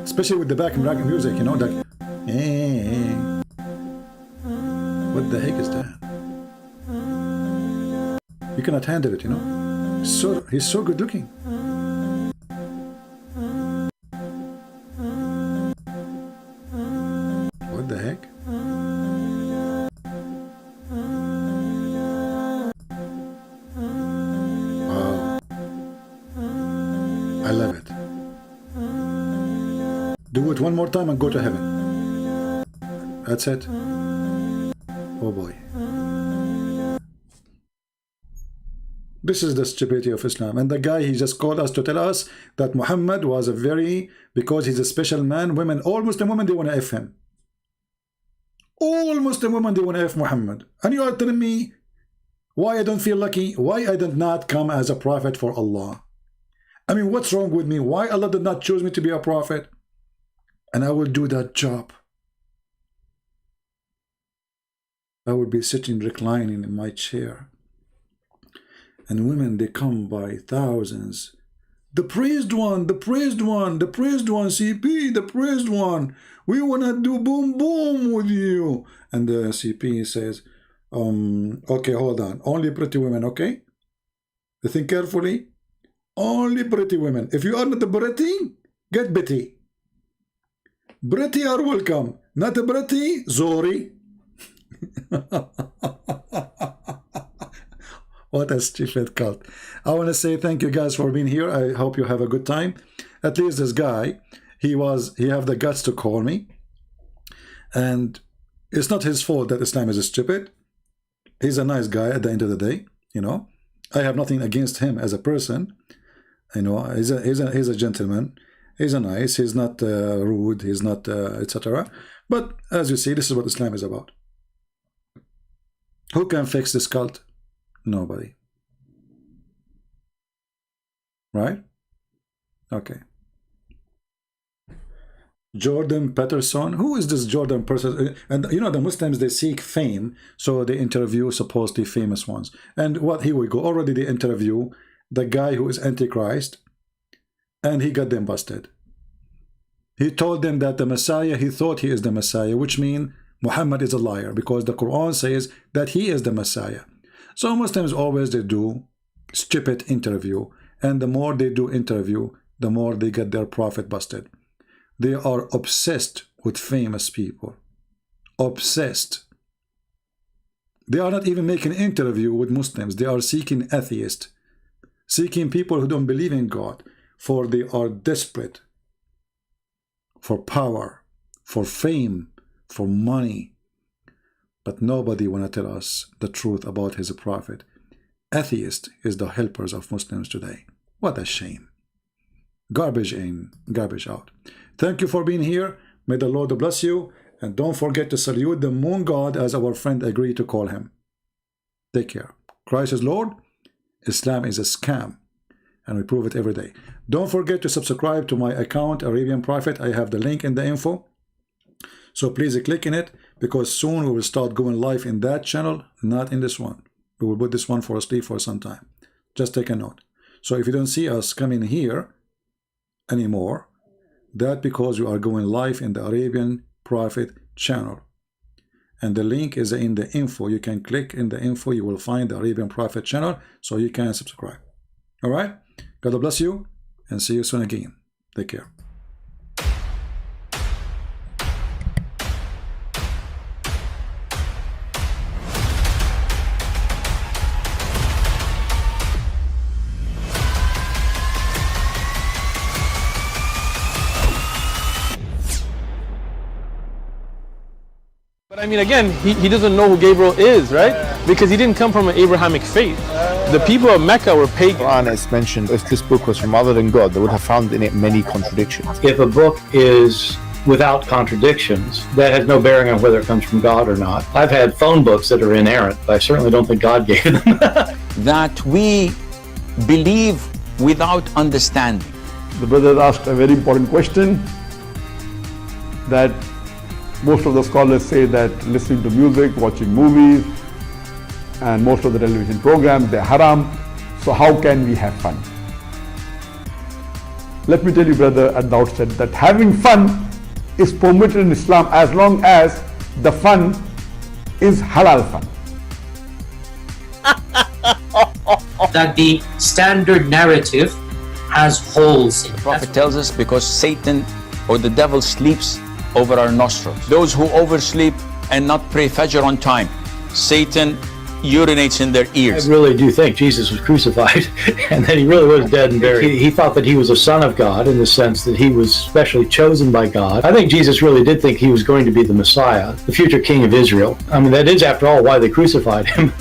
especially with the background music, you know, like, what the heck is that? You cannot handle it, you know. He's so good looking. What the heck? I love it. do it one more time and go to heaven. That's it. Oh boy. This is the stupidity of Islam. And the guy, he just called us to tell us that Muhammad was a very, because he's a special man, women, all Muslim women, they want to F him. All Muslim women, they want to F Muhammad. And you are telling me why I don't feel lucky, why I did not come as a prophet for Allah. I mean, what's wrong with me? Why Allah did not choose me to be a prophet? And I will do that job. I will be sitting reclining in my chair. And women, they come by thousands. The praised one, the praised one, the praised one, CP, the praised one. We want to do boom boom with you. And the CP says, okay, hold on. Only pretty women, okay? Think carefully. Only pretty women. If you are not pretty, get Betty. Pretty are welcome. Not pretty, Zori. What a stupid cult. I want to say thank you guys for being here. I hope you have a good time. At least this guy, he have the guts to call me. And it's not his fault that Islam is stupid. He's a nice guy at the end of the day, you know. I have nothing against him as a person. You know, he's a gentleman. He's a nice. He's not rude. He's not etc. But as you see, this is what Islam is about. Who can fix this cult? Nobody. Right? Okay. Jordan Peterson. Who is this Jordan Peterson? And you know, the Muslims, they seek fame, so they interview supposedly famous ones. And what, here we go. Already they interview the guy who is Antichrist, and he got them busted. He told them that the Messiah, he thought he is the Messiah, which means Muhammad is a liar, because the Quran says that he is the Messiah. So Muslims always, they do stupid interview, and the more they do interview, the more they get their prophet busted. They are obsessed with famous people. Obsessed. They are not even making interview with Muslims. They are seeking atheists, seeking people who don't believe in God, for they are desperate for power, for fame, for money. But nobody want to tell us the truth about his prophet. Atheist is the helpers of Muslims today. What a shame. Garbage in, garbage out. Thank you for being here. May the Lord bless you. And don't forget to salute the moon god as our friend agreed to call him. Take care. Christ is Lord. Islam is a scam. And we prove it every day. Don't forget to subscribe to my account, Arabian Prophet. I have the link in the info. So please click in it, because soon we will start going live in that channel, not in this one. We will put this one for sleep for some time. Just take a note. So if you don't see us coming here anymore, that because you are going live in the Arabian Prophet channel. And the link is in the info. You can click in the info. You will find the Arabian Prophet channel, so you can subscribe. All right? God bless you, and see you soon again. Take care. But I mean, again, he doesn't know who Gabriel is, right? Because he didn't come from an Abrahamic faith. The people of Mecca were pagan. Quran is mentioned, if this book was from other than God, they would have found in it many contradictions. If a book is without contradictions, that has no bearing on whether it comes from God or not. I've had phone books that are inerrant, but I certainly don't think God gave them. That we believe without understanding. The brother asked a very important question, that most of the scholars say that listening to music, watching movies, and most of the television programs, they're haram. So how can we have fun? Let me tell you, brother, at the outset, that having fun is permitted in Islam as long as the fun is halal fun. That the standard narrative has holes in it. The Prophet tells us because Satan or the devil sleeps over our nostrils. Those who oversleep and not pray Fajr on time, Satan urinates in their ears. I really do think Jesus was crucified and that he really was dead and buried. He thought that he was a son of God in the sense that he was specially chosen by God. I think Jesus really did think he was going to be the Messiah, the future king of Israel. I mean, that is, after all, why they crucified him,